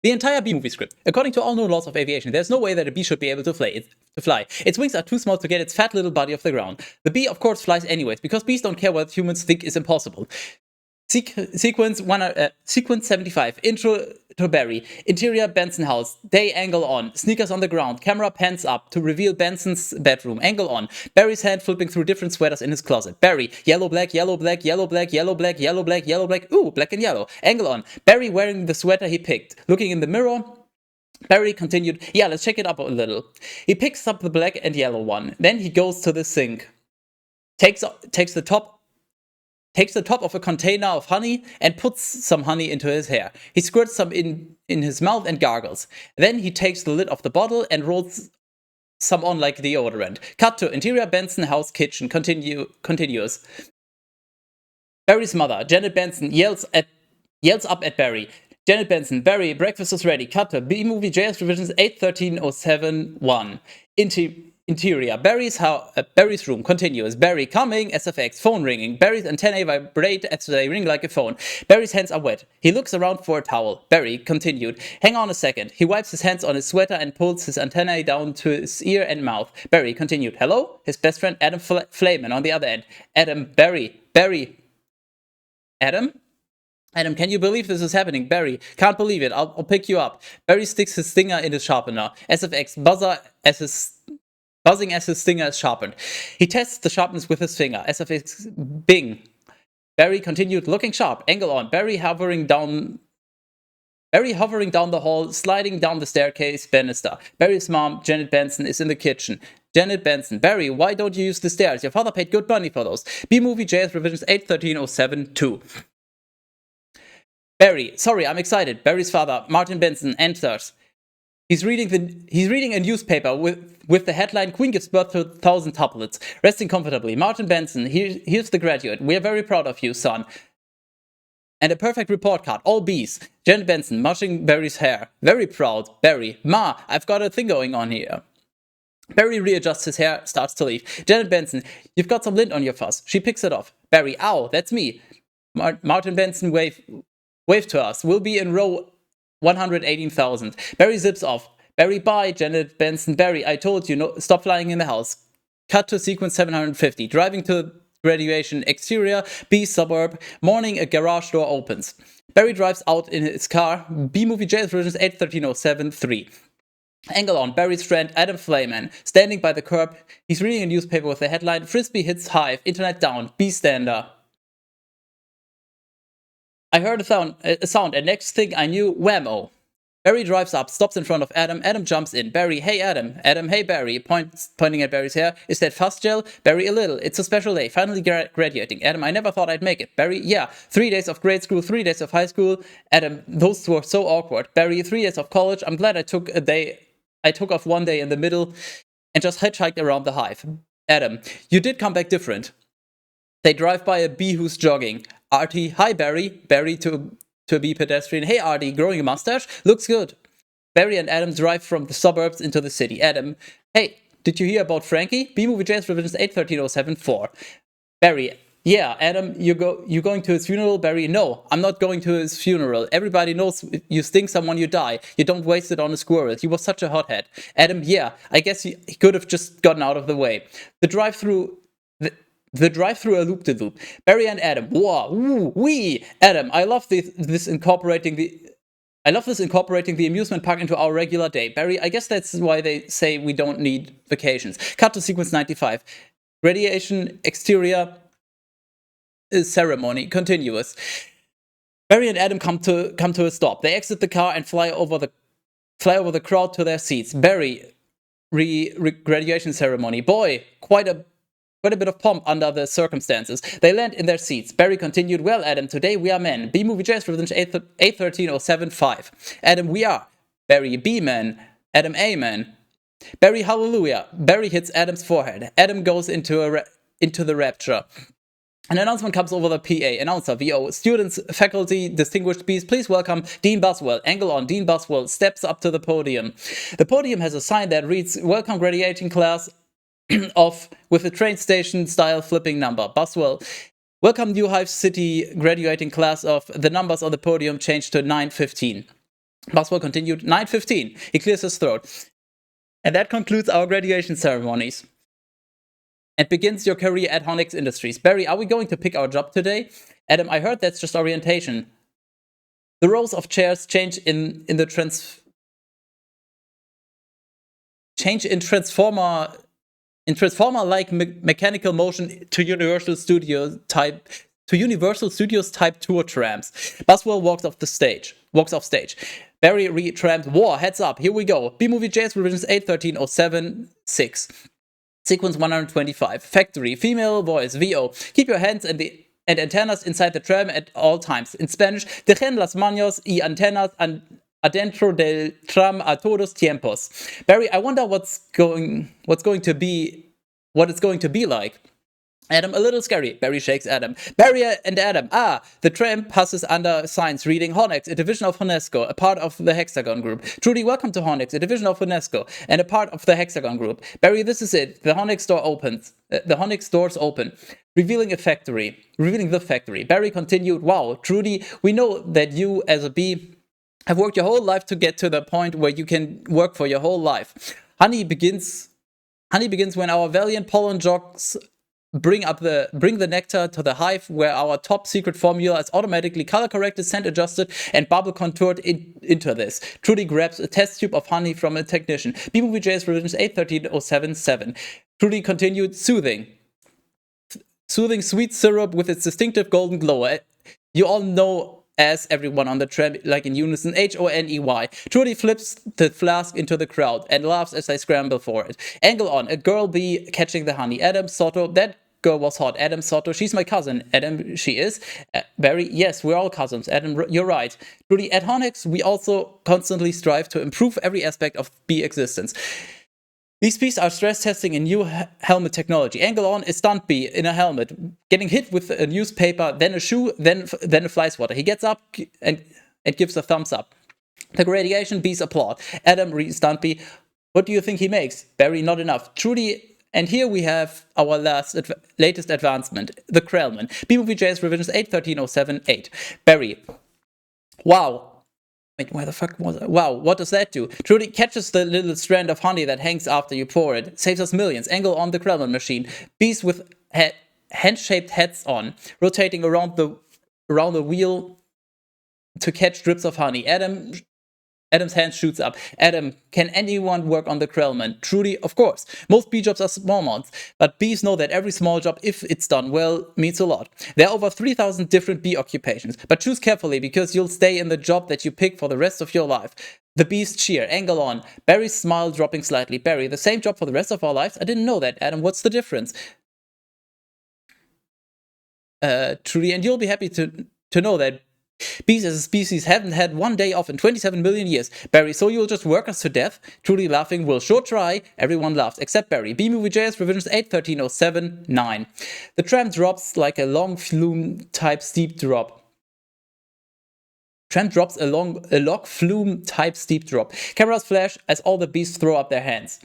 The entire B movie script. According to all known laws of aviation, there's no way that a bee should be able to fly. Its wings are too small to get its fat little body off the ground. The bee, of course, flies anyways, because bees don't care what humans think is impossible. Sequence 75. Intro to Barry. Interior Benson house. Day angle on. Sneakers on the ground. Camera pans up to reveal Benson's bedroom. Angle on. Barry's hand flipping through different sweaters in his closet. Barry. Yellow, black, yellow, black, yellow, black, yellow, black, yellow, black, yellow, black. Ooh, black and yellow. Angle on. Barry wearing the sweater he picked. Looking in the mirror. Barry continued, yeah, let's check it up a little. He picks up the black and yellow one. Then he goes to the sink. Takes the top of a container of honey and puts some honey into his hair. He squirts some in his mouth and gargles. Then he takes the lid off the bottle and rolls some on like deodorant. Cut to interior Benson house kitchen. Continuous. Barry's mother, Janet Benson, yells up at Barry. Janet Benson, Barry, breakfast is ready. Cut to B-movie JS revisions 81307-1. Interior, Barry's room, continuous. Barry coming, SFX, phone ringing. Barry's antennae vibrate as they ring like a phone. Barry's hands are wet. He looks around for a towel. Barry continued. Hang on a second. He wipes his hands on his sweater and pulls his antennae down to his ear and mouth. Barry continued. Hello? His best friend Adam Flayman on the other end. Adam, Barry. Adam? Adam, can you believe this is happening? Barry, can't believe it. I'll pick you up. Barry sticks his stinger in his sharpener. SFX, buzzing as his stinger is sharpened. He tests the sharpness with his finger. SFX, bing. Barry continued, looking sharp. Angle on. Barry hovering down the hall, sliding down the staircase banister. Barry's mom, Janet Benson, is in the kitchen. Janet Benson, Barry, why don't you use the stairs? Your father paid good money for those. B-movie JS revisions 81307-2. Barry, sorry, I'm excited. Barry's father, Martin Benson, enters. He's reading a newspaper with the headline, Queen gives birth to 1,000 tuplets. Resting comfortably. Martin Benson, here's the graduate. We're very proud of you, son. And a perfect report card, all B's. Janet Benson, mushing Barry's hair. Very proud. Barry, Ma, I've got a thing going on here. Barry readjusts his hair, starts to leave. Janet Benson, you've got some lint on your fuzz. She picks it off. Barry, ow, that's me. Martin Benson, wave to us. We'll be in row 118,000. Barry zips off. Barry, bye, Janet Benson. Barry, I told you, no, stop flying in the house. Cut to sequence 750. Driving to graduation. Exterior, B suburb. Morning, a garage door opens. Barry drives out in his car. B-movie JS versions 81307-3. Angle on. Barry's friend, Adam Flayman, standing by the curb. He's reading a newspaper with the headline, Frisbee hits hive, internet down, B stander. I heard a sound, and next thing I knew, whammo. Barry drives up, stops in front of Adam. Adam jumps in. Barry, hey Adam. Adam, hey Barry. Pointing at Barry's hair. Is that fuzz gel? Barry, a little. It's a special day. Finally graduating. Adam, I never thought I'd make it. Barry, yeah. 3 days of grade school, 3 days of high school. Adam, those were so awkward. Barry, 3 days of college. I'm glad I took off 1 day in the middle and just hitchhiked around the hive. Adam, you did come back different. They drive by a bee who's jogging. Artie, hi Barry. Barry to a bee pedestrian. Hey Artie, growing a mustache? Looks good. Barry and Adam drive from the suburbs into the city. Adam, hey, did you hear about Frankie? B-movie JS revisions 81307-4. Barry, yeah, Adam, you going to his funeral? Barry, no, I'm not going to his funeral. Everybody knows you sting someone, you die. You don't waste it on a squirrel. He was such a hothead. Adam, yeah, I guess he could have just gotten out of the way. The drive-through a loop-de-loop. Barry and Adam. Whoa, woo, wee. Adam, I love this incorporating the amusement park into our regular day. Barry, I guess that's why they say we don't need vacations. Cut to sequence 95. Radiation exterior ceremony continuous. Barry and Adam come to a stop. They exit the car and fly over the crowd to their seats. Barry, graduation ceremony. Boy, quite a bit of pomp under the circumstances. They land in their seats. Barry continued, well, Adam, today we are men. B-movie JS revisions 81307-5. Adam, we are. Barry, B-man. Adam, amen. Barry, hallelujah. Barry hits Adam's forehead. Adam goes into the rapture. An announcement comes over the PA. Announcer, VO. Students, faculty, distinguished Bs, please welcome Dean Buswell. Angle on. Dean Buswell steps up to the podium. The podium has a sign that reads, welcome graduating class with a train station style flipping number. Buswell, welcome New Hive City graduating class of. The numbers on the podium changed to 915. Boswell continued, 9:15. He clears his throat. And that concludes our graduation ceremonies. And begins your career at Honix Industries. Barry, are we going to pick our job today? Adam, I heard that's just orientation. The rows of chairs change in transformer-like mechanical motion to Universal Studios type tour trams. Boswell walks off stage. Barry retrammed War, heads up, here we go. B-Movie JS revisions 8.13.07.6. Sequence 125. Factory, female voice, VO. Keep your hands and antennas inside the tram at all times. In Spanish, dejen las manos y antenas adentro del tram a todos tiempos. Barry, I wonder what it's going to be like. Adam, a little scary. Barry shakes Adam. Barry and Adam. The tram passes under signs reading Honix, a division of Honesco, a part of the Hexagon Group. Trudy, welcome to Honix, a division of Honesco, and a part of the Hexagon Group. Barry, this is it. The Honix door opens. The Honix doors open, revealing the factory. Barry continued, wow, Trudy, we know that you, as a bee, have worked your whole life to get to the point where you can work for your whole life. Honey begins when our valiant pollen jocks bring the nectar to the hive, where our top secret formula is automatically color corrected, scent adjusted, and bubble contoured into this. Trudy grabs a test tube of honey from a technician. B-Movie JS revisions 8.13.07.7. Trudy continued, soothing sweet syrup with its distinctive golden glow. You all know as everyone on the tram, like in unison, Honey. Trudy flips the flask into the crowd and laughs as they scramble for it. Angle on, a girl bee catching the honey. Adam Soto, that girl was hot. Adam Soto, she's my cousin. Adam, she is. Barry, yes, we're all cousins. Adam, you're right. Trudy, at Honix, we also constantly strive to improve every aspect of bee existence. These bees are stress testing a new helmet technology. Angle on, a stunt bee in a helmet, getting hit with a newspaper, then a shoe, then a fly swatter. He gets up and gives a thumbs up. The radiation bees applaud. Adam, stunt bee, what do you think he makes? Barry, not enough. Trudy, and here we have our latest advancement, the Krellman. B-Movie JS revisions 8.13.07.8. Barry, wow. Wait, where the fuck was it? Wow, what does that do? Trudy catches the little strand of honey that hangs after you pour it. Saves us millions. Angle on the Krellman machine. Bees with hand-shaped heads on, rotating around the wheel to catch drips of honey. Adam's hand shoots up. Adam, can anyone work on the Krellman? Trudy, of course. Most bee jobs are small ones, but bees know that every small job, if it's done well, means a lot. There are over 3,000 different bee occupations, but choose carefully because you'll stay in the job that you pick for the rest of your life. The bees cheer. Angle on. Barry's smile dropping slightly. Barry, the same job for the rest of our lives? I didn't know that. Adam, what's the difference? Trudy, and you'll be happy to know that bees as a species haven't had one day off in 27 million years. Barry, so you'll just work us to death? Trudy laughing, we'll sure try. Everyone laughs, except Barry. B-Movie JS revisions 8.13.07.9. The tram drops like a long flume type steep drop. Tram drops a log flume type steep drop. Cameras flash as all the bees throw up their hands.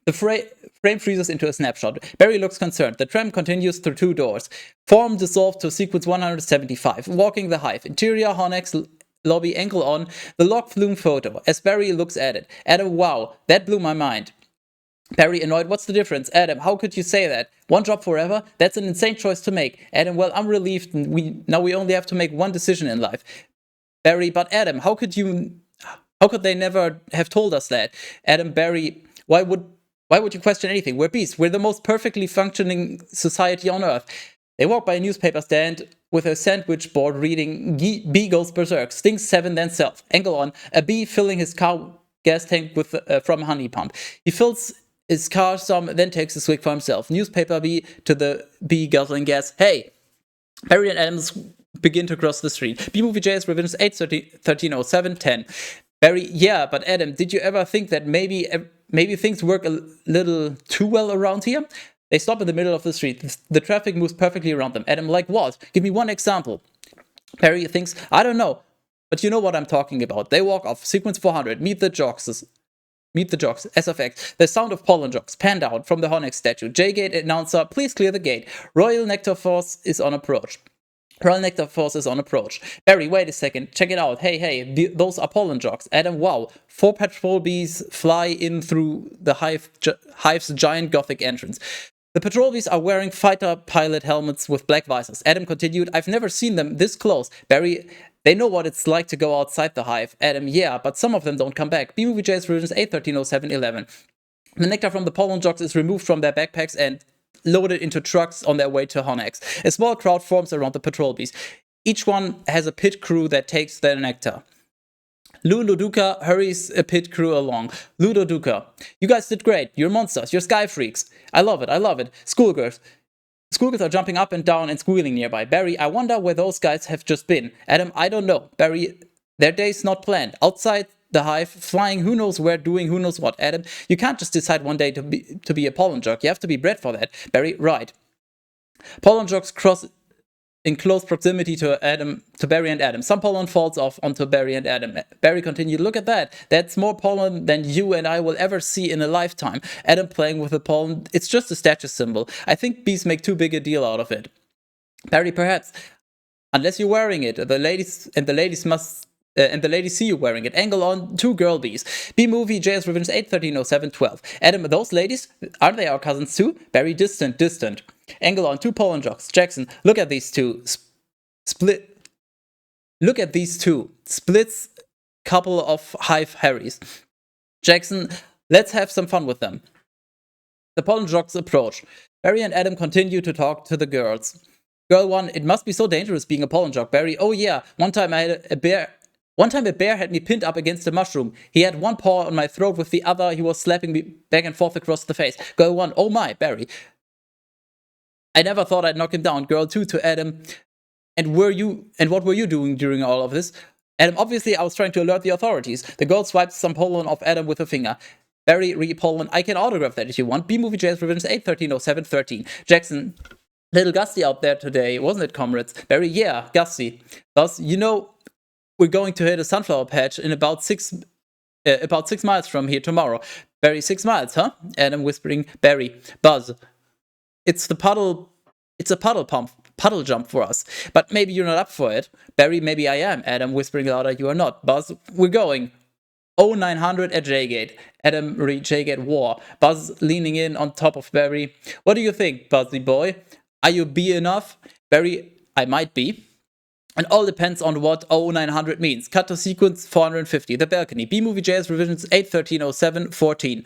The frame freezes into a snapshot. Barry looks concerned. The tram continues through two doors. Form dissolved to sequence 175. Walking the hive. Interior, Honix lobby, angle on. The log flume photo. As Barry looks at it. Adam, wow, that blew my mind. Barry, annoyed, what's the difference? Adam, how could you say that? One job forever? That's an insane choice to make. Adam, well, I'm relieved. Now we only have to make one decision in life. Barry, but Adam, how could they never have told us that? Adam, Barry, why would you question anything? We're bees. We're the most perfectly functioning society on Earth. They walk by a newspaper stand with a sandwich board reading Bee goes berserk, stings 7 then self. Angle on, a bee filling his car gas tank from a honey pump. He fills his car some, then takes a swig for himself. Newspaper bee to the bee guzzling gas. Hey! Barry and Adams begin to cross the street. B-Movie JS revisions 8.13.07.10. Barry, yeah, but Adam, did you ever think that maybe things work a little too well around here? They stop in the middle of the street. The traffic moves perfectly around them. Adam, like what? Give me one example. Barry thinks, I don't know, but you know what I'm talking about. They walk off. Sequence 400. Meet the jocks. SFX. The sound of pollen jocks. Pan down from the Honix statue. J-Gate announcer, please clear the gate. Royal Nectar Force is on approach. Royal Nectar forces on approach. Barry, wait a second. Check it out. Hey, those are pollen jogs. Adam, wow. 4 patrol bees fly in through the hive's giant gothic entrance. The patrol bees are wearing fighter pilot helmets with black visors. Adam continued, I've never seen them this close. Barry, they know what it's like to go outside the hive. Adam, yeah, but some of them don't come back. B-Movie J's Revisions 8130711. The nectar from the pollen jogs is removed from their backpacks and loaded into trucks on their way to Honex. A small crowd forms around the patrol bees. Each one has a pit crew that takes their nectar. Ludoduca hurries a pit crew along. Ludoduca, you guys did great. You're monsters. You're sky freaks. I love it. Schoolgirls are jumping up and down and squealing nearby. Barry, I wonder where those guys have just been. Adam, I don't know. Barry, their day's not planned. Outside the hive, flying who knows where, doing who knows what. Adam, you can't just decide one day to be a pollen jog. You have to be bred for that. Barry, right. Pollen jogs cross in close proximity to Barry and Adam. Some pollen falls off onto Barry and Adam. Barry continued, look at that. That's more pollen than you and I will ever see in a lifetime. Adam playing with the pollen, it's just a status symbol. I think bees make too big a deal out of it. Barry, perhaps, unless you're wearing it, the ladies see you wearing it. Angle on 2 girl bees. B-Movie JS Revenge 8130712. Adam, those ladies, aren't they our cousins too? Barry, distant. Angle on 2 pollen jogs. Jackson, look at these two. Look at these two. Splits couple of hive Harrys. Jackson, let's have some fun with them. The pollen jogs approach. Barry and Adam continue to talk to the girls. Girl 1, it must be so dangerous being a pollen jog. Barry, oh yeah, one time a bear had me pinned up against a mushroom. He had one paw on my throat, with the other he was slapping me back and forth across the face. Girl 1, oh my, Barry. I never thought I'd knock him down. Girl 2 to Adam, and what were you doing during all of this? Adam, obviously I was trying to alert the authorities. The girl swipes some pollen off Adam with her finger. Barry, re-pollen, I can autograph that if you want. B-Movie JS Revenge 8130713. Jackson, little gusty out there today, wasn't it, comrades? Barry, yeah, gusty. Thus, we're going to hit a sunflower patch in about 6 miles from here tomorrow. Barry, 6 miles, huh? Adam whispering, Barry, Buzz, it's a puddle jump for us. But maybe you're not up for it. Barry, maybe I am. Adam whispering louder, you are not. Buzz, we're going. 0900 at J-Gate. Adam re J-Gate war. Buzz leaning in on top of Barry. What do you think, Buzzy boy? Are you B enough? Barry, I might be. And all depends on what 0900 means. Cut to sequence 450. The balcony. B-Movie JS Revisions 8130714.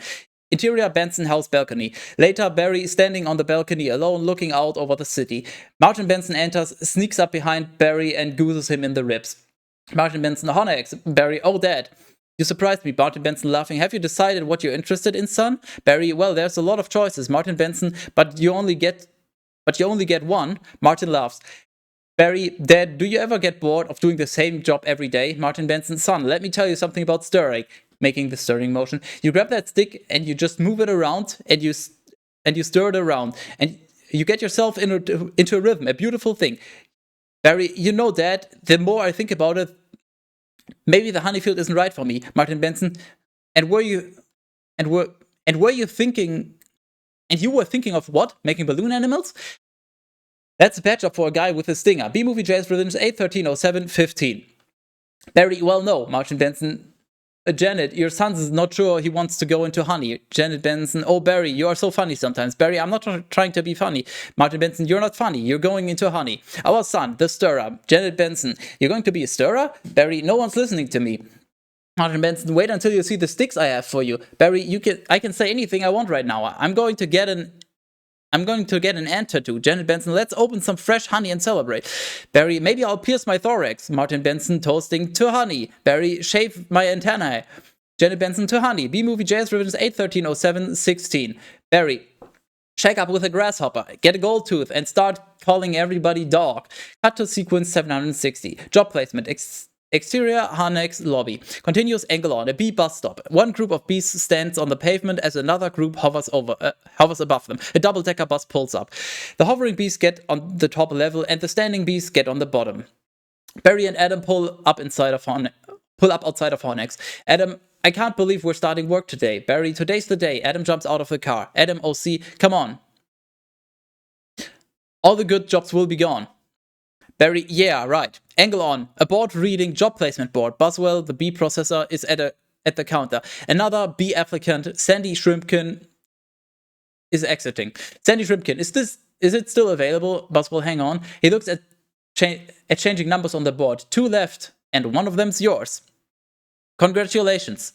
Interior Benson House balcony. Later, Barry standing on the balcony alone, looking out over the city. Martin Benson enters, sneaks up behind Barry and gooses him in the ribs. Martin Benson, Honex. Barry, oh dad. You surprised me. Martin Benson laughing. Have you decided what you're interested in, son? Barry, well, there's a lot of choices. Martin Benson, but you only get one. Martin laughs. Barry, Dad, do you ever get bored of doing the same job every day? Martin Benson, son, let me tell you something about stirring. Making the stirring motion. You grab that stick and you just move it around and you stir it around and you get yourself into a rhythm, a beautiful thing. Barry, Dad, the more I think about it, maybe the honey field isn't right for me. Martin Benson, and were you thinking of what? Making balloon animals? That's a bad job for a guy with a stinger. B-Movie JS Rhythms 8130715. Barry, well, no. Martin Benson, Janet, your son's not sure he wants to go into honey. Janet Benson, oh Barry, you are so funny sometimes. Barry, I'm not trying to be funny. Martin Benson, you're not funny. You're going into honey. Our son, the stirrer. Janet Benson, you're going to be a stirrer? Barry, no one's listening to me. Martin Benson, wait until you see the sticks I have for you. Barry, I can say anything I want right now. I'm going to get an ant tattoo. Janet Benson, let's open some fresh honey and celebrate. Barry, maybe I'll pierce my thorax. Martin Benson, toasting to honey. Barry, shave my antennae. Janet Benson, to honey. B-Movie JS Revisions 8130716. Barry, shake up with a grasshopper. Get a gold tooth and start calling everybody dog. Cut to sequence 760. Job placement. Exterior Harnex lobby. Continuous angle on a bee bus stop. One group of bees stands on the pavement as another group hovers above them. A double-decker bus pulls up. The hovering bees get on the top level and the standing bees get on the bottom. Barry and Adam pull up outside of Harnex. Adam, I can't believe we're starting work today. Barry, today's the day. Adam jumps out of the car. Adam, OC, come on. All the good jobs will be gone. Barry, yeah, right. Angle on. A board reading job placement board. Boswell, the B processor, is at the counter. Another B applicant, Sandy Shrimpkin, is exiting. Sandy Shrimpkin, is it still available? Boswell, hang on. He looks at changing numbers on the board. 2 left, and one of them's yours. Congratulations.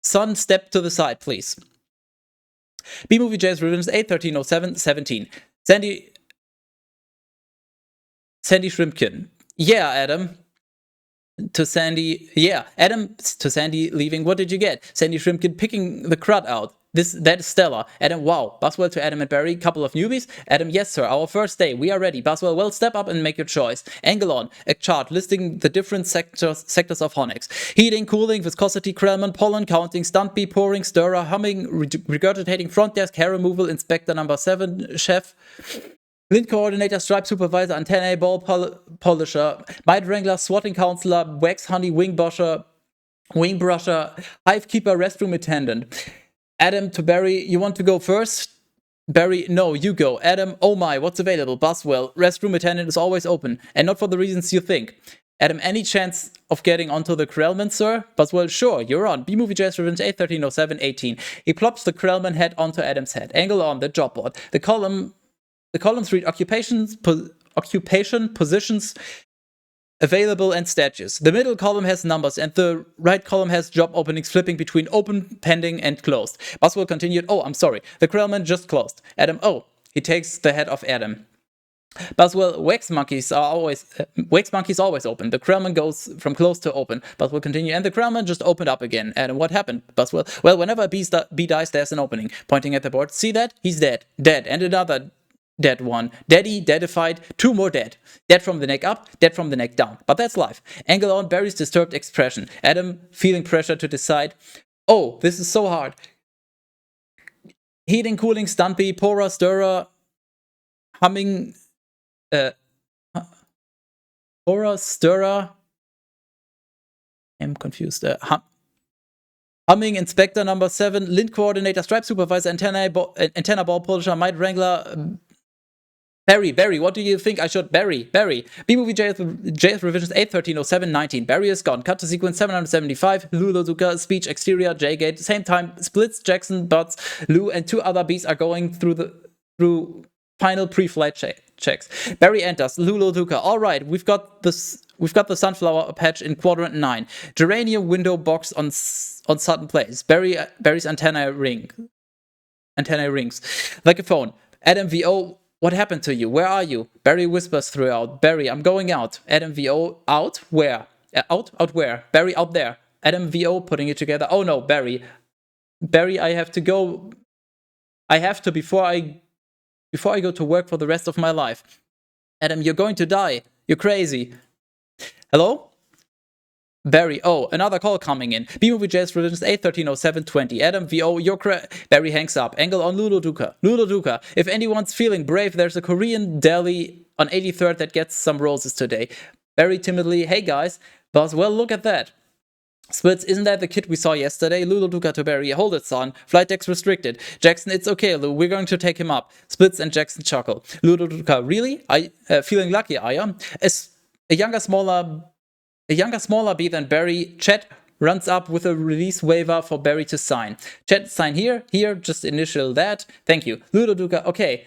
Son, step to the side, please. B-Movie J's Revisions 8-13-07-17. Sandy Shrimpkin. Yeah, Adam. To Sandy. Yeah, Adam to Sandy leaving. What did you get? Sandy Shrimpkin picking the crud out. That is stellar. Adam, wow. Boswell to Adam and Barry. Couple of newbies. Adam, yes, sir. Our first day. We are ready. Boswell, well, step up and make your choice. Angle on. A chart listing the different sectors of Honix. Heating, cooling, viscosity, Krellman, pollen counting, stumpy, pouring, stirrer, humming, regurgitating, front desk, hair removal, inspector number 7, chef. Lint coordinator, stripe supervisor, antennae, ball polisher, mite wrangler, swatting counselor, wax honey, wing brusher, hive keeper, restroom attendant. Adam to Barry, you want to go first? Barry, no, you go. Adam, oh my, what's available? Boswell, restroom attendant is always open, and not for the reasons you think. Adam, any chance of getting onto the Krellman, sir? Boswell, sure, you're on. B-Movie Jazz Revenge 8-13-07-18. He plops the Krellman head onto Adam's head. Angle on, the job board. The columns read occupation, positions, available, and status. The middle column has numbers, and the right column has job openings flipping between open, pending, and closed. Boswell continued, oh, I'm sorry. The Krellman just closed. Adam, oh. He takes the head of Adam. Boswell, wax monkeys always open. The Krellman goes from closed to open. Boswell continue, and the Krellman just opened up again. Adam, what happened? Boswell, well, whenever a bee dies, there's an opening. Pointing at the board, see that? He's dead. Dead. And another dead one. Daddy, deadified, 2 more dead. Dead from the neck up, dead from the neck down. But that's life. Angle on Barry's disturbed expression. Adam feeling pressure to decide. Oh, this is so hard. Heating, cooling, stumpy, pourer, stirrer, humming, pourer, stirrer. I'm confused. Humming, inspector number 7, lint coordinator, stripe supervisor, antenna ball polisher, mite wrangler. Barry, what do you think I should? Barry. B-Movie JS Revisions 8-13-07-19. Barry is gone. Cut to sequence 775. Lou Lozuka, speech, exterior, J-Gate. Same time, Splits, Jackson, Butts, Lou, and 2 other bees are going through final pre-flight checks. Barry enters. Lou Lozuka. All right, we've got the sunflower patch in quadrant 9. Geranium window box on Sutton Place. Barry's antenna rings like a phone. Adam VO. What happened to you? Where are you? Barry whispers throughout. Barry, I'm going out. Adam VO, out? Where? Out where? Barry, out there. Adam VO, putting it together. Oh no, Barry, I have to go. I have to before I go to work for the rest of my life. Adam, you're going to die. You're crazy. Hello? Barry, oh, another call coming in. B-Movie Jazz Revisions 8-13-07-20. Adam, VO, Barry hangs up. Angle on Lulu Duca. If anyone's feeling brave, there's a Korean deli on 83rd that gets some roses today. Barry timidly, hey guys. Boss, well, look at that. Splits, isn't that the kid we saw yesterday? Lulu Duca to Barry, hold it, son. Flight deck's restricted. Jackson, it's okay, Lou. We're going to take him up. Splits and Jackson chuckle. Lulu Duca, really? Feeling lucky, are you? A younger, smaller bee than Barry, Chet runs up with a release waiver for Barry to sign. Chet, sign here, just initial that. Thank you. Ludo Duca, okay.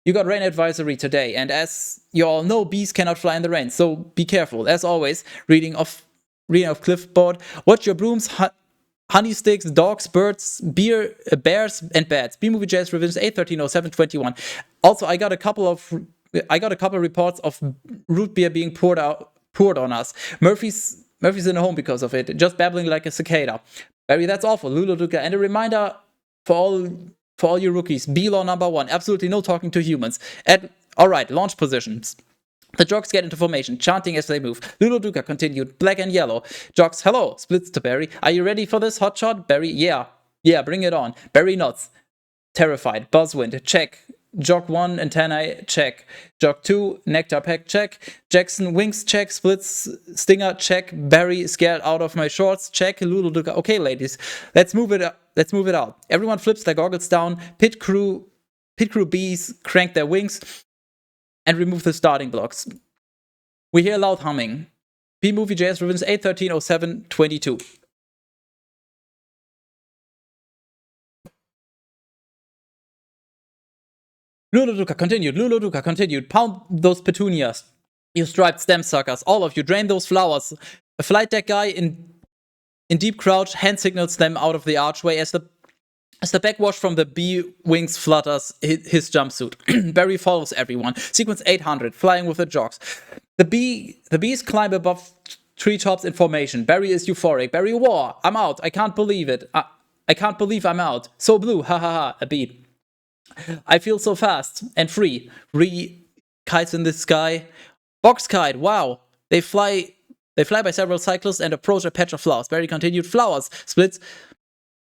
You got rain advisory today, and as you all know, bees cannot fly in the rain, so be careful. As always, reading of clipboard. Watch your brooms, honey sticks, dogs, birds, bears, and bats. B-Movie Jazz Revisions 8-13-07-21. Also, I got a couple reports of root beer being poured on us. Murphy's in a home because of it, just babbling like a cicada. Barry, that's awful. Lulu Duca. And a reminder for all you rookies, B-Law number 1, absolutely no talking to humans. Alright, launch positions. The jocks get into formation, chanting as they move. Lulu Duca continued, black and yellow. Jocks, hello, splits to Barry. Are you ready for this, hotshot? Barry, yeah, bring it on. Barry nods, terrified. Buzzwind, check. Jock 1, antennae, check. Jock 2, nectar pack, check. Jackson, wings, check. Splits, stinger, check. Barry, scared out of my shorts, check. Lulu Duca, okay, ladies, let's move it out. Everyone flips their goggles down. Pit crew bees crank their wings. and remove the starting blocks. We hear loud humming. B-Movie JS Revisions 8.13.07.22. Luluduka continued. Luluduka continued. Pound those petunias. You striped stem suckers. All of you. Drain those flowers. A flight deck guy in deep crouch hand signals them out of the archway as the backwash from the bee wings flutters his jumpsuit. Barry follows everyone. Sequence 800, flying with the jogs. The bees climb above treetops in formation. Barry is euphoric. Barry, war! I'm out. I can't believe it. I can't believe I'm out. So blue. Ha ha ha. A bee. I feel so fast and free. Kites in the sky. Box kite. Wow. They fly by several cyclists and approach a patch of flowers. Barry continued. Flowers. Splits.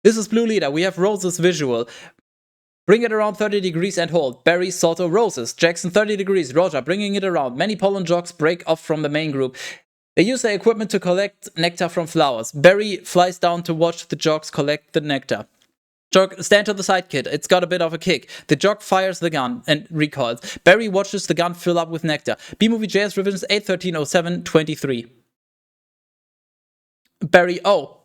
This is Blue Leader. We have roses visual. Bring it around 30 degrees and hold. Barry, Soto, roses. Jackson, 30 degrees. Roger, bringing it around. Many pollen jogs break off from the main group. They use their equipment to collect nectar from flowers. Barry flies down to watch the jogs collect the nectar. Jog, stand to the side, kid. It's got a bit of a kick. The jog fires the gun and recoils. Barry watches the gun fill up with nectar. B-Movie JS Revisions 8.13.07.23. Barry, oh.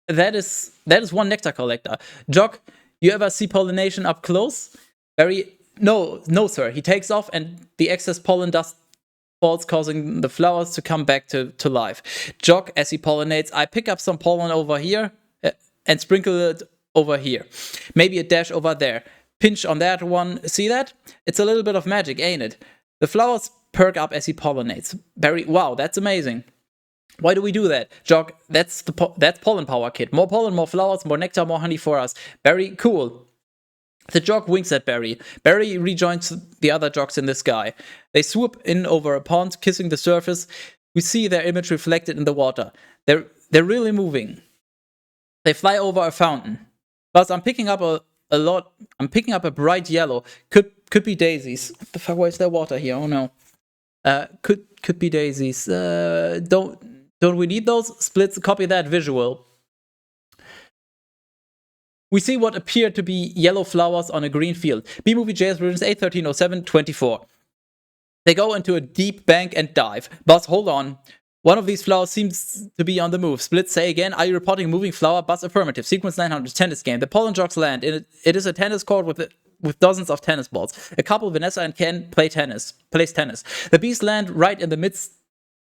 That is one nectar collector. Jog, you ever see pollination up close? Barry, no, sir. He takes off and the excess pollen dust falls, causing the flowers to come back to life. Jog, as he pollinates, I pick up some pollen over here and sprinkle it over here. Maybe a dash over there. Pinch on that one. See that? It's a little bit of magic, ain't it? The flowers perk up as he pollinates. Barry, wow, that's amazing. Why do we do that? Jog, that's pollen power, kid. More pollen, more flowers, more nectar, more honey for us. Barry, cool. The jog winks at Barry. Barry rejoins the other jogs in the sky. They swoop in over a pond, kissing the surface. We see their image reflected in the water. They're really moving. They fly over a fountain. But I'm picking up a lot. I'm picking up a bright yellow. Could be daisies. What the fuck? Why is there water here? Oh no. Could be daisies. Don't we need those? Splits, copy that visual. We see what appeared to be yellow flowers on a green field. B-Movie JS Revisions 8.13.07.24. They go into a deep bank and dive. Buzz, hold on. One of these flowers seems to be on the move. Split, say again, are you reporting moving flower? Buzz, affirmative. Sequence 900, tennis game. The pollen jogs land. It is a tennis court with dozens of tennis balls. A couple, Vanessa and Ken, plays tennis. The bees land right in the midst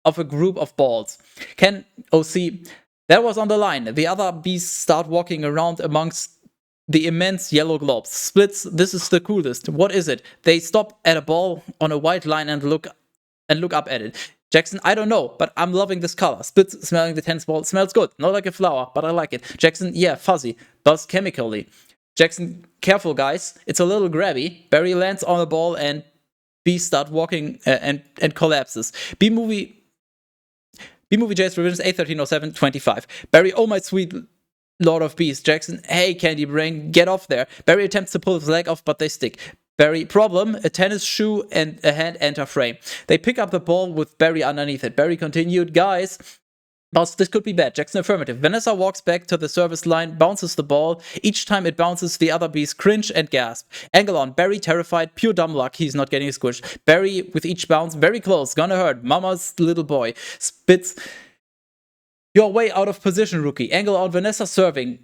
of a group of balls. Ken, see, that was on the line. The other bees start walking around amongst the immense yellow globes. Splits, this is the coolest. What is it? They stop at a ball on a white line and look up at it. Jackson, I don't know, but I'm loving this color. Splits, smelling the tennis ball. Smells good. Not like a flower, but I like it. Jackson, yeah, fuzzy. Buzz, chemically. Jackson, careful, guys. It's a little grabby. Barry lands on a ball and bees start walking and collapses. B-Movie JS Revisions 8.13.07.25. Barry, oh my sweet Lord of Bees. Jackson, hey, Candy Brain, get off there. Barry attempts to pull his leg off, but they stick. Barry, problem, a tennis shoe and a hand enter frame. They pick up the ball with Barry underneath it. Barry continued, guys, boss, this could be bad. Jackson, affirmative. Vanessa walks back to the service line, bounces the ball. Each time it bounces, the other bees cringe and gasp. Angle on. Barry, terrified. Pure dumb luck. He's not getting squished. Barry, with each bounce, very close. Gonna hurt. Mama's little boy. Spits. You're way out of position, rookie. Angle on. Vanessa serving.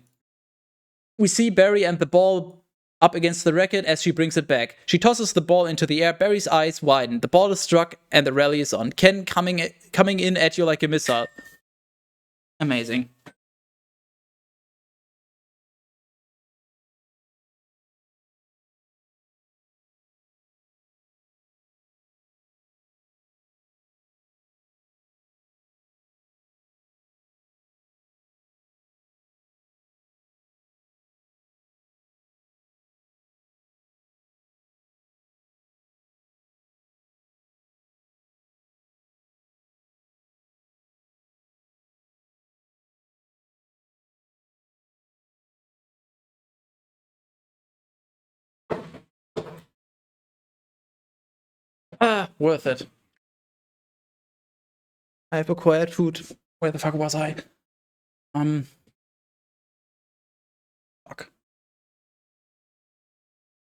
We see Barry and the ball up against the racket as she brings it back. She tosses the ball into the air. Barry's eyes widen. The ball is struck and the rally is on. Ken coming in at you like a missile. Amazing. Worth it. I have acquired food. Where the fuck was I? Fuck.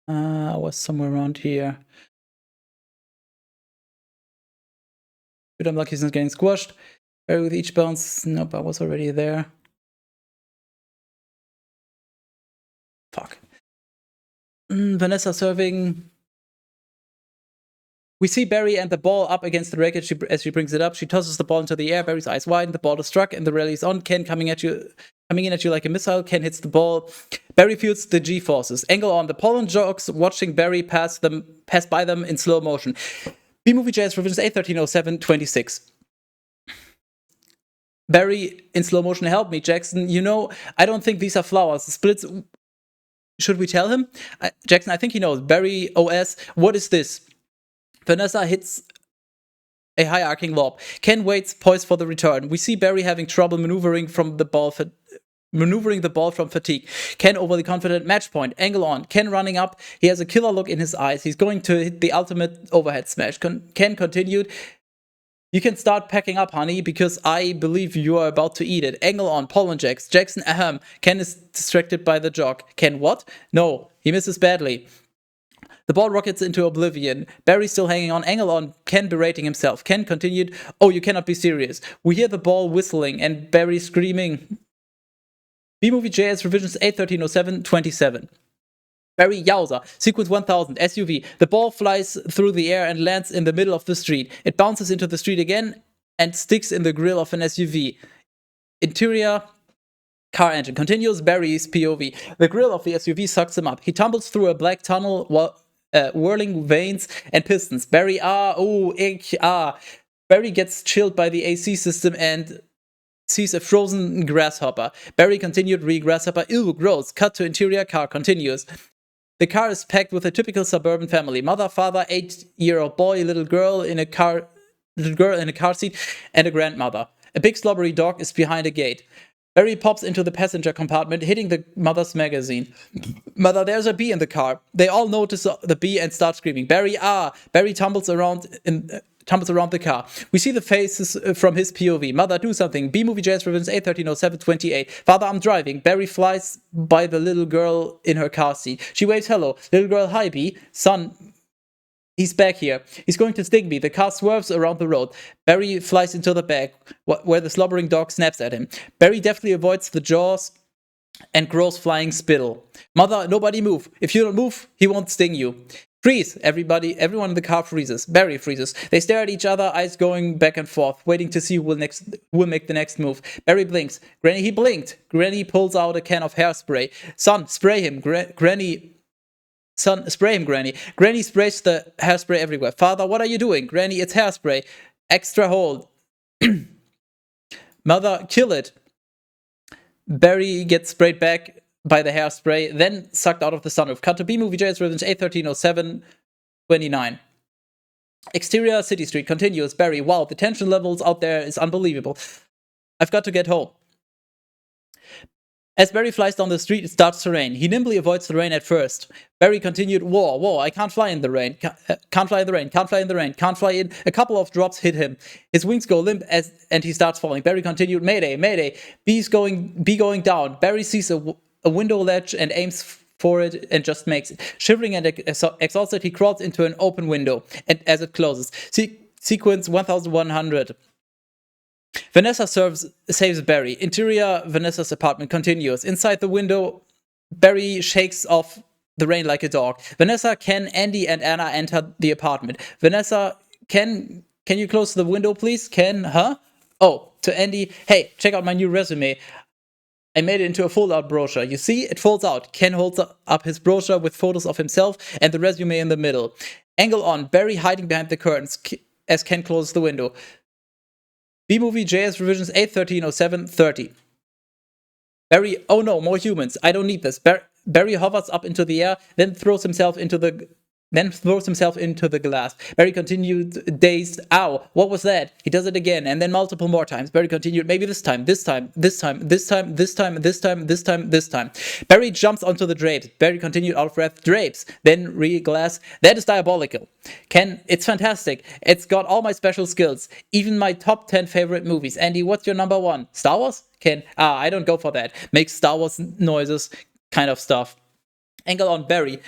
I was somewhere around here. Good, I'm lucky he's not getting squashed. Barry with each bounce. Nope, I was already there. Fuck. Vanessa serving. We see Barry and the ball up against the racket as she brings it up. She tosses the ball into the air. Barry's eyes widen. The ball is struck and the rally is on. Ken coming in at you like a missile. Ken hits the ball. Barry feels the G-forces. Angle on. The Poland jocks watching Barry pass by them in slow motion. B-Movie JS Revisions 8/13/07/26. Barry in slow motion, help me, Jackson. I don't think these are flowers. The splits. Should we tell him? Jackson, I think he knows. Barry OS, what is this? Vanessa hits a high arcing lob. Ken waits, poised for the return. We see Barry having trouble maneuvering the ball from fatigue. Ken overly confident, match point, angle on. Ken running up. He has a killer look in his eyes. He's going to hit the ultimate overhead smash. Ken continued. You can start packing up, honey, because I believe you are about to eat it. Angle on, Poland jacks. Jackson, ahem. Ken is distracted by the jog. Ken, what? No, he misses badly. The ball rockets into oblivion. Barry still hanging on, angle on, Ken berating himself. Ken continued, oh, you cannot be serious. We hear the ball whistling and Barry screaming. B-Movie JS Revisions 8/13/07/27. Barry Yowza, sequence 1000, SUV. The ball flies through the air and lands in the middle of the street. It bounces into the street again and sticks in the grill of an SUV. Interior car engine. Continues Barry's POV. The grill of the SUV sucks him up. He tumbles through a black tunnel while whirling vanes and pistons. Barry, Barry gets chilled by the AC system and sees a frozen grasshopper. Barry continued, grasshopper, ew, gross. Cut to interior, car continues. The car is packed with a typical suburban family. Mother, father, 8-year-old boy, little girl in a car seat, and a grandmother. A big slobbery dog is behind a gate. Barry pops into the passenger compartment, hitting the mother's magazine. Mother, there's a bee in the car. They all notice the bee and start screaming. Barry, Barry tumbles around the car. We see the faces from his POV. Mother, do something. B-Movie JS Revisions 8/13/07/28. Father, I'm driving. Barry flies by the little girl in her car seat. She waves hello. Little girl, hi, B. Son, he's back here. He's going to sting me. The car swerves around the road. Barry flies into the back, where the slobbering dog snaps at him. Barry deftly avoids the jaws and grows flying spittle. Mother, nobody move. If you don't move, he won't sting you. Freeze! Everyone in the car freezes. Barry freezes. They stare at each other, eyes going back and forth, waiting to see who will make the next move. Barry blinks. Granny, he blinked. Granny pulls out a can of hairspray. Son, spray him. Son, spray him, Granny. Granny sprays the hairspray everywhere. Father, what are you doing? Granny, it's hairspray. Extra hold. Mother, kill it. Barry gets sprayed back by the hairspray, then sucked out of the sunroof. Cut to B-Movie JS Revisions 8/13/07/29. Exterior City Street continues. Barry, wow, the tension levels out there is unbelievable. I've got to get home. As Barry flies down the street, it starts to rain. He nimbly avoids the rain at first. Barry continued, whoa, I can't fly in the rain. Can't fly in the rain. Can't fly in the rain. Can't fly in. A couple of drops hit him. His wings go limp and he starts falling. Barry continued, mayday. B going down. Barry sees a window ledge and aims for it and just makes it. Shivering and exhausted, he crawls into an open window and as it closes. Sequence 1100. Vanessa saves Barry. Interior Vanessa's apartment continues. Inside the window, Barry shakes off the rain like a dog. Vanessa, Ken, Andy, and Anna enter the apartment. Vanessa, can you close the window, please? Ken, huh? Oh, to Andy, hey, check out my new resume. I made it into a fold-out brochure. You see, it folds out. Ken holds up his brochure with photos of himself and the resume in the middle. Angle on, Barry hiding behind the curtains as Ken closes the window. B-Movie JS Revisions 8/13/07/30. Barry, oh no, more humans. I don't need this. Barry hovers up into the air, then throws himself into the glass. Barry continued, dazed. Ow, what was that? He does it again, and then multiple more times. Barry continued, maybe this time. Barry jumps onto the drapes. Barry continued, out of breath, drapes. Then re-glass. That is diabolical. Ken, it's fantastic. It's got all my special skills. Even my top 10 favorite movies. Andy, what's your number one? Star Wars? Ken, I don't go for that. Makes Star Wars noises kind of stuff. Angle on Barry.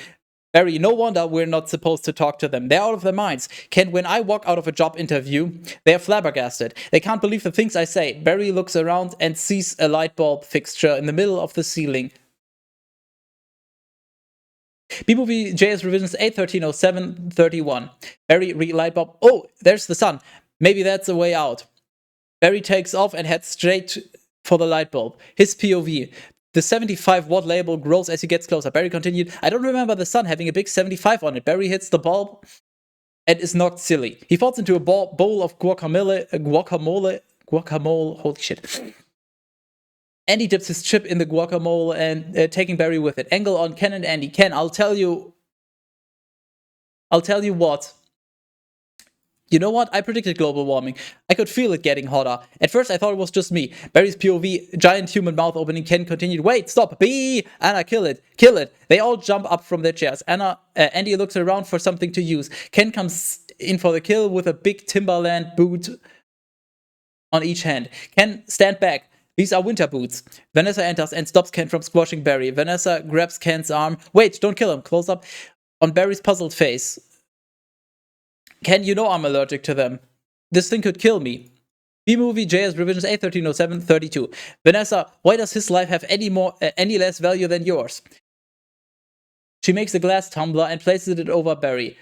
Barry, no wonder we're not supposed to talk to them. They're out of their minds. Ken, when I walk out of a job interview, they're flabbergasted. They can't believe the things I say. Barry looks around and sees a light bulb fixture in the middle of the ceiling. B-Movie JS Revisions 8-13-07-31. Barry, light bulb. Oh, there's the sun. Maybe that's a way out. Barry takes off and heads straight for the light bulb. His POV. The 75-watt label grows as he gets closer. Barry continued, I don't remember the sun having a big 75 on it. Barry hits the bulb and is knocked silly. He falls into a bowl of guacamole, holy shit. Andy dips his chip in the guacamole and taking Barry with it. Angle on Ken and Andy. Ken, I'll tell you what. You know what? I predicted global warming. I could feel it getting hotter. At first, I thought it was just me. Barry's POV, giant human mouth opening. Ken continued, wait, stop, B! Anna, kill it, kill it. They all jump up from their chairs. Andy looks around for something to use. Ken comes in for the kill with a big Timberland boot on each hand. Ken, stand back. These are winter boots. Vanessa enters and stops Ken from squashing Barry. Vanessa grabs Ken's arm. Wait, don't kill him. Close up on Barry's puzzled face. Ken, you know I'm allergic to them. This thing could kill me. B-Movie JS Revisions 8-13-07-32. Vanessa, why does his life have any less value than yours? She makes a glass tumbler and places it over Barry.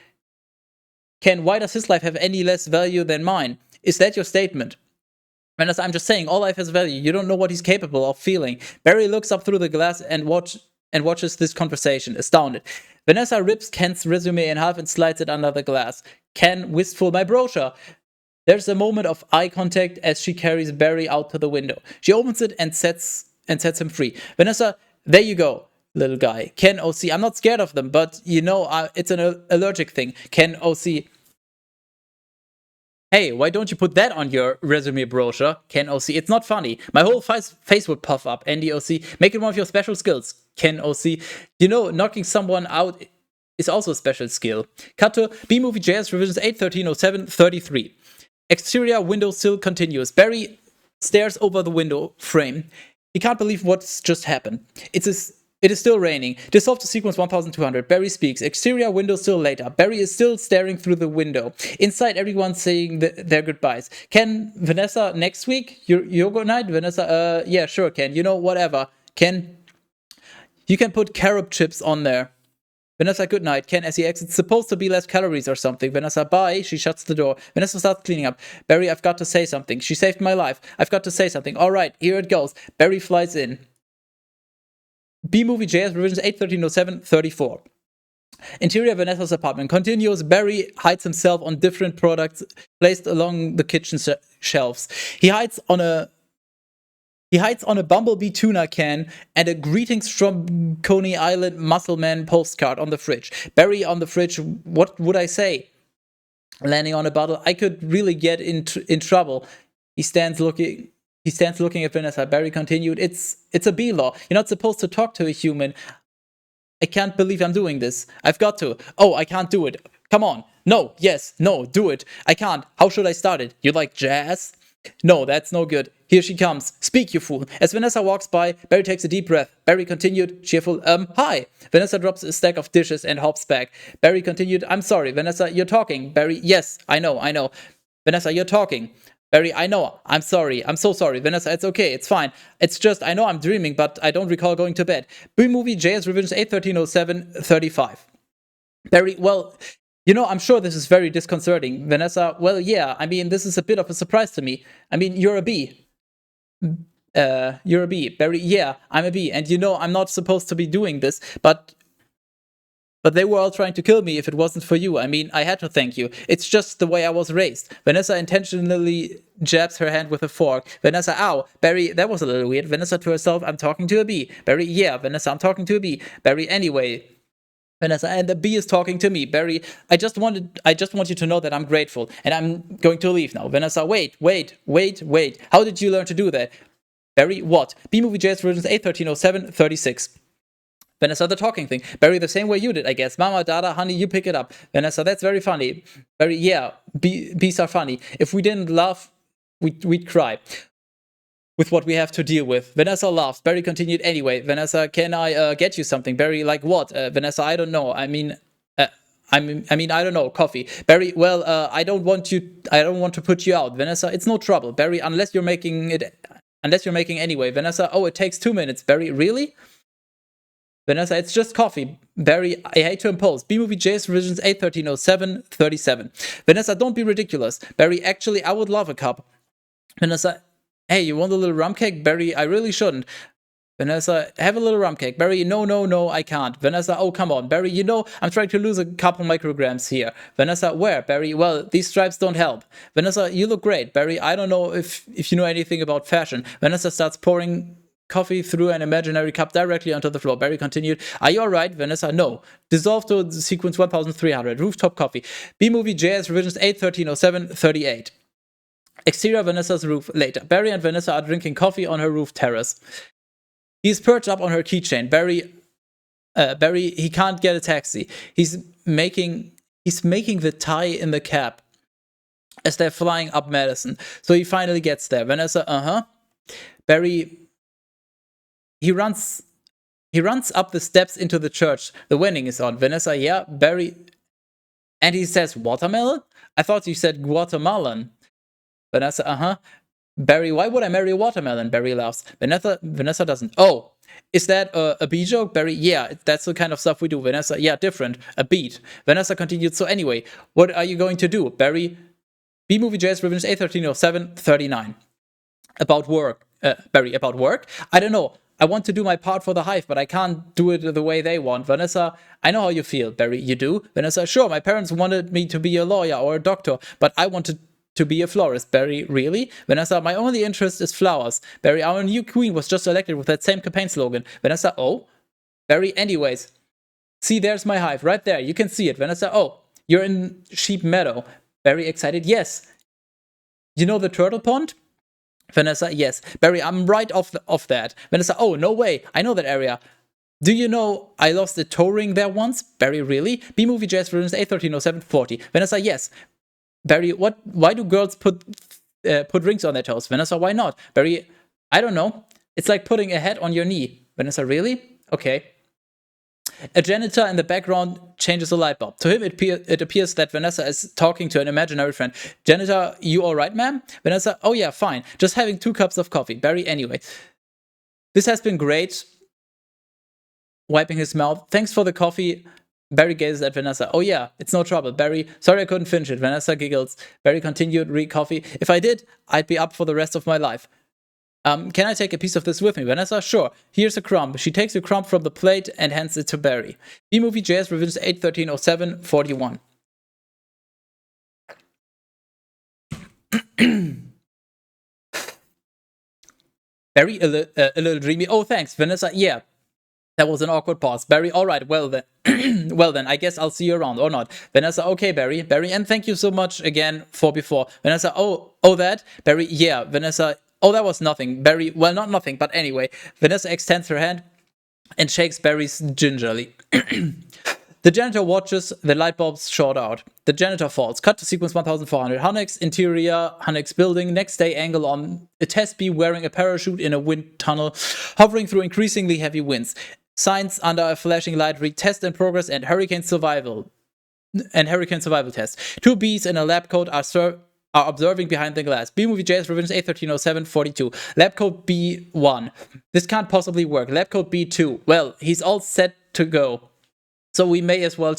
Ken, why does his life have any less value than mine? Is that your statement? Vanessa, I'm just saying, all life has value. You don't know what he's capable of feeling. Barry looks up through the glass and watches this conversation, astounded. Vanessa rips Ken's resume in half and slides it under the glass. Ken, wistful, my brochure. There's a moment of eye contact as she carries Barry out to the window. She opens it and sets him free. Vanessa, there you go, little guy. Ken, OC, I'm not scared of them, but you know, it's an allergic thing. Ken, OC, hey, why don't you put that on your resume brochure? Ken, OC, it's not funny. My whole face would puff up. Andy, OC, make it one of your special skills. Ken, OC, you know, knocking someone out is also a special skill. Cut to B-Movie JS Revisions 8-13-07-33. Exterior window sill continues. Barry stares over the window frame. He can't believe what's just happened. It is still raining. Dissolve to sequence 1200. Barry speaks. Exterior window still later. Barry is still staring through the window. Inside, everyone's saying their goodbyes. Ken, Vanessa, next week? Your good night? Vanessa, yeah, sure, Ken. You know, whatever. Ken, you can put carob chips on there. Vanessa, good night. Ken, as he exits, supposed to be less calories or something. Vanessa, bye. She shuts the door. Vanessa starts cleaning up. Barry, I've got to say something. She saved my life. I've got to say something. All right, here it goes. Barry flies in. B-Movie JS Revisions 8-13-07-34. Interior Vanessa's apartment continues. Barry hides himself on different products placed along the kitchen shelves. He hides on a Bumblebee tuna can and a greetings from Coney Island Muscleman postcard on the fridge. Barry on the fridge, what would I say? Landing on a bottle, I could really get in trouble. He stands looking at Vanessa. Barry continued, it's a B-law. You're not supposed to talk to a human. I can't believe I'm doing this. I've got to. Oh, I can't do it. Come on. No, yes, no, do it. I can't. How should I start it? You like jazz? No, that's no good. Here she comes. Speak, you fool. As Vanessa walks by, Barry takes a deep breath. Barry continued, cheerful, hi. Vanessa drops a stack of dishes and hops back. Barry continued, I'm sorry. Vanessa, you're talking. Barry, yes, I know. Vanessa, you're talking. Barry, I know. I'm sorry. I'm so sorry. Vanessa, it's okay. It's fine. It's just, I know I'm dreaming, but I don't recall going to bed. B-Movie JS Revisions 8-13-07-35. Barry, well, you know, I'm sure this is very disconcerting. Vanessa, well, yeah, I mean, this is a bit of a surprise to me. I mean, you're a B. You're a B. Barry, yeah, I'm a B. And you know, I'm not supposed to be doing this, but they were all trying to kill me if it wasn't for you. I mean, I had to thank you. It's just the way I was raised. Vanessa intentionally jabs her hand with a fork. Vanessa, ow. Barry, that was a little weird. Vanessa to herself, I'm talking to a bee. Barry, yeah. Vanessa, I'm talking to a bee. Barry, anyway. Vanessa, and the bee is talking to me. Barry, I just want you to know that I'm grateful, and I'm going to leave now. Vanessa, wait. How did you learn to do that? Barry, what? B-Movie JS Versions 8-13-07-36. Vanessa, the talking thing. Barry, the same way you did, I guess. Mama, Dada, honey, you pick it up. Vanessa, that's very funny. Barry, yeah, bees are funny. If we didn't laugh, we'd cry. with what we have to deal with. Vanessa laughs. Barry continued, anyway, Vanessa, can I get you something? Barry, like what? Vanessa, I don't know. I don't know. Coffee. Barry, well, I don't want to put you out. Vanessa, it's no trouble. Barry, unless you're making anyway. Vanessa, oh, it takes 2 minutes. Barry, really? Vanessa, it's just coffee. Barry, I hate to impose. B-Movie J's revisions 8130737. Vanessa, don't be ridiculous. Barry, actually, I would love a cup. Vanessa, hey, you want a little rum cake? Barry, I really shouldn't. Vanessa, have a little rum cake. Barry, no, I can't. Vanessa, oh, come on. Barry, I'm trying to lose a couple micrograms here. Vanessa, where? Barry, well, these stripes don't help. Vanessa, you look great. Barry, I don't know if you know anything about fashion. Vanessa starts pouring coffee through an imaginary cup directly onto the floor. Barry continued, are you alright? Vanessa, no. Dissolve to sequence 1300. Rooftop coffee. B-Movie JS revisions 8130738. Exterior Vanessa's roof later. Barry and Vanessa are drinking coffee on her roof terrace. He's perched up on her keychain. Barry, he can't get a taxi. He's making the tie in the cab as they're flying up Madison. So he finally gets there. Vanessa, Barry, he runs up the steps into the church. The wedding is on. Vanessa, yeah. Barry, and he says, watermelon? I thought you said Guatemalan. Vanessa, Barry, why would I marry a watermelon? Barry laughs. Vanessa doesn't. Oh, is that a B joke? Barry, yeah, that's the kind of stuff we do. Vanessa, yeah, different. A beat. Vanessa continued, so anyway, what are you going to do? Barry, B-Movie JS revisions 8130739. About work. Barry, about work? I don't know. I want to do my part for the hive, but I can't do it the way they want. Vanessa, I know how you feel. Barry, you do? Vanessa, sure, my parents wanted me to be a lawyer or a doctor, but I wanted to be a florist. Barry, really? Vanessa, my only interest is flowers. Barry, our new queen was just elected with that same campaign slogan. Vanessa, oh? Barry, anyways. See, there's my hive, right there. You can see it. Vanessa, oh, you're in Sheep Meadow. Barry, excited, yes. You know the turtle pond? Vanessa, yes. Barry, I'm right off that. Vanessa, oh, no way. I know that area. Do you know I lost a toe ring there once? Barry, really? B-Movie Jazz Ruins 8130740. Vanessa, yes. Barry, why do girls put rings on their toes? Vanessa, why not? Barry, I don't know. It's like putting a hat on your knee. Vanessa, really? Okay. A janitor in the background changes a light bulb. To him, it appears that Vanessa is talking to an imaginary friend. Janitor, you alright, ma'am? Vanessa, oh yeah, fine. Just having 2 cups of coffee. Barry, anyway. This has been great. Wiping his mouth. Thanks for the coffee. Barry gazes at Vanessa. Oh yeah, it's no trouble. Barry, sorry I couldn't finish it. Vanessa giggles. Barry continued, read coffee. If I did, I'd be up for the rest of my life. Can I take a piece of this with me? Vanessa, sure. Here's a crumb. She takes a crumb from the plate and hands it to Barry. B-Movie JS revisions 8130741. Barry, a little dreamy. Oh, thanks. Vanessa, yeah. That was an awkward pause. Barry, all right, well then. Well then, I guess I'll see you around, or not. Vanessa, okay, Barry. Barry, and thank you so much again for before. Vanessa, oh, that? Barry, yeah. Vanessa, oh, that was nothing. Barry, well, not nothing, but anyway. Vanessa extends her hand and shakes Barry's gingerly. The janitor watches the light bulbs short out. The janitor falls. Cut to sequence 1400. Hunnick's interior, Hunnick's building. Next day angle on a test bee wearing a parachute in a wind tunnel, hovering through increasingly heavy winds. Signs under a flashing light read test in progress and hurricane survival test. 2 bees in a lab coat are observing behind the glass. B-Movie JS revisions 8130742. Lab coat B1. This can't possibly work. Lab coat B2. Well, he's all set to go. So we may as well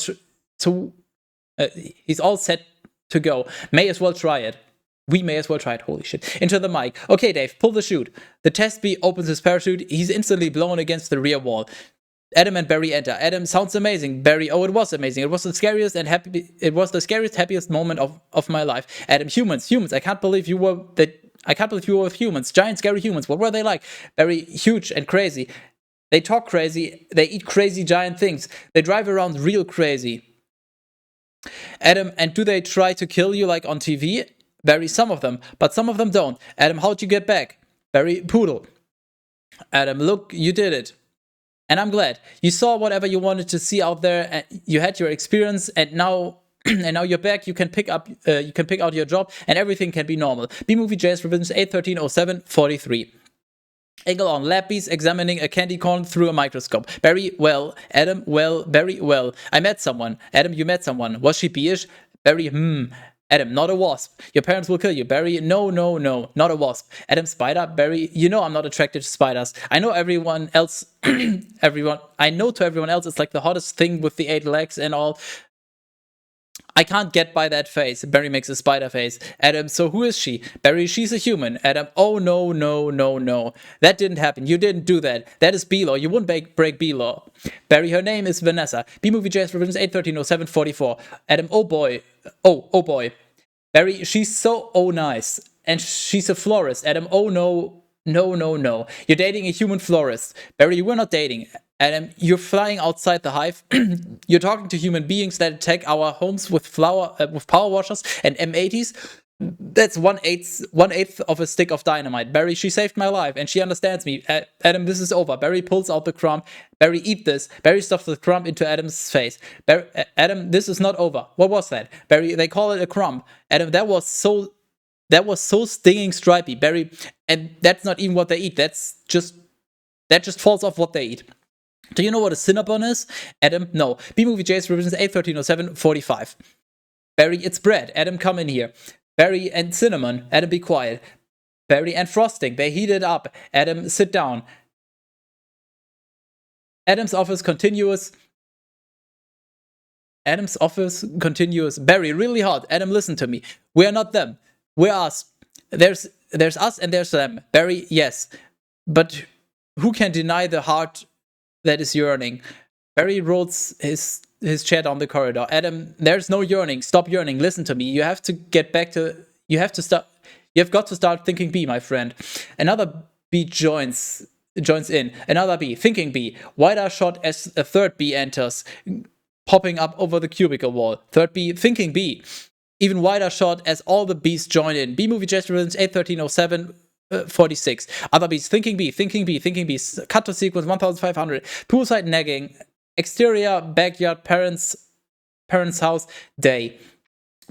he's all set to go. May as well try it. We may as well try it. Holy shit. Into the mic. Okay, Dave, pull the chute. The test bee opens his parachute. He's instantly blown against the rear wall. Adam and Barry enter. Adam, sounds amazing. Barry, oh, it was amazing. It was the scariest, happiest moment of my life. Adam, humans. I can't believe you were with humans. Giant, scary humans. What were they like? Barry, huge and crazy. They talk crazy. They eat crazy giant things. They drive around real crazy. Adam, and do they try to kill you like on TV? Barry, some of them, but some of them don't. Adam, how'd you get back? Barry, poodle. Adam, look, you did it. And I'm glad. You saw whatever you wanted to see out there, and you had your experience, and now you're back. You can pick out your job, and everything can be normal. B-Movie JS revisions 8130743. Angle on Lappies examining a candy corn through a microscope. Barry, well. Adam, well. Barry, well. I met someone. Adam, you met someone. Was she beeish? Barry, Adam, not a wasp. Your parents will kill you. Barry, no, no, no, not a wasp. Adam, spider. Barry, you know I'm not attracted to spiders. I know everyone else, I know to everyone else it's like the hottest thing with the 8 legs and all. I can't get by that face. Barry makes a spider face. Adam, so who is she? Barry, she's a human. Adam, oh no, no, no, no. That didn't happen. You didn't do that. That is B-Law. You wouldn't break B-Law. Barry, her name is Vanessa. B-Movie JS Revisions 8130744. Adam, oh boy. Oh boy. Barry, she's so nice. And she's a florist. Adam, oh no. No, no, no. You're dating a human florist. Barry, we're not dating. Adam, you're flying outside the hive. You're talking to human beings that attack our homes with power washers and M80s. That's one eighth of a stick of dynamite. Barry, she saved my life and she understands me. Adam, this is over. Barry pulls out the crumb. Barry, eat this. Barry stuffs the crumb into Adam's face. Adam, this is not over. What was that? Barry, they call it a crumb. Adam, that was so stinging stripy, Barry, and that's not even what they eat. That just falls off what they eat. Do you know what a Cinnabon is? Adam, no. B-Movie JS Revisions 8130745. Barry, it's bread. Adam, come in here. Barry and cinnamon. Adam, be quiet. Barry and frosting. They heat it up. Adam, sit down. Adam's office continuous. Barry, really hot. Adam, listen to me. We are not them. We're us. There's us and there's them. Barry, yes. But who can deny the heart that is yearning? Barry rolls his chair down the corridor. Adam, there's no yearning. Stop yearning. Listen to me. You have to get back to. You have got to start thinking B, my friend. Another B joins in. Another B, thinking B. Wider shot as a third B enters, popping up over the cubicle wall. Third B, thinking B. Even wider shot as all the B's join in. B-Movie JS Revisions 8130746. Other B's, thinking B. Cut to sequence 1500. Poolside nagging. Exterior backyard parents' house day.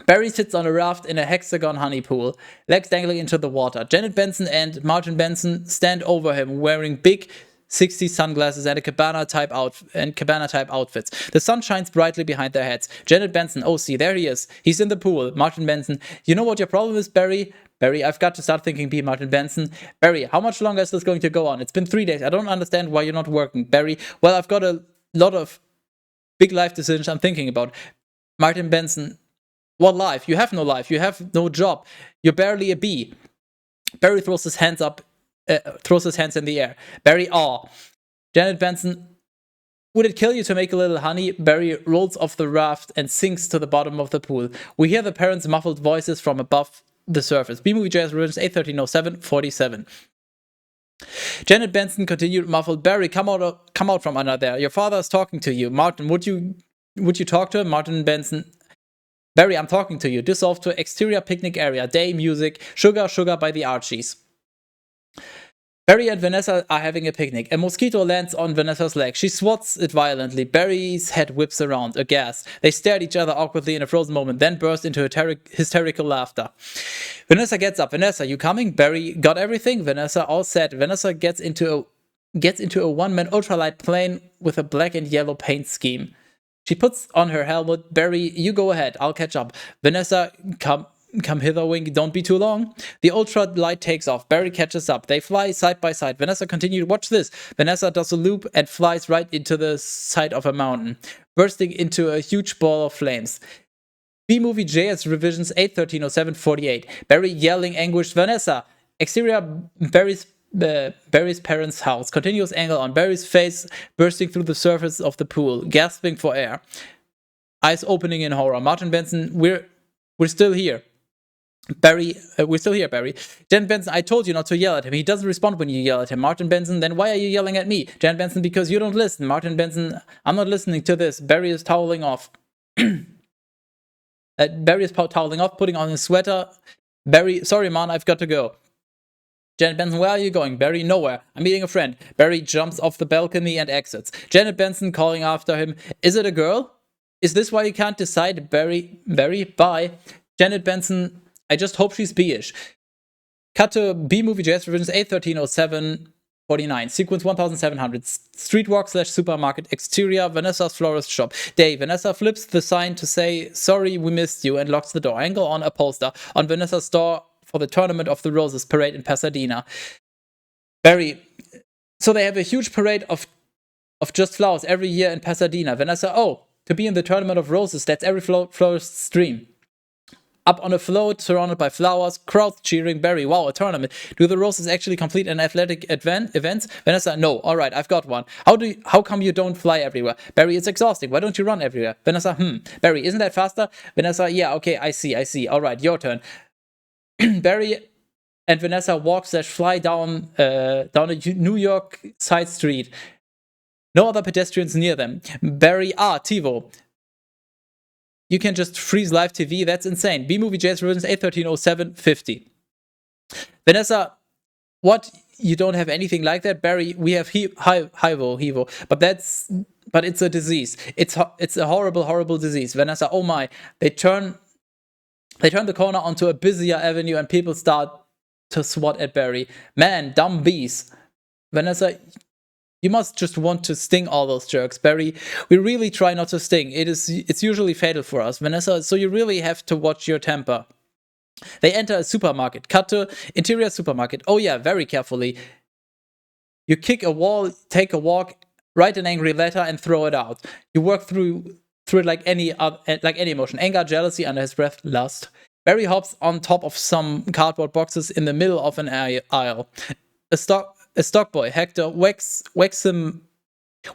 Barry sits on a raft in a hexagon honey pool, legs dangling into the water. Janet Benson and Martin Benson stand over him wearing big 60s sunglasses and Cabana-type outfits. The sun shines brightly behind their heads. Janet Benson, oh see, there he is. He's in the pool. Martin Benson, you know what your problem is, Barry? Barry, I've got to start thinking B, Martin Benson. Barry, how much longer is this going to go on? It's been 3 days. I don't understand why you're not working. Barry, well, I've got a lot of big life decisions I'm thinking about. Martin Benson, what life? You have no life. You have no job. You're barely a bee. Barry throws his hands in the air. Barry, aw. Janet Benson, would it kill you to make a little honey? Barry rolls off the raft and sinks to the bottom of the pool. We hear the parents' muffled voices from above the surface. B-Movie JS Revisions 8130747. Janet Benson continued muffled. Barry, come out from under there. Your father is talking to you. Martin, would you talk to him? Martin Benson, Barry, I'm talking to you. Dissolve to exterior picnic area. Day, music, sugar by the Archies. Barry and Vanessa are having a picnic. A mosquito lands on Vanessa's leg. She swats it violently. Barry's head whips around, aghast. They stare at each other awkwardly in a frozen moment, then burst into hysterical laughter. Vanessa gets up. Vanessa, you coming? Barry, got everything? Vanessa, all set. Vanessa gets into a one-man ultralight plane with a black and yellow paint scheme. She puts on her helmet. Barry, you go ahead. I'll catch up. Vanessa, come hither, Wink. Don't be too long. The ultralight takes off. Barry catches up. They fly side by side. Vanessa continued. Watch this. Vanessa does a loop and flies right into the side of a mountain, bursting into a huge ball of flames. B-Movie JS Revisions 8130748. Barry yelling anguished. Vanessa. Exterior Barry's parents' house. Continuous angle on Barry's face, bursting through the surface of the pool, gasping for air. Eyes opening in horror. Martin Benson, we're still here. Barry, we're still here, Barry. Jan Benson, I told you not to yell at him. He doesn't respond when you yell at him. Martin Benson, then why are you yelling at me? Jan Benson, because you don't listen. Martin Benson, I'm not listening to this. Barry is toweling off. Barry is toweling off, putting on his sweater. Barry, sorry, man, I've got to go. Janet Benson, where are you going? Barry, nowhere. I'm meeting a friend. Barry jumps off the balcony and exits. Janet Benson calling after him. Is it a girl? Is this why you can't decide? Barry, bye. Janet Benson, I just hope she's B-ish. Cut to B-Movie JS Revisions 81307 49. Sequence 1700. Streetwalk / supermarket. Exterior, Vanessa's florist shop. Day, Vanessa flips the sign to say, sorry, we missed you, and locks the door. Angle on a poster on Vanessa's door for the Tournament of the Roses parade in Pasadena. Barry, so they have a huge parade of just flowers every year in Pasadena. Vanessa, oh, to be in the Tournament of Roses, that's every florist's dream. Up on a float, surrounded by flowers, crowds cheering. Barry, wow, a tournament. Do the Roses actually complete an athletic events? Vanessa, no. All right, I've got one. How come you don't fly everywhere? Barry, it's exhausting. Why don't you run everywhere? Vanessa, Barry, isn't that faster? Vanessa, yeah, okay, I see. All right, your turn. Barry and Vanessa walk / fly down a New York side street. No other pedestrians near them. Barry, TiVo. You can just freeze live TV. That's insane. B-Movie JS revisions 8130750. Vanessa, what? You don't have anything like that? Barry, we have HIVO, but it's a disease. It's a horrible disease. Vanessa, oh my. They turn the corner onto a busier avenue and people start to swat at Barry. Man, dumb bees. Vanessa, you must just want to sting all those jerks. Barry, we really try not to sting. It's usually fatal for us. Vanessa, so you really have to watch your temper. They enter a supermarket. Cut to interior supermarket. Oh yeah, very carefully. You kick a wall, take a walk, write an angry letter, and throw it out. You work through it like any emotion. Anger, jealousy, under his breath, lust. Barry hops on top of some cardboard boxes in the middle of an aisle. A stock boy, Hector, whacks him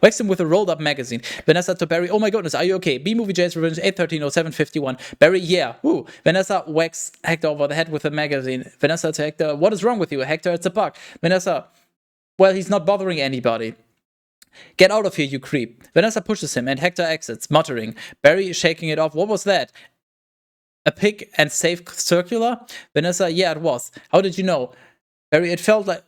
with a rolled up magazine. Vanessa to Barry, oh my goodness, are you okay? B-Movie JS Revenge 8130751. Barry, yeah, woo. Vanessa whacks Hector over the head with a magazine. Vanessa to Hector, what is wrong with you? Hector, it's a bug. Vanessa, well, he's not bothering anybody. Get out of here, you creep. Vanessa pushes him and Hector exits, muttering. Barry shaking it off. What was that? A pick and save circular? Vanessa, yeah, it was. How did you know? Barry, it felt like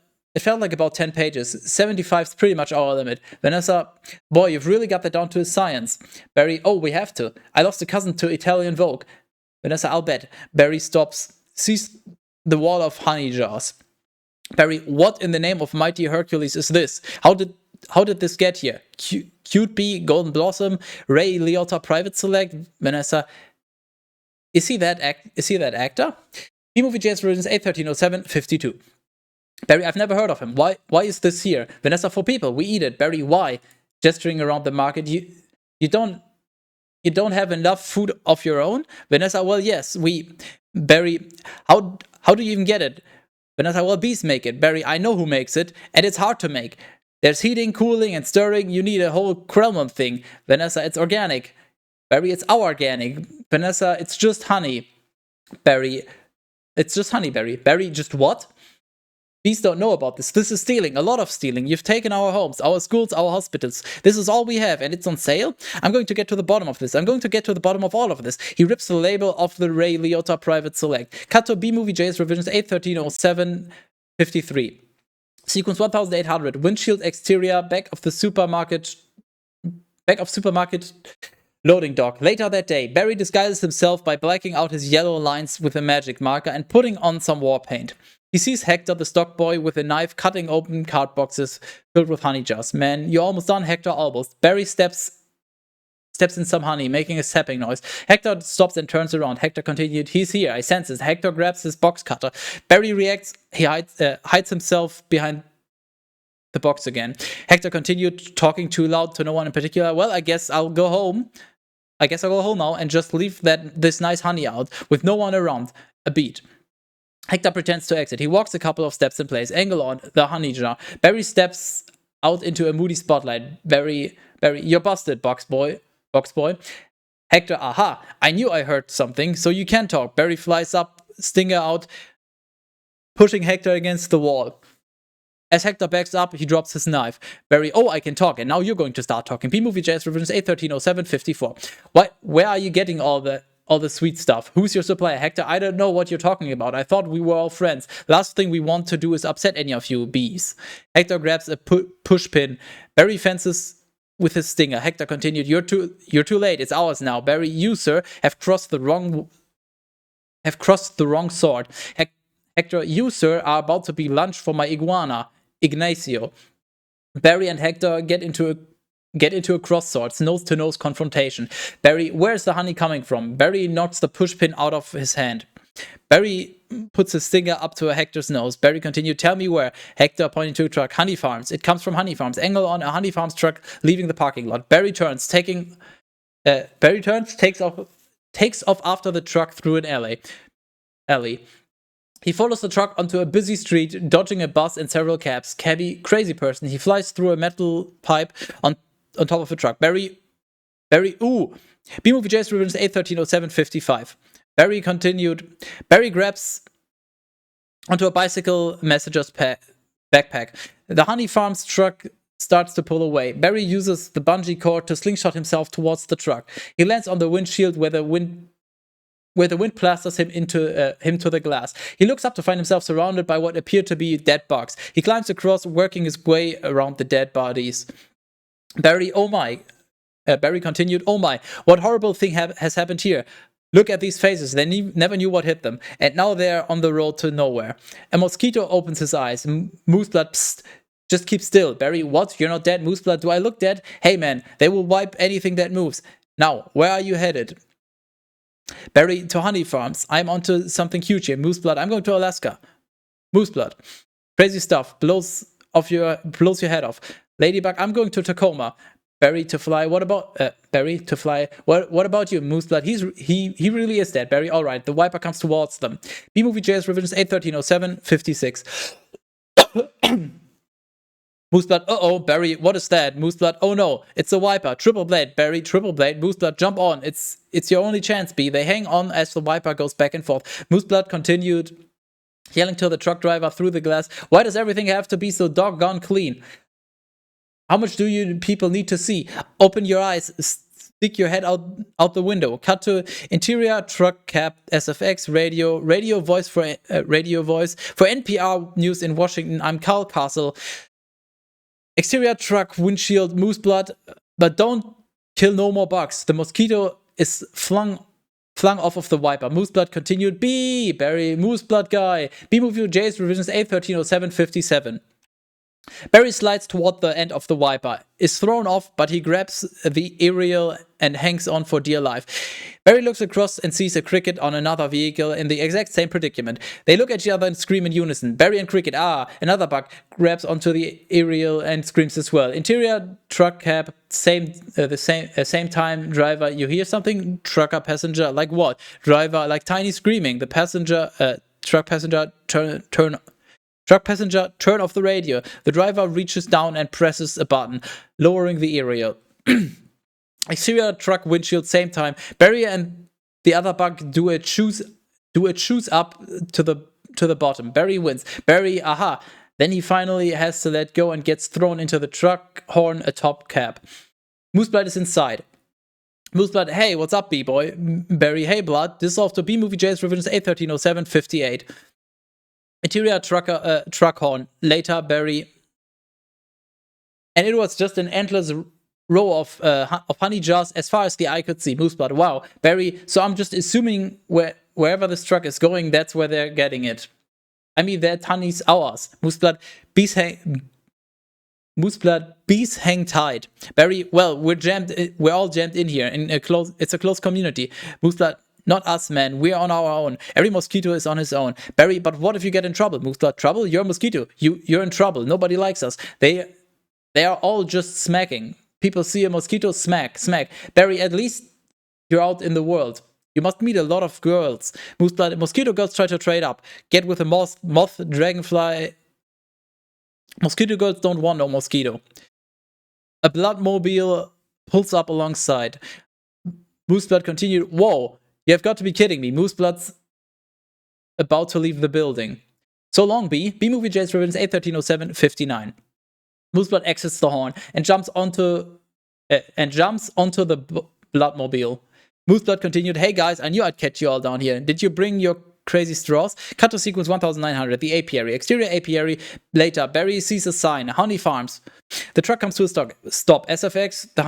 about 10 pages. 75 is pretty much our limit. Vanessa, boy, you've really got that down to a science. Barry, oh, we have to. I lost a cousin to Italian Vogue. Vanessa, I'll bet. Barry stops, sees the wall of honey jars. Barry, what in the name of mighty Hercules is this? How did this get here? Cute Bee, Golden Blossom, Ray Liotta, Private Select. Vanessa, is he that actor? B-Movie JS Versions 8130752. Barry, I've never heard of him. Why is this here? Vanessa, for people, we eat it. Barry, why? Gesturing around the market, you don't have enough food of your own? Vanessa, well, yes, Barry, how do you even get it? Vanessa, well, bees make it. Barry, I know who makes it, and it's hard to make. There's heating, cooling, and stirring. You need a whole Krellman thing. Vanessa, it's organic. Barry, it's our organic. Vanessa, it's just honey. Barry, it's just honey, Barry. Barry, just what? Bees don't know about this. This is stealing, a lot of stealing. You've taken our homes, our schools, our hospitals. This is all we have, and it's on sale? I'm going to get to the bottom of this. I'm going to get to the bottom of all of this. He rips the label off the Ray Liotta Private Select. Cut to B-Movie JS Revisions 8130753. Sequence 1800. Windshield exterior, back of supermarket loading dock. Later that day, Barry disguises himself by blacking out his yellow lines with a magic marker and putting on some war paint. He sees Hector, the stock boy, with a knife cutting open card boxes filled with honey jars. Man, you're almost done, Hector, almost. Barry steps in some honey, making a sapping noise. Hector stops and turns around. Hector continued, he's here, I sense it. Hector grabs his box cutter. Barry reacts, he hides himself behind the box again. Hector continued, talking too loud to no one in particular. Well, I guess I'll go home now and just leave this nice honey out with no one around. A beat. Hector pretends to exit. He walks a couple of steps in place. Angle on the honey jar. Barry steps out into a moody spotlight. Barry, you're busted, box boy. Hector, aha, I knew I heard something, so you can talk. Barry flies up, stinger out, pushing Hector against the wall. As Hector backs up, he drops his knife. Barry, oh, I can talk, and now you're going to start talking. B-Movie JS Revisions 8130754. Where are you getting all the sweet stuff? Who's your supplier? Hector, I don't know what you're talking about. I thought we were all friends. Last thing we want to do is upset any of you bees. Hector grabs a push pin. Barry fences with his stinger. Hector continued, you're too late. It's ours now. Barry, you, sir, have crossed the wrong sword. Hector, you, sir, are about to be lunch for my iguana. Ignacio. Barry and Hector get into a cross swords, nose-to-nose confrontation. Barry, where's the honey coming from? Barry knocks the pushpin out of his hand. Barry puts his finger up to Hector's nose. Barry continued, tell me where. Hector pointing to a truck. Honey Farms. It comes from Honey Farms. Angle on a Honey Farms truck leaving the parking lot. Barry turns, takes off after the truck through an alley. He follows the truck onto a busy street, dodging a bus and several cabs. Cabby, crazy person. He flies through a metal pipe on top of the truck. Barry, ooh. B-Movie J's Revisions 8130755. Barry continued. Barry grabs onto a bicycle messenger's backpack. The Honey Farms truck starts to pull away. Barry uses the bungee cord to slingshot himself towards the truck. He lands on the windshield where the wind plasters him to the glass. He looks up to find himself surrounded by what appear to be dead bugs. He climbs across, working his way around the dead bodies. Barry, oh my. Barry continued, oh my, what horrible thing has happened here? Look at these faces, they never knew what hit them, and now they're on the road to nowhere. A mosquito opens his eyes. Mooseblood, psst, just keep still. Barry, what? You're not dead, Mooseblood? Do I look dead? Hey man, they will wipe anything that moves. Now, where are you headed? Barry, to Honey Farms. I'm onto something huge here. Mooseblood, I'm going to Alaska. Mooseblood, crazy stuff, blows your head off. Ladybug, I'm going to Tacoma. Barry, to fly. What about Barry, to fly? What about you, Mooseblood? He really is dead. Barry, all right. The Viper comes towards them. B-Movie JS Revisions 8130756. Mooseblood, uh-oh. Barry, what is that? Mooseblood, oh no, it's a Viper. Triple blade. Barry, triple blade. Mooseblood, jump on. It's your only chance, B. They hang on as the Viper goes back and forth. Mooseblood continued yelling to the truck driver through the glass. Why does everything have to be so doggone clean? How much do you people need to see? Open your eyes, stick your head out the window. Cut to interior truck cab, SFX radio voice for NPR News in Washington. I'm Carl Castle. Exterior truck windshield, Mooseblood, but don't kill no more bugs. The mosquito is flung off of the Viper. Mooseblood continued. Barry, Mooseblood guy. B-Movie J's Revisions 8130757. Barry slides toward the end of the Viper, is thrown off, but he grabs the aerial and hangs on for dear life. Barry looks across and sees a Cricket on another vehicle in the exact same predicament. They look at each other and scream in unison. Barry and Cricket, another bug, grabs onto the aerial and screams as well. Interior truck cab, same time. Driver, you hear something? Trucker, passenger, like what? Driver, like tiny screaming. The passenger, truck passenger, Truck passenger, turn off the radio. The driver reaches down and presses a button, lowering the aerial. Exterior truck windshield, same time. Barry and the other bug do a choose up to the bottom. Barry wins. Barry, aha. Then he finally has to let go and gets thrown into the truck horn atop cab. Mooseblood is inside. Mooseblood, hey, what's up, B-boy? Barry, hey, blood. This is off to B-Movie J's Revisions 8130758. Interior truck horn. Later, Barry. And it was just an endless row of honey jars as far as the eye could see. Mooseblood, wow. Barry, so I'm just assuming wherever this truck is going, that's where they're getting it. I mean, that honey's ours. Mooseblood, bees hang tight. Barry, well, we're all jammed in here. It's a close community. Mooseblood, not us, man. We're on our own. Every mosquito is on his own. Barry, but what if you get in trouble? Mooseblood, trouble? You're a mosquito. You're in trouble. Nobody likes us. They are all just smacking. People see a mosquito, smack. Barry, at least you're out in the world. You must meet a lot of girls. Mooseblood, mosquito girls try to trade up. Get with a moth, dragonfly. Mosquito girls don't want no mosquito. A bloodmobile pulls up alongside. Mooseblood continued, whoa. You have got to be kidding me. Mooseblood's about to leave the building. So long, B. B-Movie J's Revisions 8130759. Mooseblood exits the horn and jumps onto the bloodmobile. Mooseblood continued, hey guys, I knew I'd catch you all down here. Did you bring your crazy straws? Cut to sequence 1900, the apiary. Exterior apiary. Later, Barry sees a sign, Honey Farms. The truck comes to a stop. SFX, the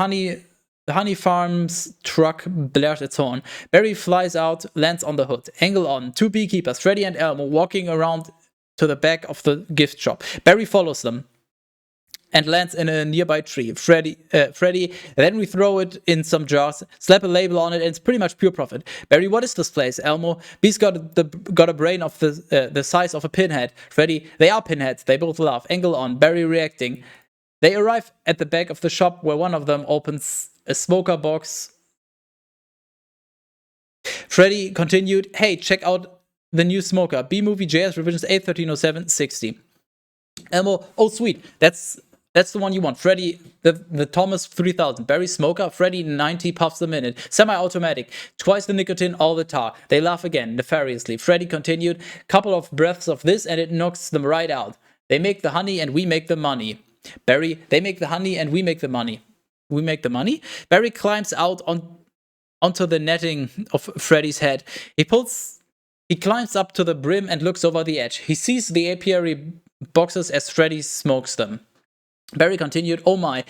Honey Farms truck blares its horn. Barry flies out, lands on the hood. Angle on. Two beekeepers, Freddy and Elmo, walking around to the back of the gift shop. Barry follows them and lands in a nearby tree. Freddy, then we throw it in some jars, slap a label on it, and it's pretty much pure profit. Barry, what is this place? Elmo, Beast got a brain of the size of a pinhead. Freddy, they are pinheads. They both laugh. Angle on. Barry reacting. They arrive at the back of the shop where one of them opens a smoker box. Freddy continued, hey, check out the new smoker. B-Movie JS Revisions 8130760. Elmo, oh sweet, that's the one you want. Freddy, the Thomas 3000. Barry smoker. Freddy 90 puffs a minute. Semi-automatic. Twice the nicotine, all the tar. They laugh again, nefariously. Freddy continued, couple of breaths of this and it knocks them right out. They make the honey and we make the money. Barry, they make the honey and we make the money. We make the money? Barry climbs out onto the netting of Freddy's head. He climbs up to the brim and looks over the edge. He sees the apiary boxes as Freddy smokes them. Barry continued, oh my.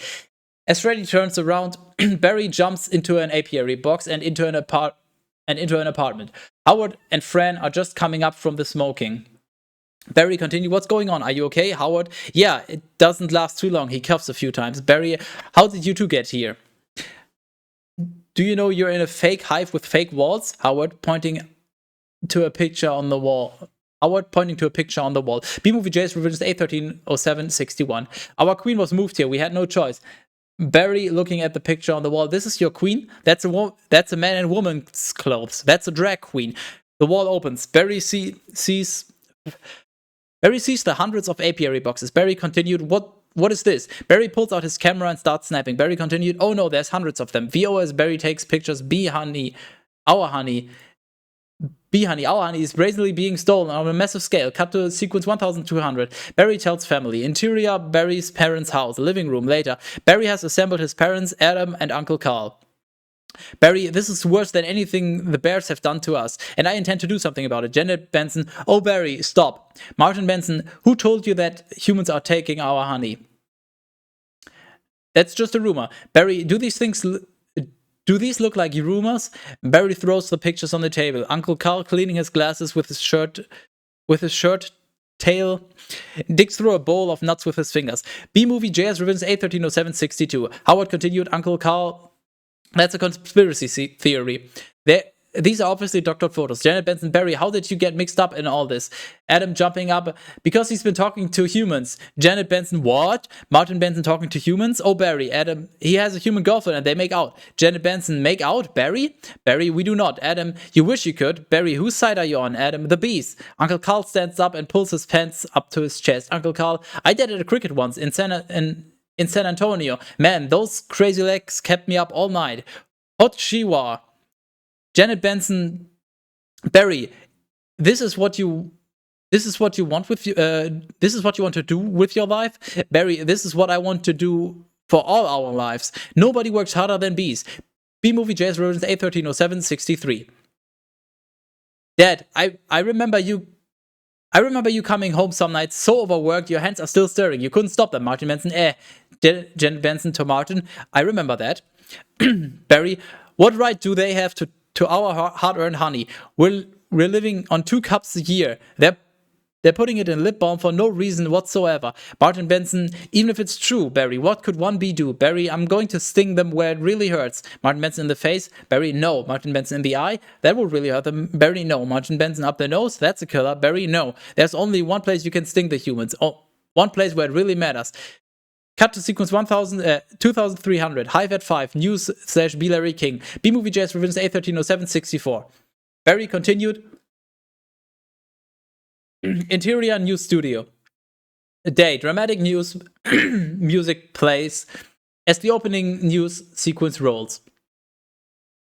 As Freddy turns around, Barry jumps into an apiary box and into an apartment. Howard and Fran are just coming up from the smoking. Barry continued, what's going on? Are you okay, Howard? Yeah, it doesn't last too long. He coughs a few times. Barry, how did you two get here? Do you know you're in a fake hive with fake walls? Howard, pointing to a picture on the wall. B-Movie JS Revisions 8130761. Our queen was moved here. We had no choice. Barry, looking at the picture on the wall. This is your queen? That's a man and woman's clothes. That's a drag queen. The wall opens. Barry sees the hundreds of apiary boxes. Barry continued, what is this? Barry pulls out his camera and starts snapping. Barry continued, oh no, there's hundreds of them. VO as Barry takes pictures. Our honey is brazenly being stolen on a massive scale. Cut to sequence 1200. Barry tells family. Interior, Barry's parents' house. Living room. Later, Barry has assembled his parents, Adam and Uncle Carl. Barry, this is worse than anything the bears have done to us, and I intend to do something about it. Janet Benson, oh Barry, stop. Martin Benson, who told you that humans are taking our honey? That's just a rumor. Barry, do these look like rumors? Barry throws the pictures on the table. Uncle Carl, cleaning his glasses with his shirt tail, digs through a bowl of nuts with his fingers. B-Movie JS Revisions 8130762. Howard continued, Uncle Carl, that's a conspiracy theory. These are obviously doctored photos. Janet Benson, Barry, how did you get mixed up in all this? Adam jumping up, because he's been talking to humans. Janet Benson, what? Martin Benson talking to humans? Oh, Barry, Adam, he has a human girlfriend and they make out. Janet Benson, make out? Barry? Barry, we do not. Adam, you wish you could. Barry, whose side are you on? Adam, the bees. Uncle Carl stands up and pulls his pants up to his chest. Uncle Carl, I did it at cricket once in San Antonio. Man, those crazy legs kept me up all night. Hot Chihuahua. Janet Benson, Barry, this is what you want to do with your life? Barry, this is what I want to do for all our lives. Nobody works harder than bees. B-Movie JS Revisions 8130763. Dad, I remember you coming home some nights so overworked your hands are still stirring. You couldn't stop them. Martin Benson, Janet Benson to Martin, I remember that. Barry, what right do they have to our hard-earned honey? We're living on 2 cups a year. They're putting it in lip balm for no reason whatsoever. Martin Benson, even if it's true, Barry, what could one bee do? Barry, I'm going to sting them where it really hurts. Martin Benson in the face. Barry, no. Martin Benson in the eye. That would really hurt them. Barry, no. Martin Benson up the nose. That's a killer. Barry, no. There's only one place you can sting the humans. Oh, one place where it really matters. Cut to sequence 2300. Hive at 5. News / B. Larry King. B-Movie JS Revisions 8130764. Barry continued. Interior news studio. A day. Dramatic news. Music plays as the opening news sequence rolls.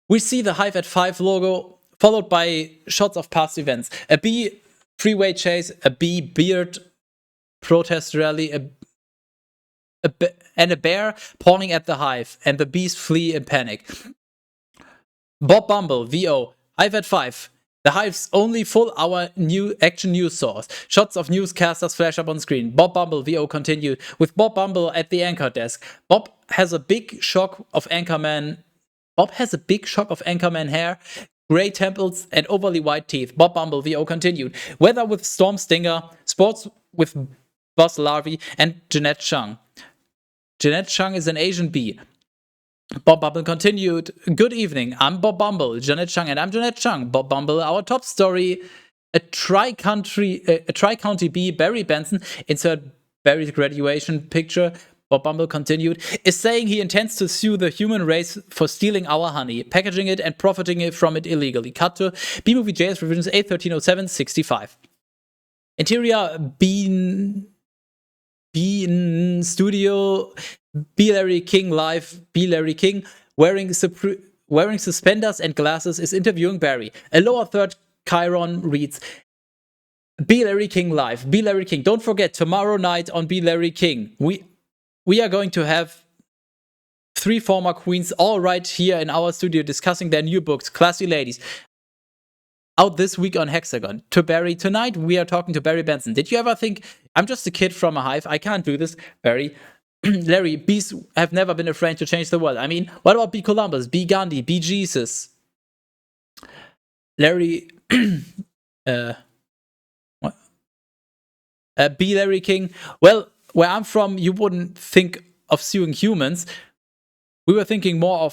We see the Hive at 5 logo followed by shots of past events. A bee freeway chase. A bee beard protest rally. And a bear pawing at the hive, and the bees flee in panic. Bob Bumble, VO, Hive at 5. The Hive's only full-hour new action news source. Shots of newscasters flash up on screen. Bob Bumble, VO, continued. With Bob Bumble at the anchor desk. Bob has a big shock of Anchorman hair gray temples, and overly white teeth. Bob Bumble, VO continued. Weather with Storm Stinger, sports with Buzz Larvae, and Jeanette Chung. Jeanette Chung is an Asian bee. Bob Bumble continued. Good evening. I'm Bob Bumble, Jeanette Chung, and I'm Jeanette Chung. Bob Bumble, our top story. A tri-county bee, Barry Benson, insert Barry's graduation picture, Bob Bumble continued, is saying he intends to sue the human race for stealing our honey, packaging it, and profiting from it illegally. Cut to B-Movie JS Revisions 8/13/07/65. Interior Bean Studio, B. Larry King live, B. Larry King, wearing suspenders and glasses, is interviewing Barry. A lower third Chiron reads, B. Larry King live. B. Larry King. Don't forget, tomorrow night on B. Larry King, we are going to have 3 former queens all right here in our studio discussing their new books, Classy Ladies. Out this week on Hexagon. To Barry, tonight we are talking to Barry Benson. Did you ever think, I'm just a kid from a hive, I can't do this, Barry? Larry, bees have never been afraid to change the world. I mean, what about B. Columbus, B. Gandhi, B. Jesus? Larry, what? B. Larry King. Well, where I'm from, you wouldn't think of suing humans. We were thinking more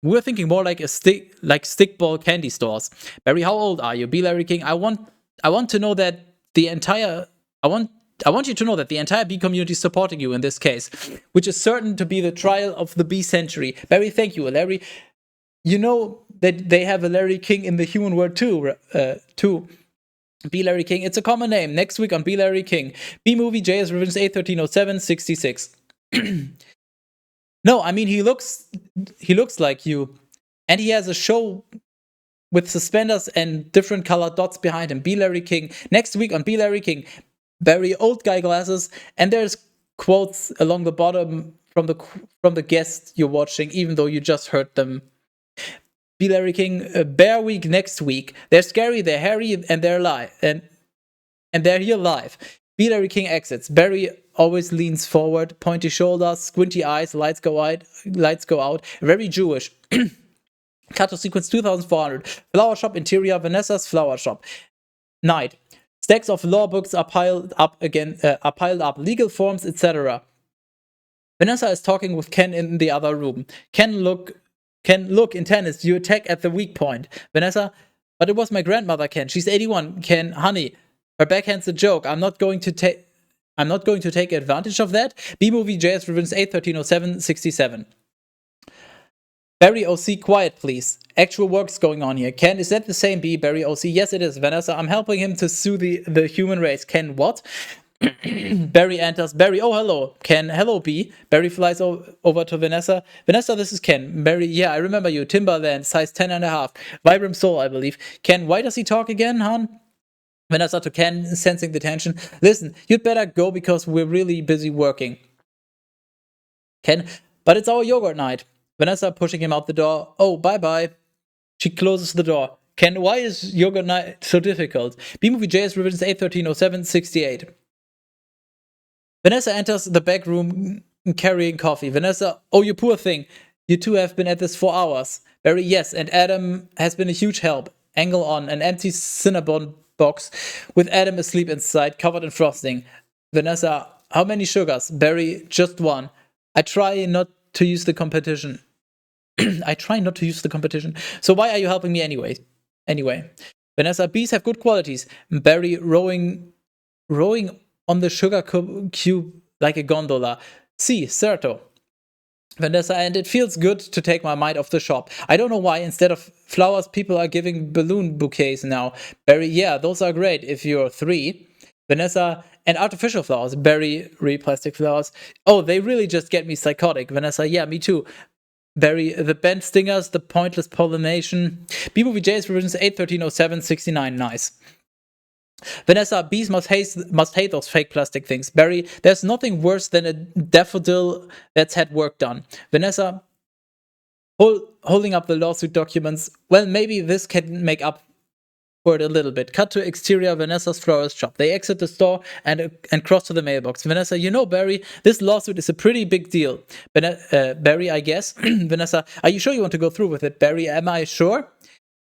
like stickball candy stores. Barry, how old are you? B. Larry King. I want to know that I want you to know that the entire bee community is supporting you in this case, which is certain to be the trial of the bee century. Barry, thank you, Larry. You know that they have a Larry King in the human world too. B. Larry King. It's a common name. Next week on B. Larry King. B movie JS Revisions 8/13/07/66. No, I mean he looks like you, and he has a show with suspenders and different colored dots behind him. B. Larry King. Next week on B. Larry King. Very old guy glasses, and there's quotes along the bottom from the guests you're watching, even though you just heard them. B. Larry King, Bear Week next week. They're scary, they're hairy, and they're live, and they're here live. B. Larry King exits. Barry always leans forward, pointy shoulders, squinty eyes, lights go out. Very Jewish. Cut to sequence 2400. Flower shop interior, Vanessa's flower shop. Night. Stacks of law books are piled up. Legal forms, etc. Vanessa is talking with Ken in the other room. Ken, look, in tennis, you attack at the weak point. Vanessa, but it was my grandmother, Ken. She's 81. Ken, honey, her backhand's a joke. I'm not going to take advantage of that. B movie JS Revisions 8/13/07/67. Barry OC, quiet please. Actual work's going on here. Ken, is that the same B? Barry OC, yes it is. Vanessa, I'm helping him to sue the human race. Ken, what? Barry enters. Barry, oh hello. Ken, hello B. Barry flies over to Vanessa. Vanessa, this is Ken. Barry, yeah, I remember you. Timberland, size 10.5. Vibram Soul, I believe. Ken, why does he talk again, hon? Vanessa to Ken, sensing the tension. Listen, you'd better go because we're really busy working. Ken, but it's our yogurt night. Vanessa pushing him out the door. Oh, bye-bye. She closes the door. Ken, why is yogurt night so difficult? B-Movie JS Revisions 8/13/07/68. Vanessa enters the back room carrying coffee. Vanessa, oh, you poor thing. You two have been at this for hours. Barry, yes, and Adam has been a huge help. Angle on, an empty Cinnabon box with Adam asleep inside, covered in frosting. Vanessa, how many sugars? Barry, just one. I try not to use the competition. So why are you helping me anyway? Vanessa, bees have good qualities. Barry rowing on the sugar cube like a gondola. See, certo. Vanessa, and it feels good to take my mind off the shop. I don't know why instead of flowers people are giving balloon bouquets now. Barry, yeah, those are great if you're 3. Vanessa, and artificial flowers. Barry, plastic flowers. Oh, they really just get me psychotic. Vanessa, yeah, me too. Barry, the bent stingers, the pointless pollination. B-Movie JS Revisions 8/13/07/69. Nice. Vanessa, bees must hate those fake plastic things. Barry, there's nothing worse than a daffodil that's had work done. Vanessa, holding up the lawsuit documents. Well, maybe this can make up for it a little bit. Cut to exterior Vanessa's florist shop. They exit the store and cross to the mailbox. Vanessa, you know, Barry, this lawsuit is a pretty big deal. Barry, I guess. Vanessa, are you sure you want to go through with it? Barry, am I sure?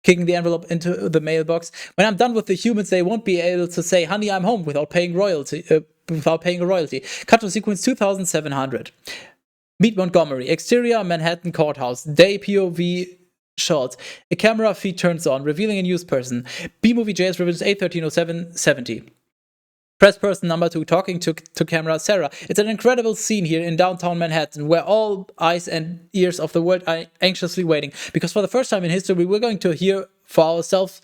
kicking the envelope into the mailbox. When I'm done with the humans, they won't be able to say, honey, I'm home without paying a royalty. Cut to sequence 2700. Meet Montgomery. Exterior Manhattan courthouse. Day POV shot. A camera feed turns on, revealing a news person. B-movie JS revisions 8130770. Press person number 2 talking to camera Sarah. It's an incredible scene here in downtown Manhattan where all eyes and ears of the world are anxiously waiting. Because for the first time in history, we're going to hear for ourselves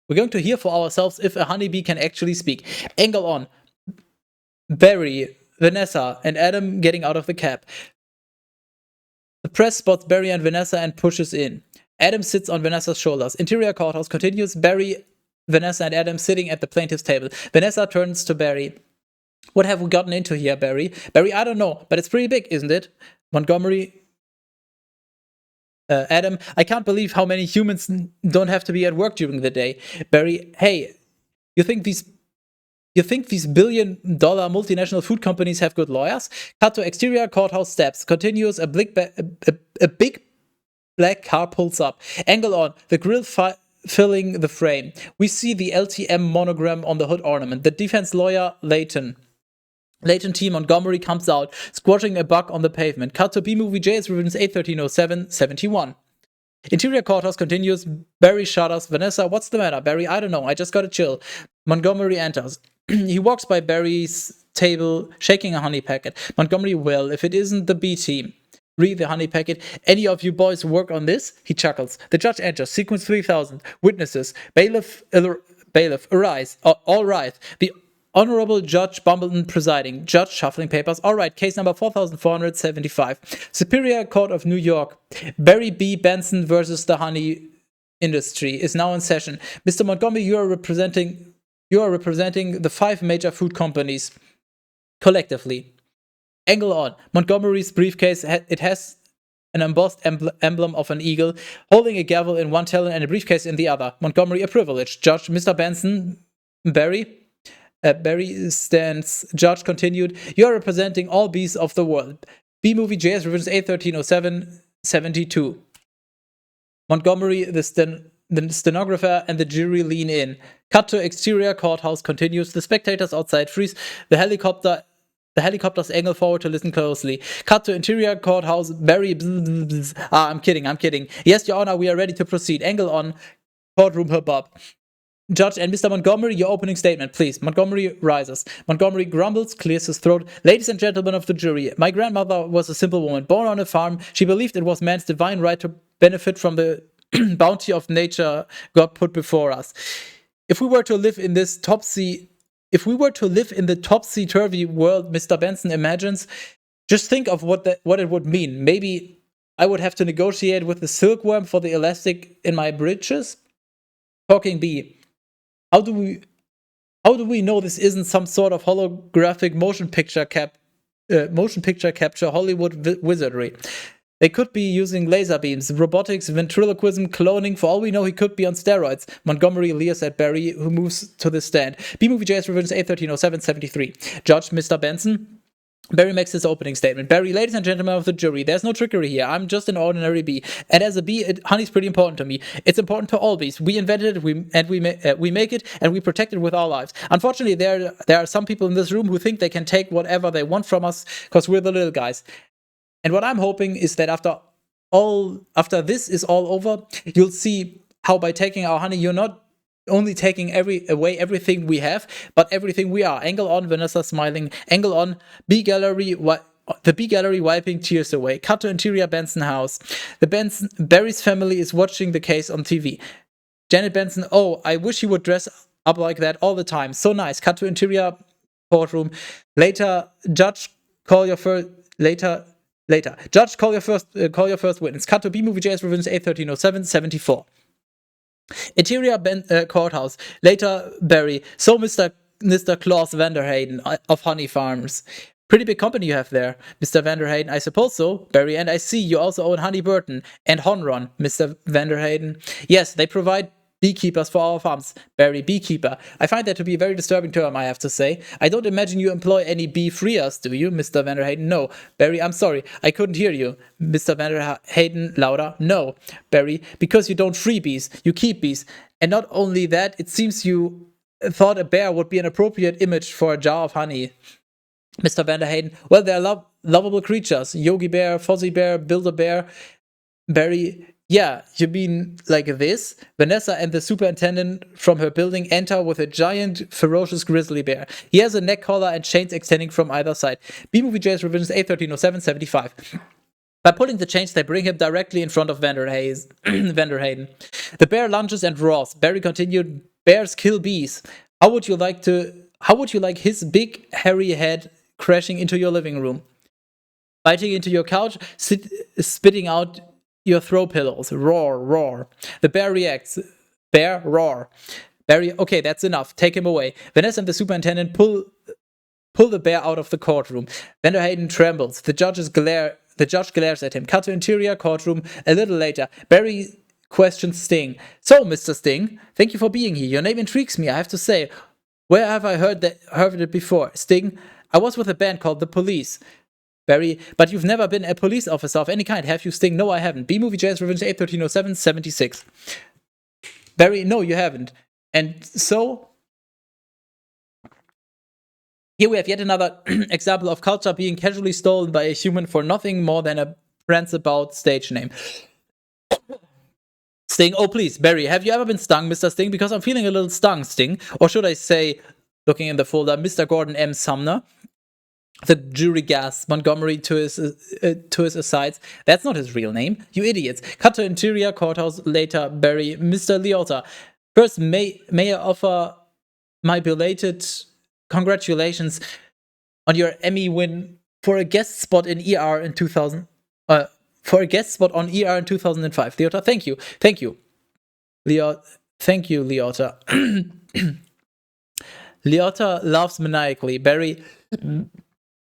if a honeybee can actually speak. Angle on. Barry, Vanessa, and Adam getting out of the cab. The press spots Barry and Vanessa and pushes in. Adam sits on Vanessa's shoulders. Interior courthouse continues. Barry, Vanessa, and Adam sitting at the plaintiff's table. Vanessa turns to Barry. What have we gotten into here, Barry? Barry, I don't know, but it's pretty big, isn't it? Montgomery. Adam, I can't believe how many humans don't have to be at work during the day. Barry, hey, you think these billion-dollar multinational food companies have good lawyers? Cut to exterior courthouse steps. Continues. A big black car pulls up. Angle on. The grill filling the frame. We see the LTM monogram on the hood ornament. The defense lawyer, Leighton T. Montgomery comes out, squashing a bug on the pavement. Cut to B-movie JS revisions 8130771. Interior courthouse continues. Barry shudders. Vanessa, what's the matter? Barry, I don't know. I just gotta chill. Montgomery enters. He walks by Barry's table, shaking a honey packet. Montgomery, well, if it isn't the B team. Read the honey packet. Any of you boys work on this? He chuckles. The judge enters. Sequence 3000. Witnesses. Bailiff, arise. All right. The Honorable Judge Bumbleton presiding. Judge shuffling papers. All right. Case number 4475. Superior Court of New York. Barry B. Benson versus the honey industry is now in session. Mr. Montgomery, you are representing the 5 major food companies collectively. Angle on. Montgomery's briefcase, it has an embossed emblem of an eagle, holding a gavel in one talon and a briefcase in the other. Montgomery, a privilege. Judge, Mr. Benson, Barry stands. Judge continued. You are representing all bees of the world. B-movie JS revisions 8130772. Montgomery, the stenographer and the jury lean in. Cut to exterior courthouse continues. The spectators outside freeze. The helicopters angle forward to listen closely. Cut to interior courthouse. Barry. I'm kidding. Yes, Your Honor, we are ready to proceed. Angle on. Courtroom hubbub. Judge and Mr. Montgomery, your opening statement, please. Montgomery rises. Montgomery grumbles, clears his throat. Ladies and gentlemen of the jury, my grandmother was a simple woman, born on a farm. She believed it was man's divine right to benefit from the bounty of nature God put before us. If we were to live in the topsy-turvy world Mr. Benson imagines, just think of what it would mean. Maybe I would have to negotiate with the silkworm for the elastic in my breeches. Talking B. How do we know this isn't some sort of holographic motion picture capture Hollywood wizardry? They could be using laser beams, robotics, ventriloquism, cloning. For all we know, he could be on steroids. Montgomery leers at Barry, who moves to the stand. B-movie JS revisions 8130773. Judge, Mr. Benson. Barry makes his opening statement. Barry, ladies and gentlemen of the jury, there's no trickery here. I'm just an ordinary bee. And as a bee, honey's pretty important to me. It's important to all bees. We invented it, we make it, and we protect it with our lives. Unfortunately, there are some people in this room who think they can take whatever they want from us because we're the little guys. And what I'm hoping is that after this is all over, you'll see how by taking our honey, you're not only taking away everything we have, but everything we are. Angle on, Vanessa smiling. Angle on, the B gallery wiping tears away. Cut to interior Benson house. Barry's family is watching the case on TV. Janet Benson, oh, I wish he would dress up like that all the time. So nice. Cut to interior courtroom. Later, Judge, call your first. Judge, call your first witness. Cut to B-movie JS revisions 8130774. Interior courthouse. Later, Barry. So, Mr. Klaus Vanderhayden of Honey Farms. Pretty big company you have there, Mr. Vanderhayden. I suppose so, Barry. And I see you also own Honey Burton and Honron, Mr. Vanderhayden. Yes, they provide beekeepers for our farms. Barry, beekeeper. I find that to be a very disturbing term, I have to say. I don't imagine you employ any bee freers, do you, Mr. Vanderhayden? No. Barry, I'm sorry, I couldn't hear you. Mr. Vanderhayden, louder. No. Barry, because you don't free bees, you keep bees. And not only that, it seems you thought a bear would be an appropriate image for a jar of honey. Mr. Vanderhayden, well, they're lovable creatures. Yogi Bear, Fozzie Bear, Build-A-Bear. Barry, yeah, you mean like this? Vanessa and the superintendent from her building enter with a giant, ferocious grizzly bear. He has a neck collar and chains extending from either side. B-Movie J's Revisions 8130775. By pulling the chains, they bring him directly in front of Vanderhayden. The bear lunges and roars. Barry continued, bears kill bees. How would you like his big, hairy head crashing into your living room? Biting into your couch, spitting out your throw pillows. Roar, roar. The bear reacts. Bear, roar. Barry, okay, that's enough. Take him away. Vanessa and the superintendent pull the bear out of the courtroom. Vanderhayden trembles. The judge glares at him. Cut to interior courtroom. A little later, Barry questions Sting. So, Mr. Sting, thank you for being here. Your name intrigues me, I have to say. Where have I heard it before? Sting, I was with a band called The Police. Barry, but you've never been a police officer of any kind, have you, Sting? No, I haven't. B-Movie Jazz Revenge 8130776. Barry, no, you haven't. And so, here we have yet another example of culture being casually stolen by a human for nothing more than a prance-about stage name. Sting, oh please, Barry, have you ever been stung, Mr. Sting? Because I'm feeling a little stung, Sting. Or should I say, looking in the folder, Mr. Gordon M. Sumner? The jury gasps. Montgomery to his asides. That's not his real name, you idiots. Cut to interior courthouse later. Barry, Mr. Liotta. First, may I offer my belated congratulations on your Emmy win for a guest spot in ER in 2000. For a guest spot on ER in 2005. Liotta, thank you. Thank you. Thank you, Liotta. Liotta laughs maniacally. Barry,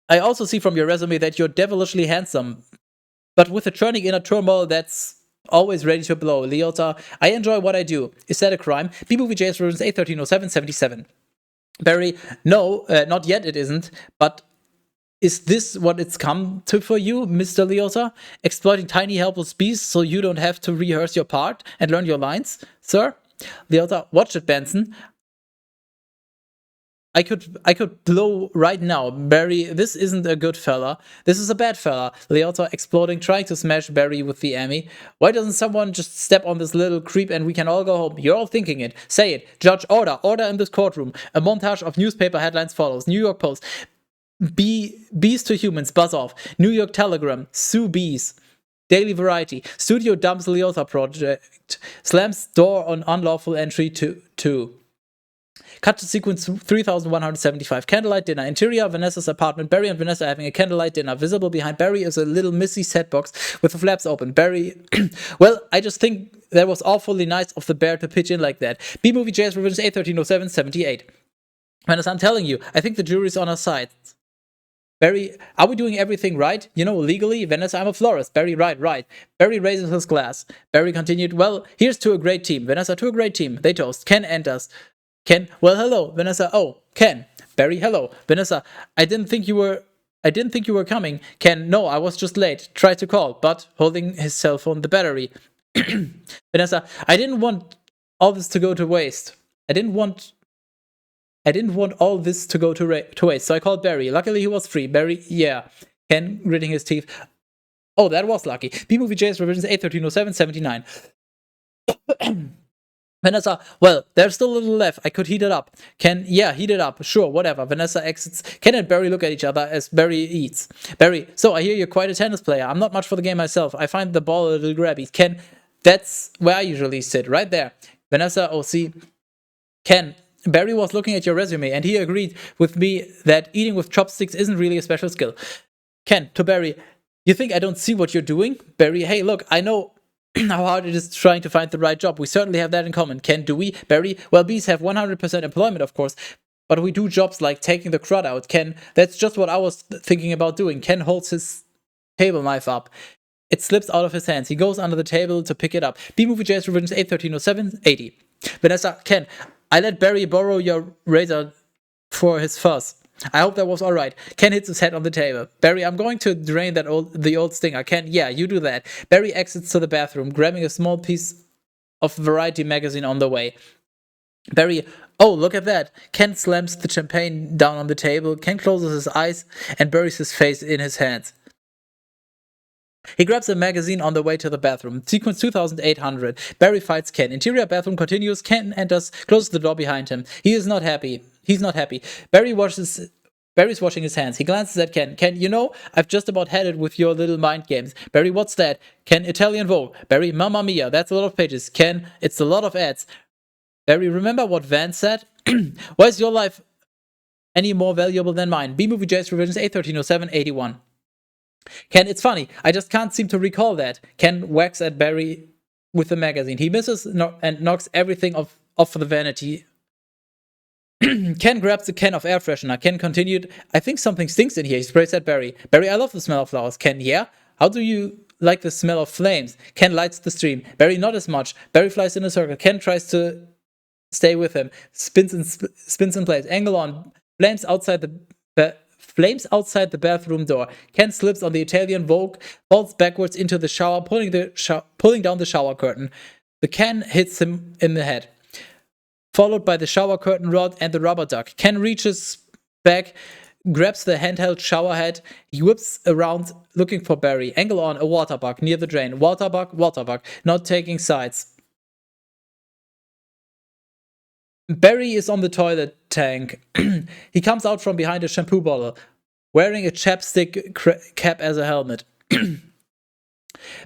I also see from your resume that you're devilishly handsome, but with a churning inner turmoil that's always ready to blow. Liotta, I enjoy what I do. Is that a crime? B-Movie JS Versions 8130777. Barry, no, not yet it isn't, but is this what it's come to for you, Mr. Liotta? Exploiting tiny helpless beasts so you don't have to rehearse your part and learn your lines, sir? Liotta, watch it, Benson. I could blow right now. Barry, this isn't a good fella. This is a bad fella. Liotta exploding, trying to smash Barry with the Emmy. Why doesn't someone just step on this little creep and we can all go home? You're all thinking it. Say it. Judge, order. Order in this courtroom. A montage of newspaper headlines follows. New York Post. Bees to humans, buzz off. New York Telegram. Sue bees. Daily Variety. Studio dumps Liotta project. Slams door on unlawful entry to Cut to sequence 3175. Candlelight dinner. Interior, Vanessa's apartment. Barry and Vanessa having a candlelight dinner. Visible behind Barry is a little missy set box with the flaps open. Barry, well, I just think that was awfully nice of the bear to pitch in like that. B-Movie JS Revisions 8130778. Vanessa, I'm telling you, I think the jury's on our side. Barry, are we doing everything right? You know, legally? Vanessa, I'm a florist. Barry, right. Barry raises his glass. Barry continued, well, here's to a great team. Vanessa, to a great team. They toast. Ken enters. Ken, well, hello. Vanessa, oh, Ken. Barry, hello. Vanessa, I didn't think you were coming. Ken, no, I was just late. Tried to call, but holding his cell phone, the battery. Vanessa, I didn't want all this to go to waste. I didn't want all this to go to waste, so I called Barry. Luckily, he was free. Barry, yeah. Ken, gritting his teeth. Oh, that was lucky. B-Movie JS Revisions 8130779. Vanessa, well, there's still a little left. I could heat it up. Ken, yeah, heat it up. Sure, whatever. Vanessa exits. Ken and Barry look at each other as Barry eats. Barry, so I hear you're quite a tennis player. I'm not much for the game myself. I find the ball a little grabby. Ken, that's where I usually sit, right there. Vanessa, oh, see. Ken, Barry was looking at your resume and he agreed with me that eating with chopsticks isn't really a special skill. Ken, to Barry, you think I don't see what you're doing? Barry, hey, look, I know how hard it is trying to find the right job. We certainly have that in common. Ken, do we? Barry, well, bees have 100% employment, of course, but we do jobs like taking the crud out. Ken, that's just what I was thinking about doing. Ken holds his table knife up. It slips out of his hands. He goes under the table to pick it up. B-Movie JS Revisions 8130780. Vanessa, Ken, I let Barry borrow your razor for his fuzz. I hope that was alright. Ken hits his head on the table. Barry, I'm going to drain the old stinger. Ken, yeah, you do that. Barry exits to the bathroom, grabbing a small piece of Variety magazine on the way. Barry, oh, look at that. Ken slams the champagne down on the table. Ken closes his eyes and buries his face in his hands. He grabs a magazine on the way to the bathroom. Sequence 2800. Barry fights Ken. Interior bathroom continues. Ken enters, closes the door behind him. He is not happy. He's not happy. Barry's washing his hands. He glances at Ken. Ken, you know, I've just about had it with your little mind games. Barry, what's that? Ken, Italian Vogue. Barry, Mamma Mia, that's a lot of pages. Ken, it's a lot of ads. Barry, remember what Van said? Why is your life any more valuable than mine? B-Movie J's Revisions 8130781. Ken, it's funny. I just can't seem to recall that. Ken whacks at Barry with the magazine. He misses and knocks everything off the vanity. Ken grabs a can of air freshener. Ken continued, I think something stinks in here. He sprays at Barry. Barry, I love the smell of flowers. Ken, yeah? How do you like the smell of flames? Ken lights the stream. Barry, not as much. Barry flies in a circle. Ken tries to stay with him. Spins in place. Angle on. Flames outside the bathroom door. Ken slips on the Italian Vogue, falls backwards into the shower, pulling down the shower curtain. The can hits him in the head, followed by the shower curtain rod and the rubber duck. Ken reaches back, grabs the handheld shower head. He whips around looking for Barry. Angle on, a water bug near the drain. Water bug, not taking sides. Barry is on the toilet tank. He comes out from behind a shampoo bottle, wearing a chapstick cap as a helmet.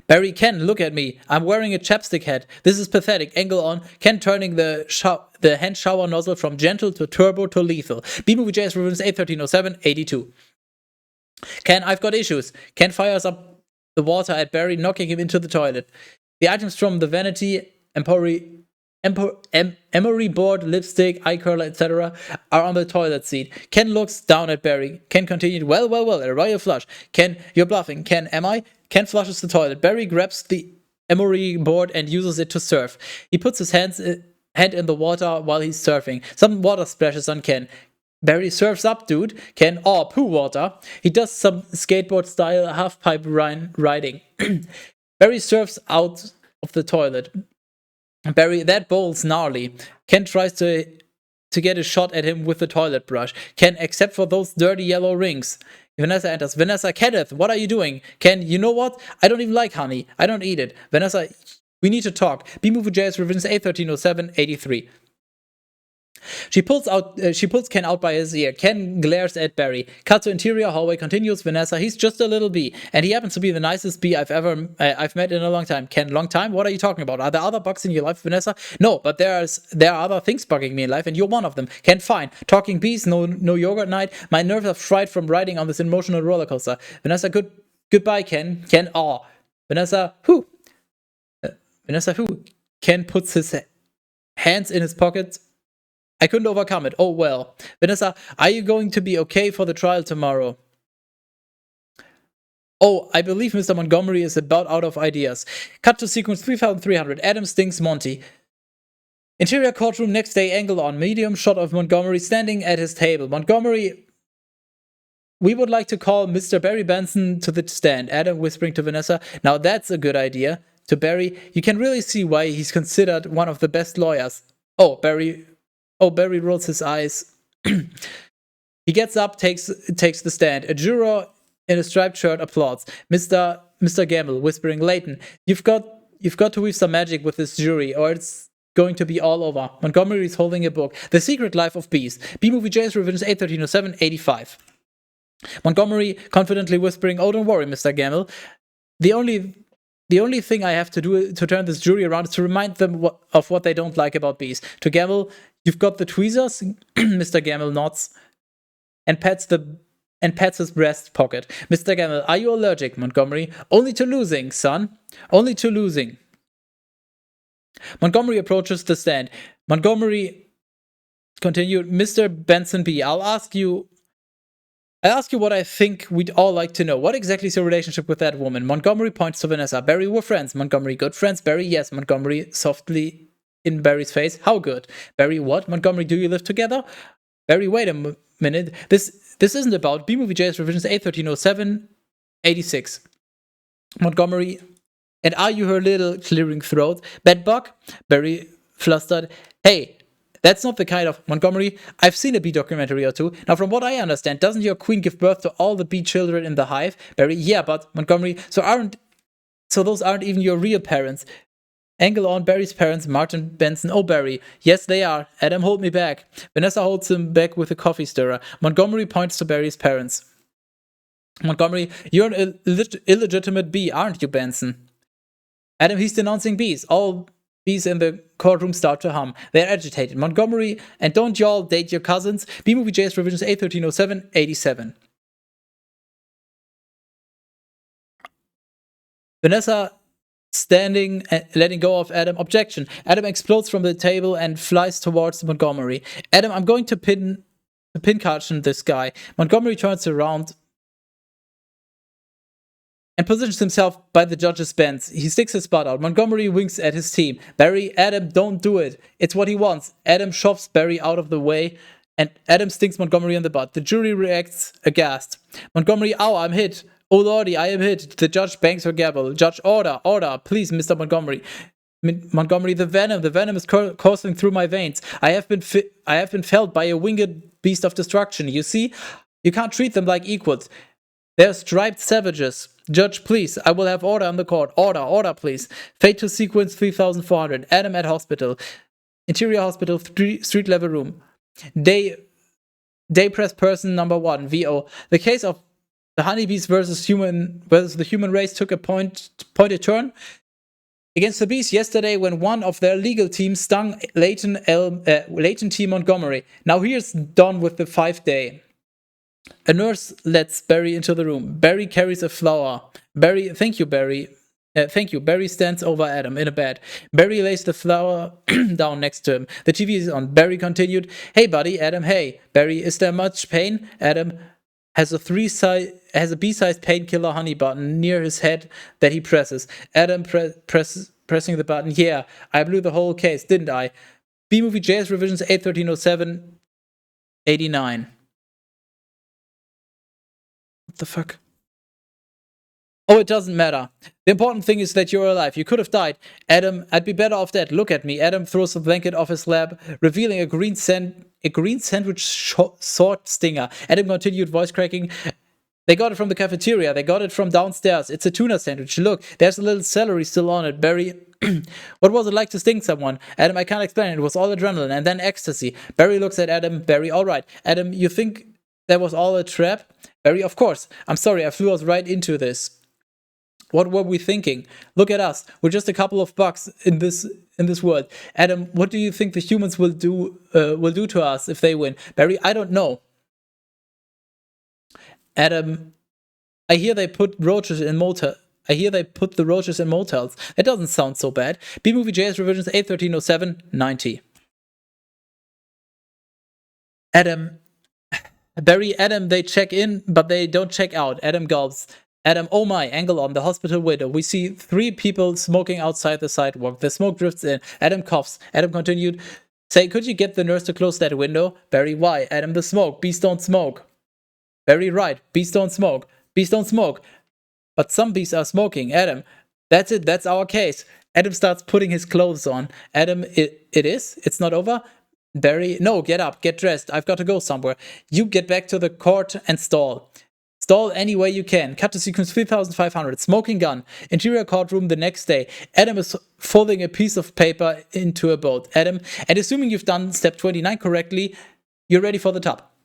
Barry, Ken, look at me. I'm wearing a chapstick hat. This is pathetic. Angle on. Ken turning the hand shower nozzle from gentle to turbo to lethal. B-Movie JS Revisions 8130782. Ken, I've got issues. Ken fires up the water at Barry, knocking him into the toilet. The items from the vanity, emery board, lipstick, eye curler, etc. are on the toilet seat. Ken looks down at Barry. Ken continued, well, a royal flush. Ken, you're bluffing. Ken, am I? Ken flushes the toilet. Barry grabs the emery board and uses it to surf. He puts his hand in the water while he's surfing. Some water splashes on Ken. Barry surfs up, dude. Ken, oh, poo water. He does some skateboard style half-pipe riding. Barry surfs out of the toilet. Barry, that bowl's gnarly. Ken tries to get a shot at him with the toilet brush. Ken, except for those dirty yellow rings. Vanessa enters. Vanessa, Kenneth, what are you doing? Ken, you know what? I don't even like honey. I don't eat it. Vanessa, we need to talk. B-Movie JS Revisions 8130783. She pulls Ken out by his ear. Ken glares at Barry. Cut to interior hallway, continues Vanessa. He's just a little bee, and he happens to be the nicest bee I've met in a long time. Ken, long time? What are you talking about? Are there other bugs in your life, Vanessa? No, but there are other things bugging me in life, and you're one of them. Ken, fine. Talking bees, no yogurt night. My nerves are fried from riding on this emotional roller coaster. Vanessa, goodbye, Ken. Ken, aw. Vanessa, who? Vanessa, who? Ken puts his hands in his pockets. I couldn't overcome it. Oh well. Vanessa, are you going to be okay for the trial tomorrow? Oh, I believe Mr. Montgomery is about out of ideas. Cut to sequence 3300. Adam stinks Monty. Interior courtroom, next day, angle on. Medium shot of Montgomery standing at his table. Montgomery, we would like to call Mr. Barry Benson to the stand. Adam whispering to Vanessa, now that's a good idea. To Barry, you can really see why he's considered one of the best lawyers. Barry rolls his eyes. He gets up, takes the stand. A juror in a striped shirt applauds. Mr. Gamble whispering, Leighton, you've got to weave some magic with this jury, or it's going to be all over. Montgomery is holding a book. The Secret Life of Bees. B-Movie JS Revisions 8130785. Montgomery confidently whispering, oh, don't worry, Mr. Gamble. The only thing I have to do to turn this jury around is to remind them of what they don't like about bees. To Gamble, you've got the tweezers. Mr. Gamble nods and pats his breast pocket. Mr. Gamble, are you allergic, Montgomery? Only to losing, son. Only to losing. Montgomery approaches the stand. Montgomery continued, Mr. Benson B., I'll ask you what I think we'd all like to know. What exactly is your relationship with that woman? Montgomery points to Vanessa. Barry, we're friends. Montgomery, good friends. Barry, yes. Montgomery softly in Barry's face. How good? Barry, what? Montgomery, do you live together? Barry, wait a minute. This isn't about B-Movie JS revisions 81307 86. Montgomery, and are you her little clearing throat? Bedbug? Barry flustered. Hey, that's not the kind of Montgomery. I've seen a bee documentary or two. Now, from what I understand, doesn't your queen give birth to all the bee children in the hive? Barry, yeah, but Montgomery, so those aren't even your real parents. Angle on Barry's parents, Martin Benson. Oh, Barry. Yes, they are. Adam, hold me back. Vanessa holds him back with a coffee stirrer. Montgomery points to Barry's parents. Montgomery, you're an illegitimate bee, aren't you, Benson? Adam, he's denouncing bees. All bees in the courtroom start to hum. They're agitated. Montgomery, and don't y'all date your cousins? B-Movie JS revisions 81307 87. Vanessa standing and letting go of Adam. Objection. Adam explodes from the table and flies towards Montgomery. Adam, I'm going to pin caution this guy. Montgomery turns around and positions himself by the judge's bench. He sticks his butt out. Montgomery winks at his team. Barry, Adam, don't do it. It's what he wants. Adam shoves Barry out of the way, and Adam stinks Montgomery in the butt. The jury reacts aghast. Montgomery, ow, I'm hit. Oh lordy, I am hit. The judge bangs her gavel. Judge, order, please, Mr. Montgomery. Montgomery, the venom is coursing through my veins. I have been felled by a winged beast of destruction. You see, you can't treat them like equals. They're striped savages. Judge, please, I will have order on the court. Order, please. Fate to sequence 3400. Adam at hospital. Interior hospital, street level room. Day press person number 1, VO. The case of the honeybees versus the human race took a pointed turn against the bees yesterday when one of their legal team stung Leighton T. Montgomery. Now here's Don with the 5-day. A nurse lets Barry into the room. Barry carries a flower. Barry, thank you, Barry. Thank you. Barry stands over Adam in a bed. Barry lays the flower down next to him. The TV is on. Barry continued. Hey, buddy. Adam, hey. Barry, is there much pain? Adam has a B-sized painkiller honey button near his head that he presses. Adam pressing the button. Yeah, I blew the whole case, didn't I? B-Movie JS revisions 81307 89. What the fuck? Oh, it doesn't matter. The important thing is that you're alive. You could have died. Adam, I'd be better off dead. Look at me. Adam throws the blanket off his lap, revealing a green sandwich sword stinger. Adam continued, voice cracking. They got it from the cafeteria. They got it from downstairs. It's a tuna sandwich. Look, there's a little celery still on it. Barry, what was it like to sting someone? Adam, I can't explain it. It was all adrenaline and then ecstasy. Barry looks at Adam. Barry, all right. Adam, you think that was all a trap? Barry, of course. I'm sorry, I flew us right into this. What were we thinking? Look at us. We're just a couple of bugs in this world. Adam, what do you think the humans will do to us if they win? Barry, I don't know. Adam, I hear they put the roaches in motels. That doesn't sound so bad. B-Movie JS revisions 81307 90. Adam, Barry, Adam, they check in, but they don't check out. Adam gulps. Adam, oh my, angle on the hospital window. We see 3 people smoking outside the sidewalk. The smoke drifts in. Adam coughs. Adam continued. Say, could you get the nurse to close that window? Barry, why? Adam, the smoke. Bees don't smoke. Barry, right. Bees don't smoke. Bees don't smoke. But some bees are smoking. Adam, that's it. That's our case. Adam starts putting his clothes on. Adam, it is? It's not over? Barry, no, get up, get dressed. I've got to go somewhere. You get back to the court and stall. Stall any way you can. Cut to sequence 3500. Smoking gun. Interior courtroom the next day. Adam is folding a piece of paper into a boat. Adam, and assuming you've done step 29 correctly, you're ready for the top.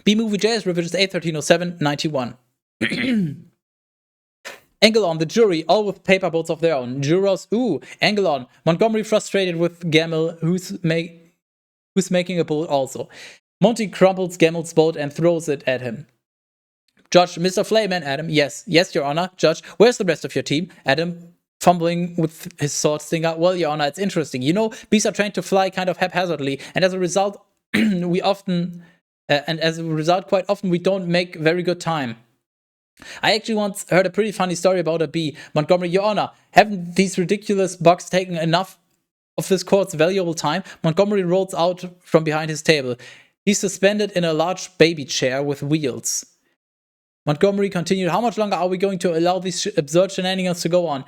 B-Movie JS revisions 81307 91. Angle on the jury, all with paper boats of their own. Jurors, angle on. Montgomery frustrated with Gamble, who's making a boat also. Monty crumples Gamble's boat and throws it at him. Judge, Mr. Flayman, Adam, yes, Your Honor. Judge, where's the rest of your team? Adam, fumbling with his sword stinger. Well, Your Honor, it's interesting. You know, bees are trained to fly kind of haphazardly, and as a result, quite often we don't make very good time. I actually once heard a pretty funny story about a bee. Montgomery, Your Honor, haven't these ridiculous bugs taken enough of this court's valuable time, Montgomery rolls out from behind his table. He's suspended in a large baby chair with wheels. Montgomery continued, how much longer are we going to allow these absurd shenanigans to go on?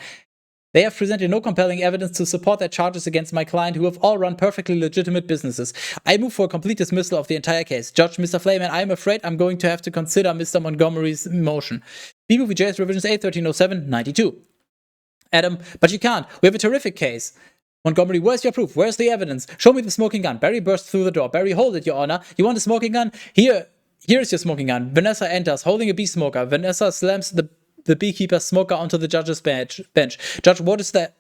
They have presented no compelling evidence to support their charges against my client, who have all run perfectly legitimate businesses. I move for a complete dismissal of the entire case. Judge, Mr. Flayman, I am afraid I'm going to have to consider Mr. Montgomery's motion. B-Movie-JS Revisions 8-1307-92. Adam, but you can't. We have a terrific case. Montgomery, where's your proof? Where's the evidence? Show me the smoking gun. Barry bursts through the door. Barry, hold it, Your Honor. You want a smoking gun? Here's your smoking gun. Vanessa enters, holding a bee smoker. Vanessa slams the beekeeper's smoker onto the judge's bench. Judge, what is that?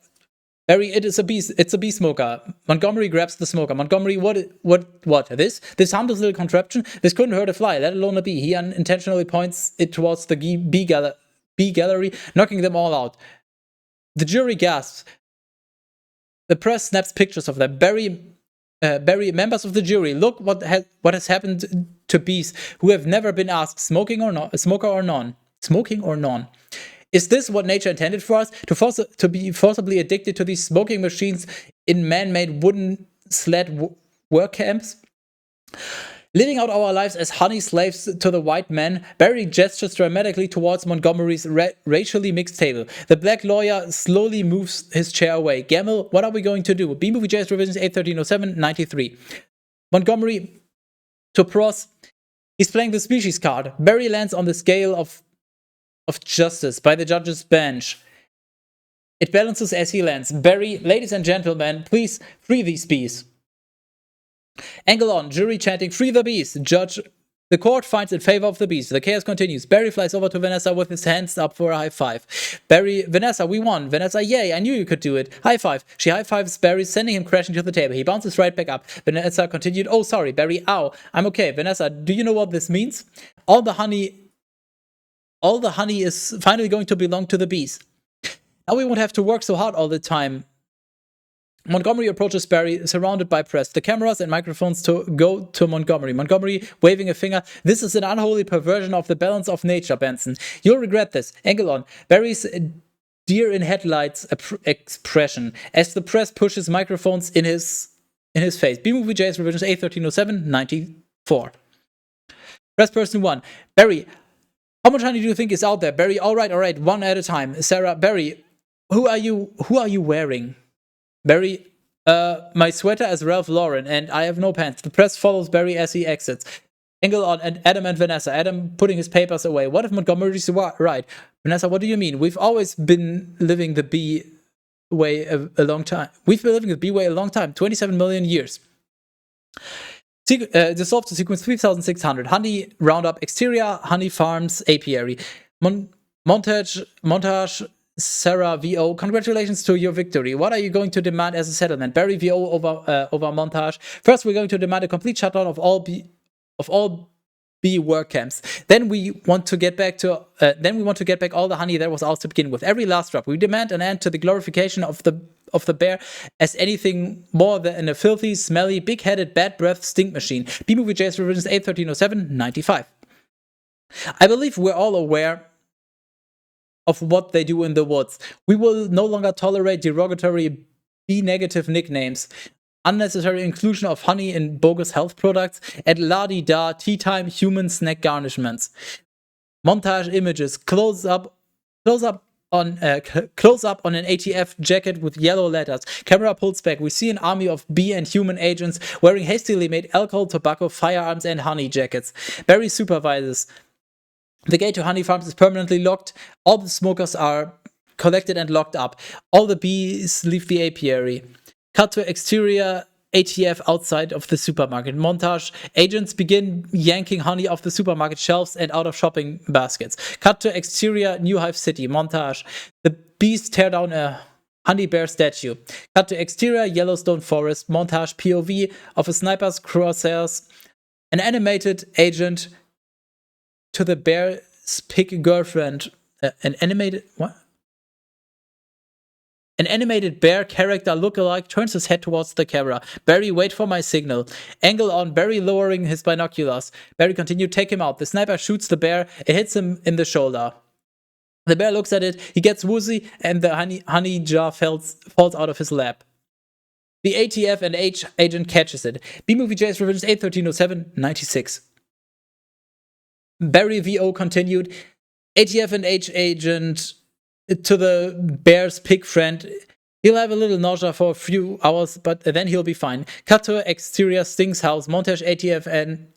Barry, it's a bee smoker. Montgomery grabs the smoker. Montgomery, what? This harmless little contraption? This couldn't hurt a fly, let alone a bee. He unintentionally points it towards the bee gallery, knocking them all out. The jury gasps. The press snaps pictures of them. Barry, members of the jury, look what has happened to bees who have never been asked, smoking or non. Is this what nature intended for us? To be forcibly addicted to these smoking machines in man-made wooden sled work camps? Living out our lives as honey slaves to the white man, Barry gestures dramatically towards Montgomery's racially mixed table. The black lawyer slowly moves his chair away. Gamble, what are we going to do? B-Movie-JS Revisions 8-1307-93. Montgomery to pros. He's playing the species card. Barry lands on the scale of justice by the judge's bench. It balances as he lands. Barry, ladies and gentlemen, please free these bees. Angle on, jury chanting, free the bees. Judge, the court finds in favor of the bees. The chaos continues. Barry flies over to Vanessa with his hands up for a high five. Barry, Vanessa, we won. Vanessa, yay, I knew you could do it. High five. She high fives Barry, sending him crashing to the table. He bounces right back up. Vanessa continued, oh, sorry, Barry, ow. I'm okay. Vanessa, do you know what this means? All the honey is finally going to belong to the bees. Now we won't have to work so hard all the time. Montgomery approaches Barry, surrounded by press. The cameras and microphones go to Montgomery. Montgomery, waving a finger. This is an unholy perversion of the balance of nature, Benson. You'll regret this. Angle on. Barry's deer in headlights expression as the press pushes microphones in his face. B-Movie-JS Revisions 8-1307-94. Press person 1. Barry, how much honey do you think is out there? Barry, all right, one at a time. Sarah, Barry, who are you wearing? Barry, my sweater is Ralph Lauren, and I have no pants. The press follows Barry as he exits. Angle on Adam and Vanessa. Adam putting his papers away. What if Montgomery's right? Vanessa, what do you mean? We've always been living the bee way a long time. We've been living the bee way a long time, 27 million years. Dissolve to sequence 3600. Honey Roundup exterior, Honey Farms apiary. Montage. Sarah VO, congratulations to your victory. What are you going to demand as a settlement? Barry VO over Montage. First, we're going to demand a complete shutdown of all bee work camps. Then we want to get back all the honey that was ours to begin with. Every last drop. We demand an end to the glorification of the bear as anything more than a filthy, smelly, big-headed, bad-breath stink machine. B-Movie-JS Revisions 8-1307-95. I believe we're all aware of what they do in the woods. We will no longer tolerate derogatory B-negative nicknames, unnecessary inclusion of honey in bogus health products, and la-di-da tea time human snack garnishments. Montage images, close up on an ATF jacket with yellow letters. Camera pulls back. We see an army of bee and human agents wearing hastily made alcohol, tobacco, firearms, and honey jackets. Barry supervises. The gate to Honey Farms is permanently locked. All the smokers are collected and locked up. All the bees leave the apiary. Cut to exterior ATF outside of the supermarket. Montage. Agents begin yanking honey off the supermarket shelves and out of shopping baskets. Cut to exterior New Hive City. Montage. The bees tear down a honey bear statue. Cut to exterior Yellowstone Forest. Montage. POV of a sniper's crosshairs. An animated agent to the bear's pig girlfriend. An animated bear character lookalike turns his head towards the camera. Barry, wait for my signal. Angle on Barry lowering his binoculars. Barry continued, take him out. The sniper shoots the bear. It hits him in the shoulder. The bear looks at it. He gets woozy, and the honey jar falls out of his lap. The ATF and H agent catches it. B-Movie J's Revenge 8/13/07/96. Barry VO continued. ATF and H agent to the bear's pig friend. He'll have a little nausea for a few hours, but then he'll be fine. Cut to exterior Sting's house. Montage ATF and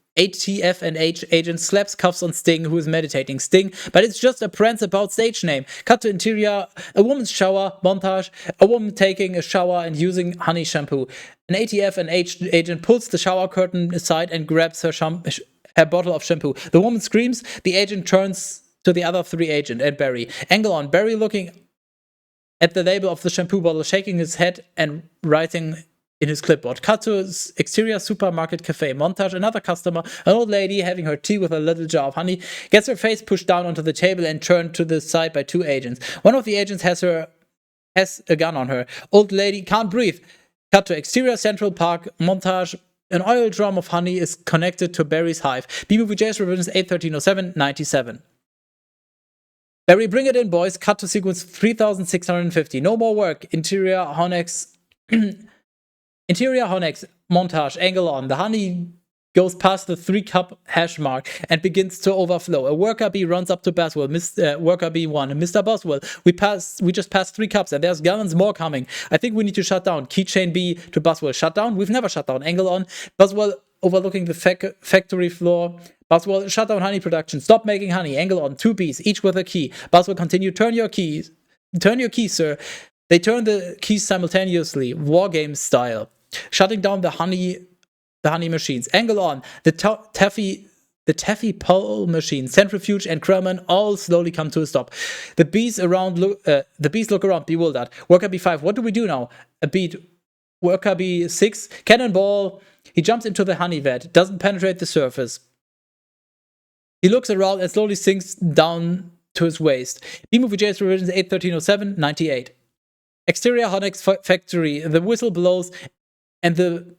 H agent slaps cuffs on Sting, who is meditating. Sting, but it's just a prance about stage name. Cut to interior, a woman's shower. Montage, a woman taking a shower and using honey shampoo. An ATF and H agent pulls the shower curtain aside and grabs her bottle of shampoo. The woman screams. The agent turns to the other three agents and Barry. Angle on Barry looking at the label of the shampoo bottle, shaking his head and writing in his clipboard. Cut to his exterior supermarket cafe. Montage, another customer, an old lady having her tea with a little jar of honey, gets her face pushed down onto the table and turned to the side by two agents. One of the agents has a gun on her. Old lady can't breathe. Cut to exterior Central Park. Montage, an oil drum of honey is connected to Barry's hive. B-Movie J's Revenge 8/13/07/97. Barry, bring it in, boys. Cut to sequence 3650. No more work. Interior Honex. Interior Honex. Montage. Angle on. The honey goes past the 3-cup hash mark and begins to overflow. A worker bee runs up to Boswell. Worker bee 1. Mr. Boswell, we just passed 3 cups and there's gallons more coming. I think we need to shut down. Keychain B to Boswell. Shut down? We've never shut down. Angle on. Boswell overlooking the factory floor. Boswell, shut down honey production. Stop making honey. Angle on. 2 bees, each with a key. Boswell continued. Turn your keys, sir. They turn the keys simultaneously, war game style, shutting down the honey machines. Angle on. The taffy pole machine, centrifuge, and Krellman all slowly come to a stop. The bees look around, bewildered. Worker B5, what do we do now? A beat. Worker B6, cannonball. He jumps into the honey vat, doesn't penetrate the surface. He looks around and slowly sinks down to his waist. B-Movie J's Revisions 8/13/07/98. Exterior Honex factory. The whistle blows and the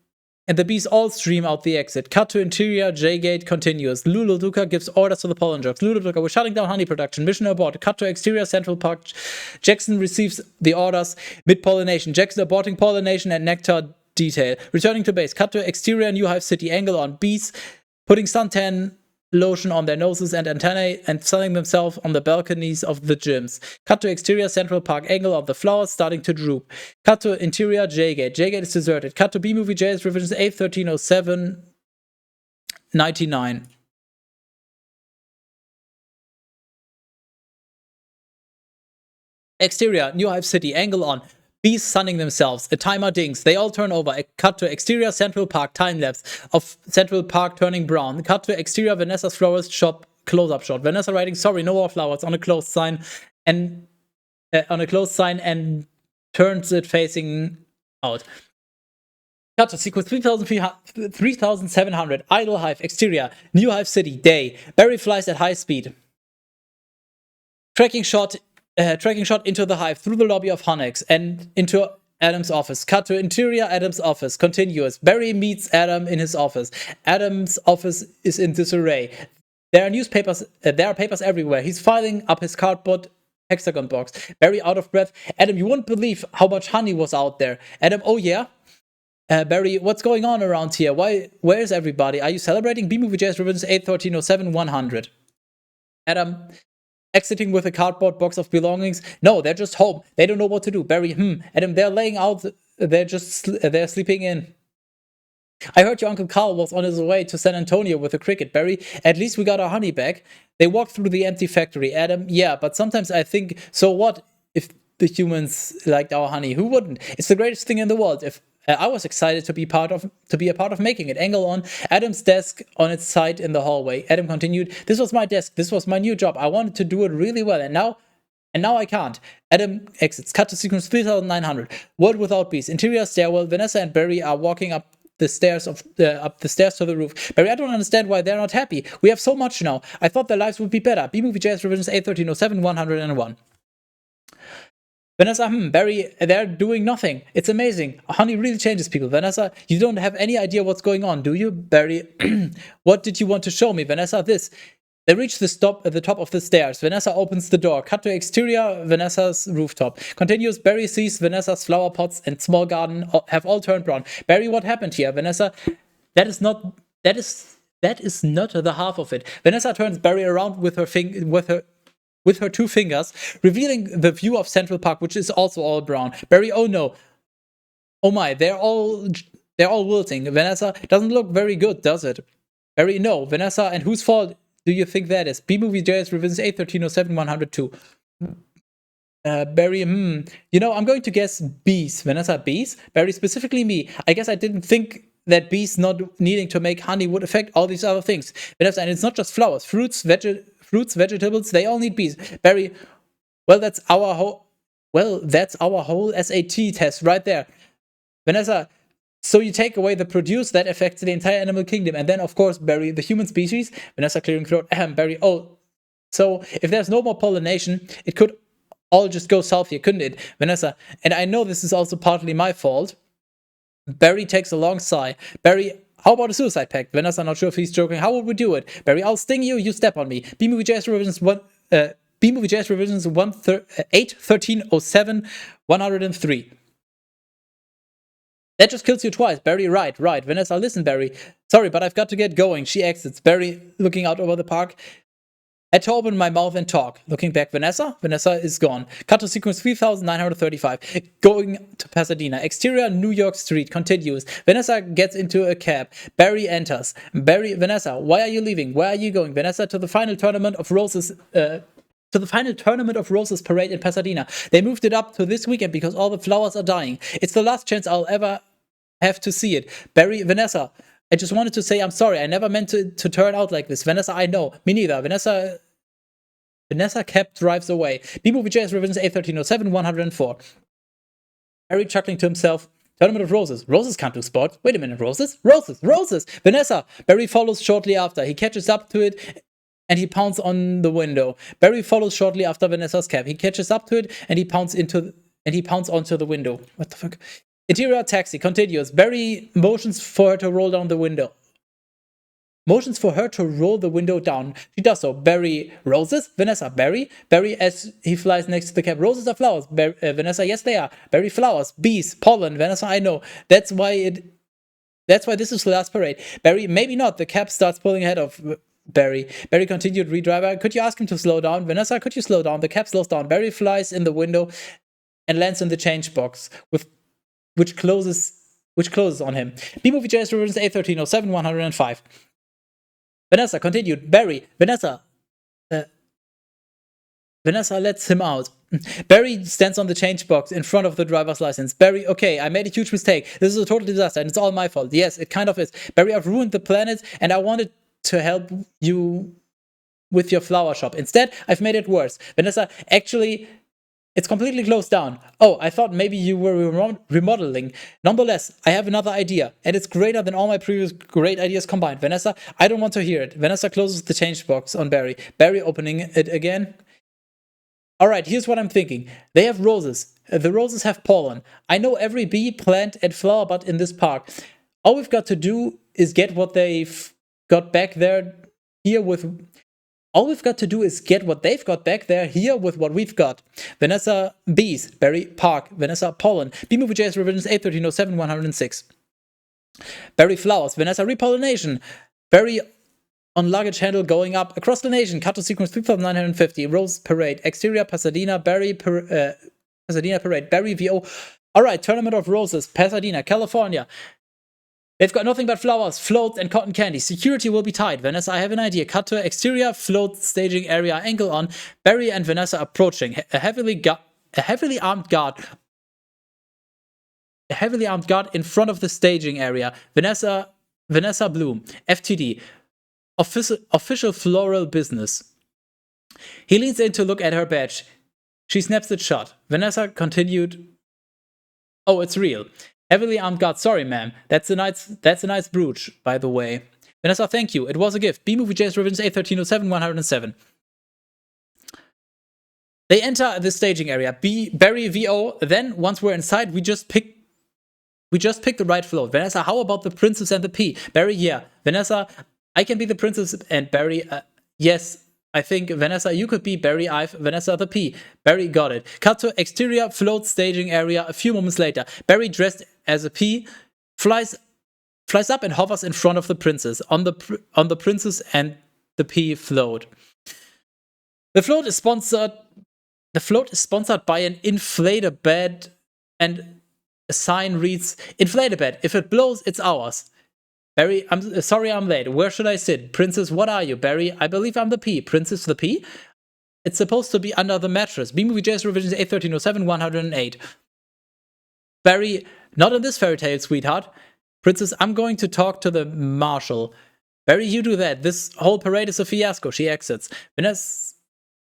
bees all stream out the exit. Cut to interior J-Gate continues. Lulu Duca gives orders to the pollen jocks. Lulu Duca, we're shutting down honey production. Mission abort. Cut to exterior Central Park. Jackson receives the orders mid-pollination. Jackson aborting pollination and nectar detail. Returning to base. Cut to exterior New Hive City. Angle on. Bees putting suntan lotion on their noses and antennae and sunning themselves on the balconies of the gyms. Cut to exterior Central Park. Angle of the flowers starting to droop. Cut to interior J-Gate. J-Gate is deserted. Cut to B-Movie J's Revisions 8/13/07/99. Exterior New Hive City. Angle on. Bees sunning themselves. A timer dings. They all turn over. A cut to exterior Central Park. Time lapse of Central Park turning brown. Cut to exterior Vanessa's florist shop. Close-up shot. Vanessa writing "Sorry, no more flowers" on a closed sign and turns it facing out. Cut to sequence 3700. Idle Hive. Exterior New Hive City. Day. Barry flies at high speed. Tracking shot into the hive through the lobby of Honex and into Adam's office. Cut to interior Adam's office. Continuous. Barry meets Adam in his office. Adam's office is in disarray. There are papers everywhere. He's filing up his cardboard hexagon box. Barry out of breath. Adam, you won't believe how much honey was out there. Adam, oh yeah? Barry, what's going on around here? Where is everybody? Are you celebrating? B-Movie J's Revisions 8/13/07/100. Adam, exiting with a cardboard box of belongings. No, they're just home. They don't know what to do. Barry, Adam, they're laying out. They're sleeping in. I heard your Uncle Carl was on his way to San Antonio with a cricket. Barry, at least we got our honey back. They walked through the empty factory. Adam, yeah, but sometimes I think, so what if the humans liked our honey? Who wouldn't? It's the greatest thing in the world. If I was excited to be a part of making it. Angle on. Adam's desk on its side in the hallway. Adam continued, this was my desk. This was my new job. I wanted to do it really well. And now I can't. Adam exits. Cut to sequence 3900. World without bees. Interior stairwell. Vanessa and Barry are walking up the stairs to the roof. Barry, I don't understand why they're not happy. We have so much now. I thought their lives would be better. B-Movie Jazz Revisions 8/13/07/101. Vanessa, Barry, they're doing nothing. It's amazing. Honey really changes people. Vanessa, you don't have any idea what's going on, do you? Barry, what did you want to show me? Vanessa, this. They reach the top of the stairs. Vanessa opens the door. Cut to exterior, Vanessa's rooftop. Continues, Barry sees Vanessa's flower pots and small garden have all turned brown. Barry, what happened here? Vanessa, that is not the half of it. Vanessa turns Barry around with her two fingers, revealing the view of Central Park, which is also all brown. Barry, oh no. Oh my, they're all wilting. Vanessa, doesn't look very good, does it? Barry, no. Vanessa, and whose fault do you think that is? B-Movie JS Revisions 81307-102. Barry, You know, I'm going to guess bees. Vanessa, bees? Barry, specifically me. I guess I didn't think that bees not needing to make honey would affect all these other things. Vanessa, and it's not just flowers. Fruits, vegetables, they all need bees. Barry, well, that's our whole SAT test right there. Vanessa, so you take away the produce, that affects the entire animal kingdom. And then, of course, Barry, the human species. Vanessa clearing throat. Barry, oh, so if there's no more pollination, it could all just go south here, couldn't it? Vanessa, and I know this is also partly my fault. Barry takes a long sigh. Barry, how about a suicide pact? Vanessa, not sure if he's joking. How would we do it? Barry, I'll sting you, you step on me. B-Movie JS Revisions 81307-103. That just kills you twice. Barry, right. Vanessa, listen, Barry. Sorry, but I've got to get going. She exits. Barry, looking out over the park. Had to open my mouth and talk. Looking back, Vanessa is gone. Cut to sequence 3935. Going to Pasadena. Exterior, New York Street. Continues. Vanessa gets into a cab. Barry enters. Barry, Vanessa, why are you leaving? Where are you going? Vanessa, to the final tournament of Roses. Parade in Pasadena. They moved it up to this weekend because all the flowers are dying. It's the last chance I'll ever have to see it. Barry, Vanessa, I just wanted to say I'm sorry. I never meant to turn out like this. Vanessa, I know. Me neither. Vanessa cab drives away. B-Movie JS Revisions 81307-104. Barry chuckling to himself. Tournament of Roses. Roses can't do sport. Wait a minute, Roses? Roses! Vanessa! Barry follows shortly after. He catches up to it and he pounds on the window. Barry follows shortly after Vanessa's cab. He catches up to it and he pounds onto the window. What the fuck? Interior taxi continues. Barry motions for her to roll down the window. Down. She does so. Barry, roses? Vanessa, Barry? Barry, as he flies next to the cab. Roses are flowers. Vanessa, yes, they are. Barry, flowers. Bees, pollen. Vanessa, I know. That's why this is the last parade. Barry, maybe not. The cab starts pulling ahead of Barry. Barry continued, redriver. Could you ask him to slow down? Vanessa, could you slow down? The cab slows down. Barry flies in the window and lands in the change box, which closes on him. B-Movie JS Revisions 81307-105. Vanessa continued. Barry, Vanessa lets him out. Barry stands on the change box in front of the driver's license. Barry, okay, I made a huge mistake. This is a total disaster and it's all my fault. Yes, it kind of is. Barry, I've ruined the planet and I wanted to help you with your flower shop. Instead, I've made it worse. Vanessa, actually, it's completely closed down. Oh, I thought maybe you were remodeling. Nonetheless, I have another idea, and it's greater than all my previous great ideas combined. Vanessa, I don't want to hear it. Vanessa closes the change box on Barry. Barry opening it again. Alright, here's what I'm thinking. They have roses. The roses have pollen. I know every bee, plant, and flower bud in this park. All we've got to do is get what they've got back there here with... All we've got to do is get what they've got back there here with what we've got. Vanessa, bees. Barry, park. Vanessa, pollen. B-Movie JS Revisions 81307-106. Barry, flowers. Vanessa, repollination. Barry, on luggage handle going up across the nation. Cut to sequence 3950. Rose Parade. Exterior, Pasadena. Pasadena Parade. Barry, VO. Alright, Tournament of Roses. Pasadena, California. They've got nothing but flowers, floats, and cotton candy. Security will be tight. Vanessa, I have an idea. Cut to exterior, float, staging area, angle on. Barry and Vanessa approaching. A heavily armed guard in front of the staging area. Vanessa Bloom, FTD. Official floral business. He leans in to look at her badge. She snaps it shut. Vanessa continued. Oh, it's real. Heavily armed guard. Sorry, ma'am. That's a nice brooch, by the way. Vanessa, thank you. It was a gift. B-Movie JS Revisions 81307-107. They enter the staging area. Barry, VO. Then, once we're inside, we just pick the right float. Vanessa, how about the princess and the pea? Barry, yeah. Vanessa, I can be the princess, and Barry, Yes, I think Vanessa, you could be Barry. I've Vanessa the P. Barry got it. Cut to exterior float staging area a few moments later. Barry, dressed as a P, flies up and hovers in front of the princess on the princess and the P float. The float is sponsored by an inflator bed, and a sign reads, "Inflator bed. If it blows, it's ours." Barry, I'm sorry I'm late. Where should I sit? Princess, what are you? Barry, I believe I'm the P. Princess, the P? It's supposed to be under the mattress. B-Movie J's revisions 81307 108. Barry, not in this fairy tale, sweetheart. Princess, I'm going to talk to the marshal. Barry, you do that. This whole parade is a fiasco. She exits.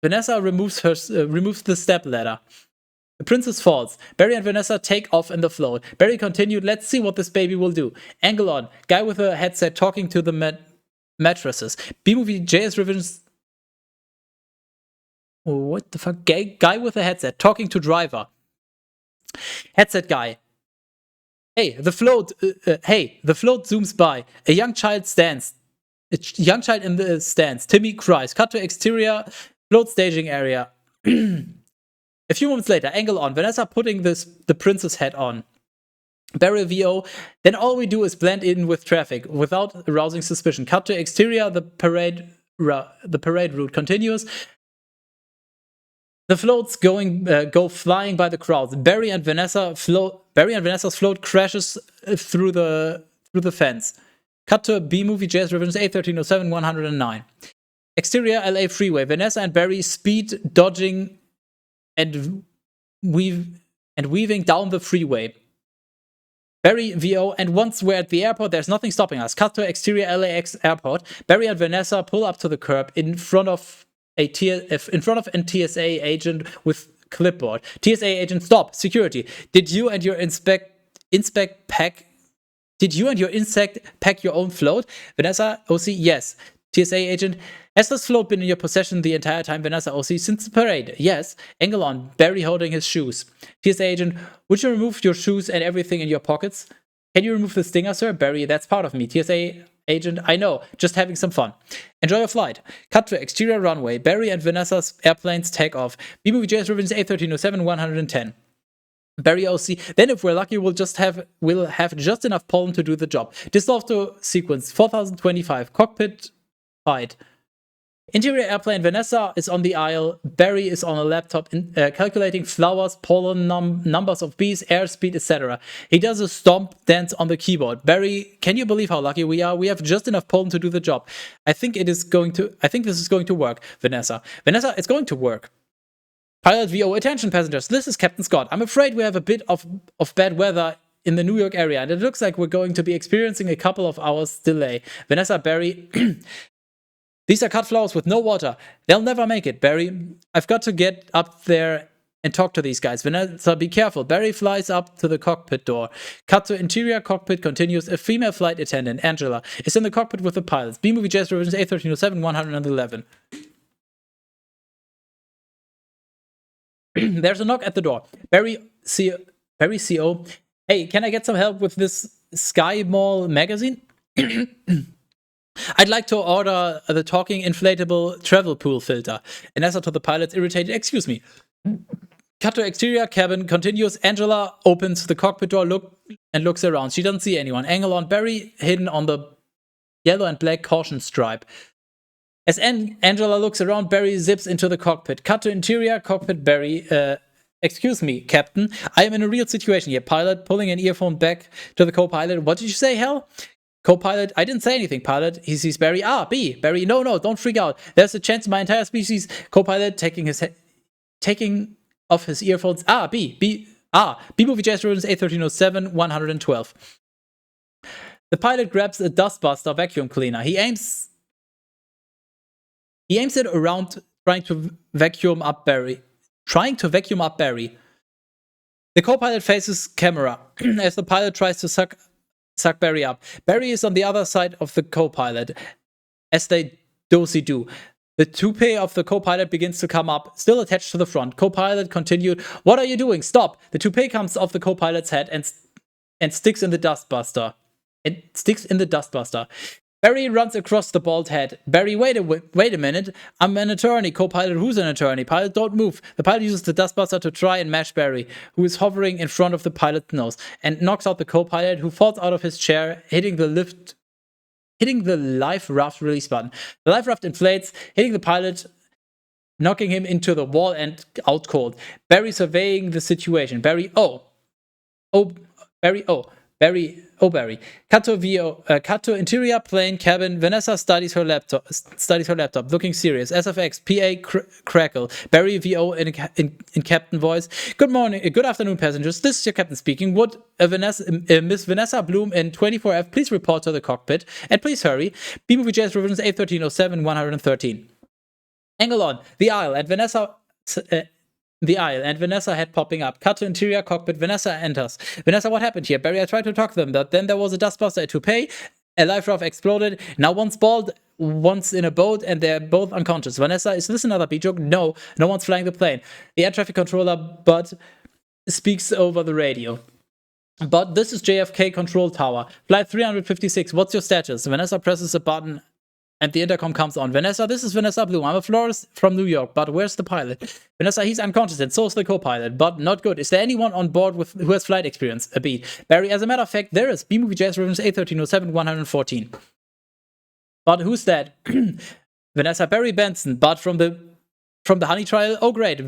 Vanessa removes the step ladder. The princess falls. Barry and Vanessa take off in the float. Barry continued, "Let's see what this baby will do." Angle on. Guy with a headset talking to the mattresses. B-Movie JS revisions. What the fuck? Guy with a headset talking to driver. Headset guy. Hey, the float zooms by. A young child in the stands. Timmy cries. Cut to exterior float staging area. A few moments later, angle on. Vanessa putting the princess hat on. Barry VO. Then all we do is blend in with traffic without arousing suspicion. Cut to exterior. The parade route continues. The floats go flying by the crowds. Barry and Vanessa's float crashes through the fence. Cut to B-Movie Jazz Revisions 81307 109. Exterior LA freeway. Vanessa and Barry speed dodging and weaving down the freeway. Barry VO, and once we're at the airport, there's nothing stopping us. Cut to exterior LAX airport. Barry and Vanessa pull up to the curb in front of an TSA agent with clipboard. TSA agent, stop, security. Did you and your insect pack your own float? Vanessa OC, yes. TSA agent, has this float been in your possession the entire time? Vanessa OC, since the parade? Yes. Angle on. Barry holding his shoes. TSA agent, would you remove your shoes and everything in your pockets? Can you remove the stinger, sir? Barry, that's part of me. TSA agent, I know, just having some fun. Enjoy your flight. Cut to exterior runway. Barry and Vanessa's airplanes take off. B-Movie JS Revisions 81307 110. Barry OC, then if we're lucky, we'll have just enough pollen to do the job. Dissolve to sequence 4025. Cockpit fight. Interior airplane. Vanessa is on the aisle. Barry is on a laptop calculating flowers, pollen, numbers of bees, airspeed, etc. He does a stomp dance on the keyboard. Barry, can you believe how lucky we are? We have just enough pollen to do the job. I think this is going to work. Vanessa, it's going to work. Pilot VO, attention passengers, this is Captain Scott. I'm afraid we have a bit of bad weather in the New York area, and it looks like we're going to be experiencing a couple of hours delay. Vanessa, Barry, these are cut flowers with no water. They'll never make it, Barry. I've got to get up there and talk to these guys. Vanessa, be careful. Barry flies up to the cockpit door. Cut to interior cockpit continues. A female flight attendant, Angela, is in the cockpit with the pilots. B-Movie Jazz Revisions 81307 111. There's a knock at the door. Barry CO. Hey, can I get some help with this Sky Mall magazine? I'd like to order the talking inflatable travel pool filter. Vanessa to the pilots, irritated. Excuse me. Cut to exterior cabin continues. Angela opens the cockpit door looks around. She doesn't see anyone. Angle on. Barry hidden on the yellow and black caution stripe. As Angela looks around, Barry zips into the cockpit. Cut to interior cockpit. Barry, excuse me, Captain. I am in a real situation here. Pilot pulling an earphone back to the co-pilot. What did you say, Hal? Co-pilot, I didn't say anything, pilot. He sees Barry. B. Barry, no, don't freak out. There's a chance my entire species. Co-pilot taking off his earphones. B-Movie Jazz Revisions 81307 112. The pilot grabs a dustbuster vacuum cleaner. He aims it around, trying to vacuum up Barry. The co-pilot faces camera as the pilot tries to suck Barry up. Barry is on the other side of the co-pilot, as they do. The toupee of the co-pilot begins to come up, still attached to the front. Co-pilot continued, what are you doing? Stop! The toupee comes off the co-pilot's head and sticks in the dustbuster. Barry runs across the bald head. Barry, wait a minute. I'm an attorney. Co-pilot, who's an attorney? Pilot, don't move. The pilot uses the dustbuster to try and match Barry, who is hovering in front of the pilot's nose, and knocks out the co-pilot, who falls out of his chair, hitting the life raft release button. The life raft inflates, hitting the pilot, knocking him into the wall and out cold. Barry surveying the situation. Barry. Cut to interior plane cabin. Vanessa studies her laptop, looking serious. SFX, PA crackle. Barry VO in captain voice. Good morning, good afternoon, passengers. This is your captain speaking. Would Miss Vanessa Bloom in 24F please report to the cockpit? And please hurry. B-Movie.js revisions 81307-113. Angle on the aisle and Vanessa. Head popping up. Cut to interior cockpit. Vanessa enters. Vanessa, what happened here? Barry, I tried to talk to them, but then there was a dustbuster at toupee. A life raft exploded. Now one's bald, one's in a boat, and they're both unconscious. Vanessa, is this another B joke? No one's flying the plane. The air traffic controller, but speaks over the radio. But this is JFK control tower. Flight 356. What's your status? Vanessa presses a button. And the intercom comes on. Vanessa, this is Vanessa Bloom. I'm a florist from New York, but where's the pilot? Vanessa, he's unconscious, and so is the co-pilot, but not good. Is there anyone on board who has flight experience? A B. Barry, as a matter of fact, there is. B-Movie.js revisions 81307-114. But who's that? Vanessa, Barry Benson, but from the honey trial? Oh, great.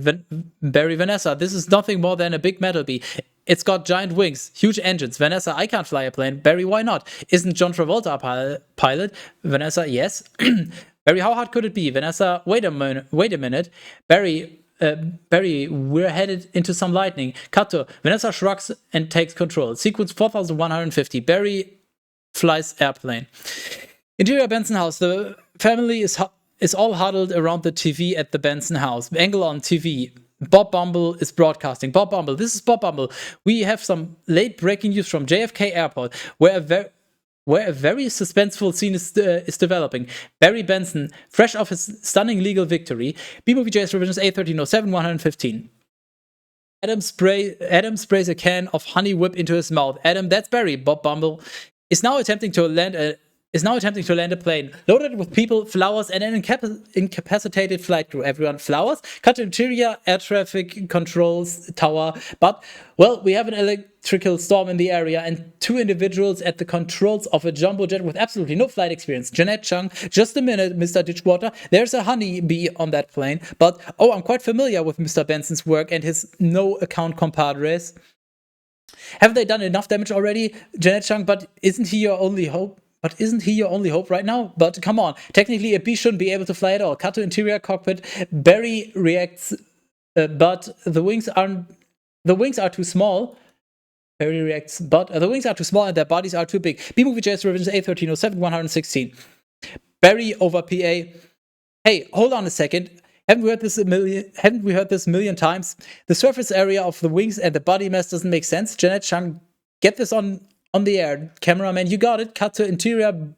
Barry, Vanessa, this is nothing more than a big metal bee. It's got giant wings, huge engines. Vanessa, I can't fly a plane. Barry, why not? Isn't John Travolta a pilot? Vanessa, yes. Barry, how hard could it be? Vanessa, wait a minute. Barry, we're headed into some lightning. Cut to Vanessa shrugs and takes control. Sequence 4150. Barry flies airplane. Interior Benson house. The family is all huddled around the TV at the Benson house. Angle on TV. Bob Bumble is broadcasting. Bob Bumble, this is Bob Bumble. We have some late breaking news from JFK Airport, where a very suspenseful scene is developing. Barry Benson, fresh off his stunning legal victory. B-Movie.js revisions 81307-115. Adam sprays a can of honey whip into his mouth. Adam, that's Barry. Bob Bumble is now attempting to land a plane loaded with people, flowers, and an incapacitated flight crew. Everyone, flowers. Cut to interior air traffic controls tower. But, well, we have an electrical storm in the area and two individuals at the controls of a jumbo jet with absolutely no flight experience. Jeanette Chung, just a minute, Mr. Ditchwater. There's a honeybee on that plane. But, I'm quite familiar with Mr. Benson's work and his no-account compadres. Haven't they done enough damage already? Jeanette Chung, but isn't he your only hope right now? But come on, technically a bee shouldn't be able to fly at all. Cut to interior cockpit. Barry reacts, but the wings are too small. Barry reacts, but the wings are too small and their bodies are too big. B-Movie.js revisions 81307-116. Barry over PA. Hey, hold on a second. Haven't we heard this a million times? The surface area of the wings and the body mass doesn't make sense. Jeanette Chung, get this on the air. Cameraman, you got it. Cut to interior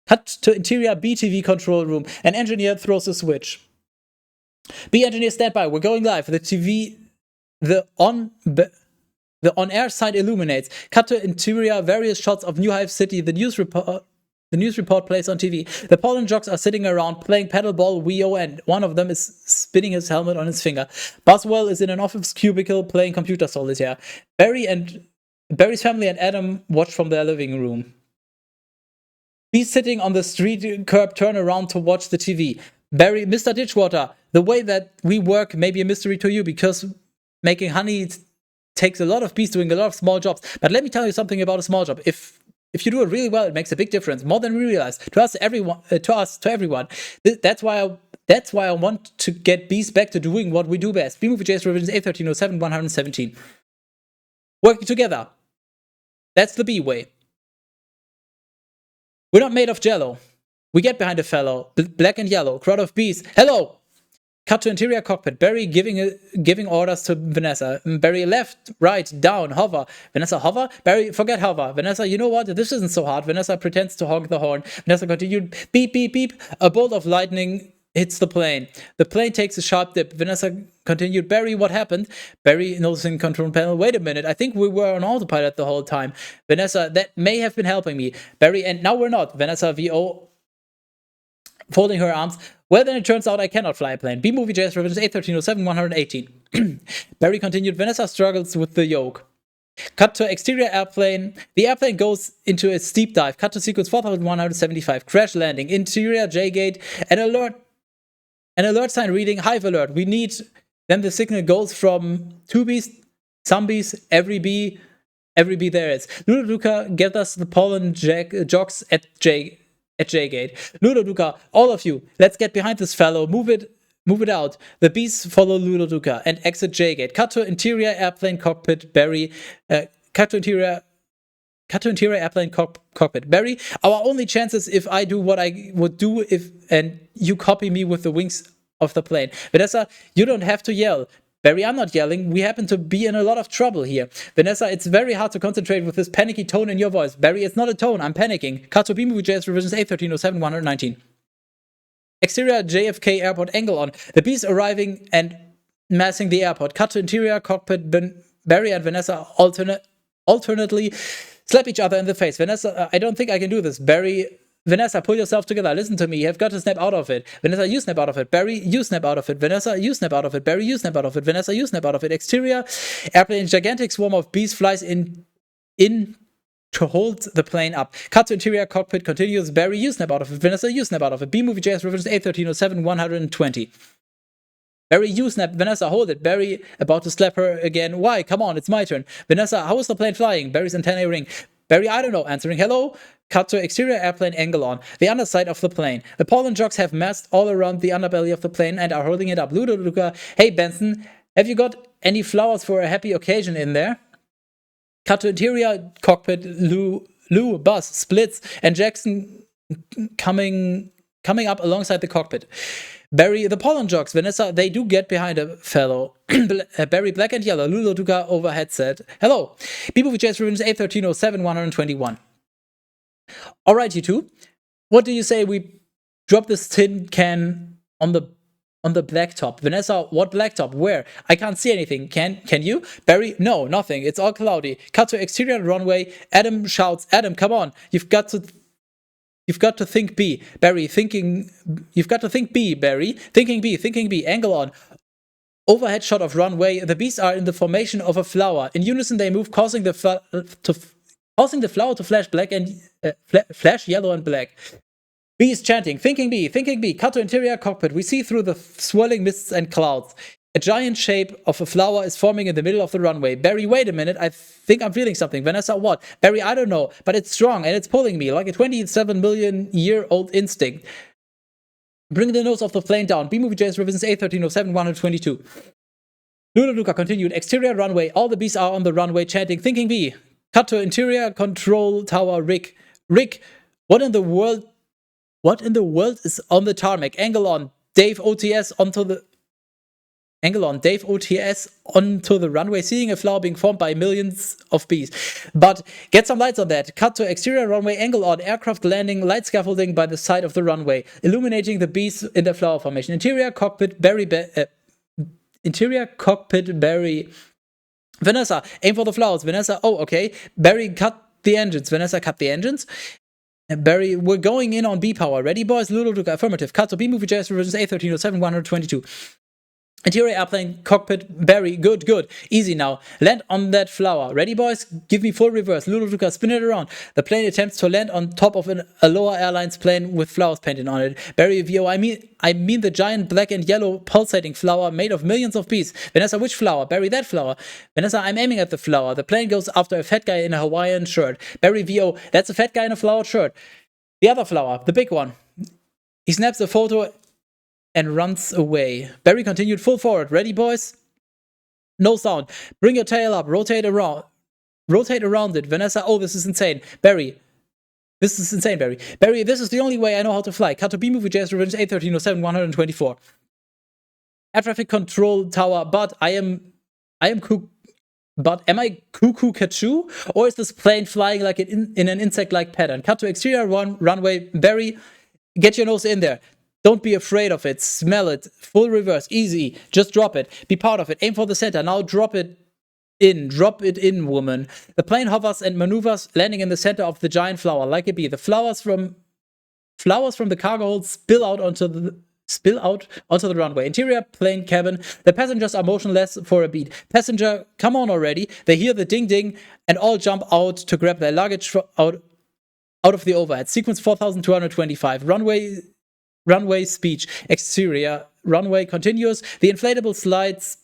BTV control room. An engineer throws a switch. B engineer, stand by. We're going live. The on-air side illuminates. Cut to interior, various shots of New Hive City. The news report plays on TV. The pollen jocks are sitting around playing paddleball Wii-O, and one of them is spinning his helmet on his finger. Boswell is in an office cubicle playing computer solitaire. Barry's family and Adam watch from their living room. He's sitting on the street curb, turn around to watch the TV. Barry, Mr. Ditchwater, the way that we work may be a mystery to you because making honey takes a lot of bees doing a lot of small jobs. But let me tell you something about a small job. If you do it really well, it makes a big difference, more than we realize. To everyone. That's why I want to get bees back to doing what we do best. B-Movie.js revisions 81307-117. Working together. That's the bee way. We're not made of jello. We get behind a fellow. Black and yellow. Crowd of bees. Hello! Cut to interior cockpit. Barry giving orders to Vanessa. Barry left, right, down, hover. Vanessa, hover? Barry, forget hover. Vanessa, you know what? This isn't so hard. Vanessa pretends to honk the horn. Vanessa continued. Beep, beep, beep. A bolt of lightning hits the plane. The plane takes a sharp dip. Vanessa continued. Barry, what happened? Barry, noticing control panel. Wait a minute. I think we were on autopilot the whole time. Vanessa, that may have been helping me. Barry, and now we're not. Vanessa, VO, folding her arms. Well, then it turns out I cannot fly a plane. B movie JS revisions 81307 118. Barry continued. Vanessa struggles with the yoke. Cut to exterior airplane. The airplane goes into a steep dive. Cut to sequence 4175. Crash landing. Interior J-gate. An alert sign reading hive alert. We need. Then the signal goes from 2 Bs, some Bs, every B there is. Ludoduca gathers the pollen jocks at J-gate. Ludoduca, all of you, let's get behind this fellow. Move it out. The bees follow Ludoduca and exit J-gate. Cut to interior airplane cockpit. Barry. Cut to interior airplane cockpit. Barry, our only chance is if I do what I would do and you copy me with the wings of the plane. Vanessa, you don't have to yell. Barry, I'm not yelling. We happen to be in a lot of trouble here. Vanessa, it's very hard to concentrate with this panicky tone in your voice. Barry, it's not a tone. I'm panicking. Cut to B-movie JS revisions 81307 119. Exterior JFK airport angle on. The bees arriving and massing the airport. Cut to interior cockpit. Barry and Vanessa alternately slap each other in the face. Vanessa, I don't think I can do this. Barry, Vanessa, pull yourself together. Listen to me. You have got to snap out of it. Vanessa, you snap out of it. Barry, you snap out of it. Vanessa, you snap out of it. Barry, you snap out of it. Vanessa, you snap out of it. Exterior airplane, gigantic swarm of bees flies in to hold the plane up. Cut to interior cockpit continues. Barry, you snap out of it. Vanessa, you snap out of it. B movie JS revisions 81307 120. Barry, you snap. Vanessa, hold it. Barry, about to slap her again. Why? Come on, it's my turn. Vanessa, how is the plane flying? Barry's antennae ring. Barry, I don't know. Answering, hello. Cut to exterior airplane angle on. The underside of the plane. The pollen jocks have massed all around the underbelly of the plane and are holding it up. Ludoduca, hey Benson, have you got any flowers for a happy occasion in there? Cut to interior cockpit. Lou, Buzz, Splits, and Jackson coming up alongside the cockpit. Barry, the pollen jocks. Vanessa, they do get behind a fellow. Barry, black and yellow. Ludoduca over headset. Hello. People with JS revisions 81307 121. Alright, you two. What do you say we drop this tin can on the blacktop? Vanessa, what blacktop? Where? I can't see anything. Can you? Barry, no, nothing. It's all cloudy. Cut to exterior runway. Adam shouts, Adam, come on. You've got to think B. Barry, you've got to think B, Barry. Thinking B. Angle on. Overhead shot of runway. The bees are in the formation of a flower. In unison, they move, causing the flower to flash black and flash yellow and black. Bees chanting, thinking B. Cut to interior cockpit. We see through the swirling mists and clouds. A giant shape of a flower is forming in the middle of the runway. Barry, wait a minute. I think I'm feeling something. Vanessa, what? Barry, I don't know. But it's strong and it's pulling me like a 27 million year old instinct. Bring the nose of the plane down. B-movie JS revisions 81307 122. Ludoduca continued. Exterior runway. All the bees are on the runway chanting, thinking B. Cut to interior control tower. Rick, what in the world is on the tarmac? Angle on. Dave OTS onto the runway, seeing a flower being formed by millions of bees. But get some lights on that. Cut to exterior runway, angle on, aircraft landing, light scaffolding by the side of the runway, illuminating the bees in the flower formation. Interior cockpit, Barry. Vanessa, aim for the flowers. Vanessa, oh, okay. Barry, cut the engines. Vanessa, cut the engines. Barry, we're going in on B power. Ready, boys? Ludoduca, affirmative. Cut to B movie JS revisions 81307 122. Interior airplane cockpit. Barry, good. Easy now. Land on that flower. Ready, boys? Give me full reverse. Ludoduca, spin it around. The plane attempts to land on top of a lower airlines plane with flowers painted on it. Barry, VO, I mean the giant black and yellow pulsating flower made of millions of bees. Vanessa, which flower? Barry, that flower. Vanessa, I'm aiming at the flower. The plane goes after a fat guy in a Hawaiian shirt. Barry, VO, that's a fat guy in a flowered shirt. The other flower, the big one. He snaps a photo and runs away. Barry continued, full forward. Ready, boys? No sound. Bring your tail up. Rotate around it. Vanessa, oh, this is insane. Barry, this is insane, Barry. Barry, this is the only way I know how to fly. Cut to B movie JS revisions 81307 124. Air traffic control tower, but am I cuckoo Kachu? Or is this plane flying like in an insect-like pattern? Cut to exterior runway. Barry, get your nose in there. Don't be afraid of it. Smell it. Full reverse. Easy. Just drop it. Be part of it. Aim for the center. Now drop it in. Drop it in, woman. The plane hovers and maneuvers, landing in the center of the giant flower like a bee. The flowers from the cargo hold spill out onto the runway. Interior plane cabin. The passengers are motionless for a beat. Passenger, come on already. They hear the ding ding and all jump out to grab their luggage out of the overhead. Sequence 4225. Runway speech. Exterior. Runway continues. The inflatable slides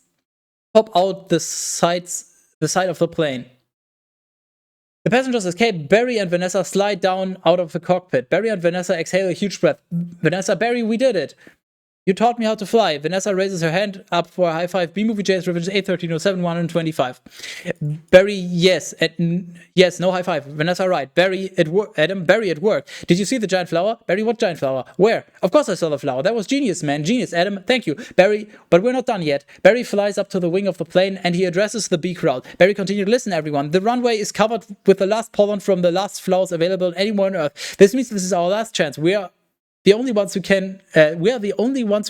pop out the side of the plane. The passengers escape. Barry and Vanessa slide down out of the cockpit. Barry and Vanessa exhale a huge breath. Vanessa, Barry, we did it. You taught me how to fly. Vanessa raises her hand up for a high five. B-Movie JS Revisions 81307 125. Barry, yes. Yes, no high five. Vanessa, right. Barry, Adam, Barry, it worked. Did you see the giant flower? Barry, what giant flower? Where? Of course I saw the flower. That was genius, man. Genius, Adam. Thank you. Barry, but we're not done yet. Barry flies up to the wing of the plane and he addresses the bee crowd. Barry continued, listen, everyone. The runway is covered with the last pollen from the last flowers available anywhere on Earth. This means this is our last chance. We are the only ones who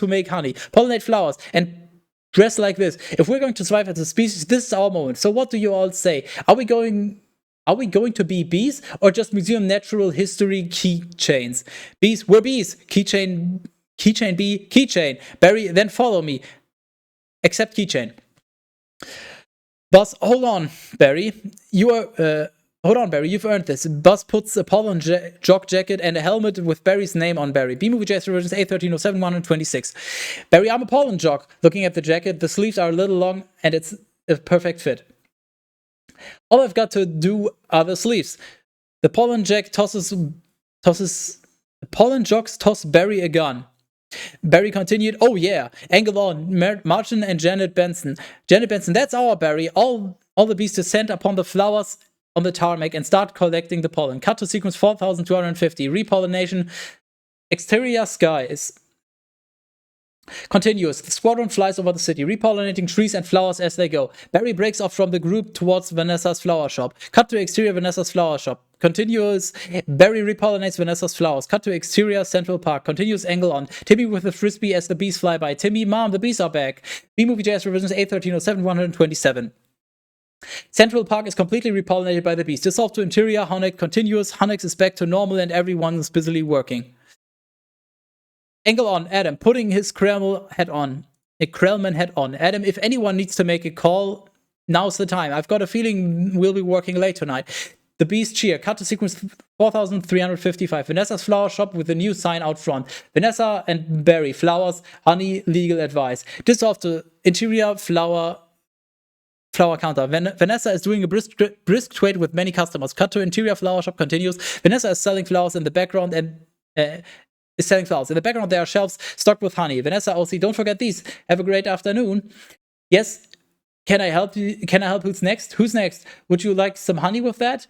make honey, pollinate flowers, and dress like this. If we're going to survive as a species, this is our moment. So what do you all say? Are we going to be bees or just museum natural history keychains? Bees, we're bees. Keychain bee, keychain. Barry, then follow me. Except keychain. Buzz, hold on, Barry. Hold on, Barry, you've earned this. Buzz puts a pollen jock jacket and a helmet with Barry's name on Barry. B-Movie JS Revisions 81307 126. Barry, I'm a pollen jock. Looking at the jacket, the sleeves are a little long and it's a perfect fit. All I've got to do are the sleeves. The pollen jocks toss Barry a gun. Barry continued, oh yeah, angle on, Martin and Janet Benson. Janet Benson, that's our Barry. All the bees descend upon the flowers on the tarmac and start collecting the pollen. Cut to sequence 4250. Repollination. Exterior sky is continuous. The squadron flies over the city, repollinating trees and flowers as they go. Barry breaks off from the group towards Vanessa's flower shop. Cut to exterior Vanessa's flower shop. Continuous. Barry repollinates Vanessa's flowers. Cut to exterior Central Park. Continuous angle on. Timmy with the frisbee as the bees fly by. Timmy, mom, the bees are back. B-Movie JS Revisions 81307 127. Central Park is completely repollinated by the bees. Dissolved to interior, Honeck continuous. Honex is back to normal and everyone is busily working. Angle on, Adam, putting his Krellman hat on. Adam, if anyone needs to make a call, now's the time. I've got a feeling we'll be working late tonight. The bees cheer. Cut to sequence 4355. Vanessa's flower shop with a new sign out front. Vanessa and Barry, flowers, honey, legal advice. Dissolved to interior, flower counter. Vanessa is doing a brisk trade with many customers. Cut to interior flower shop continues. Vanessa is selling flowers in the background and is selling flowers. In the background there are shelves stocked with honey. Vanessa also, don't forget these. Have a great afternoon. Yes. Can I help you? Can I help? Who's next? Who's next? Would you like some honey with that?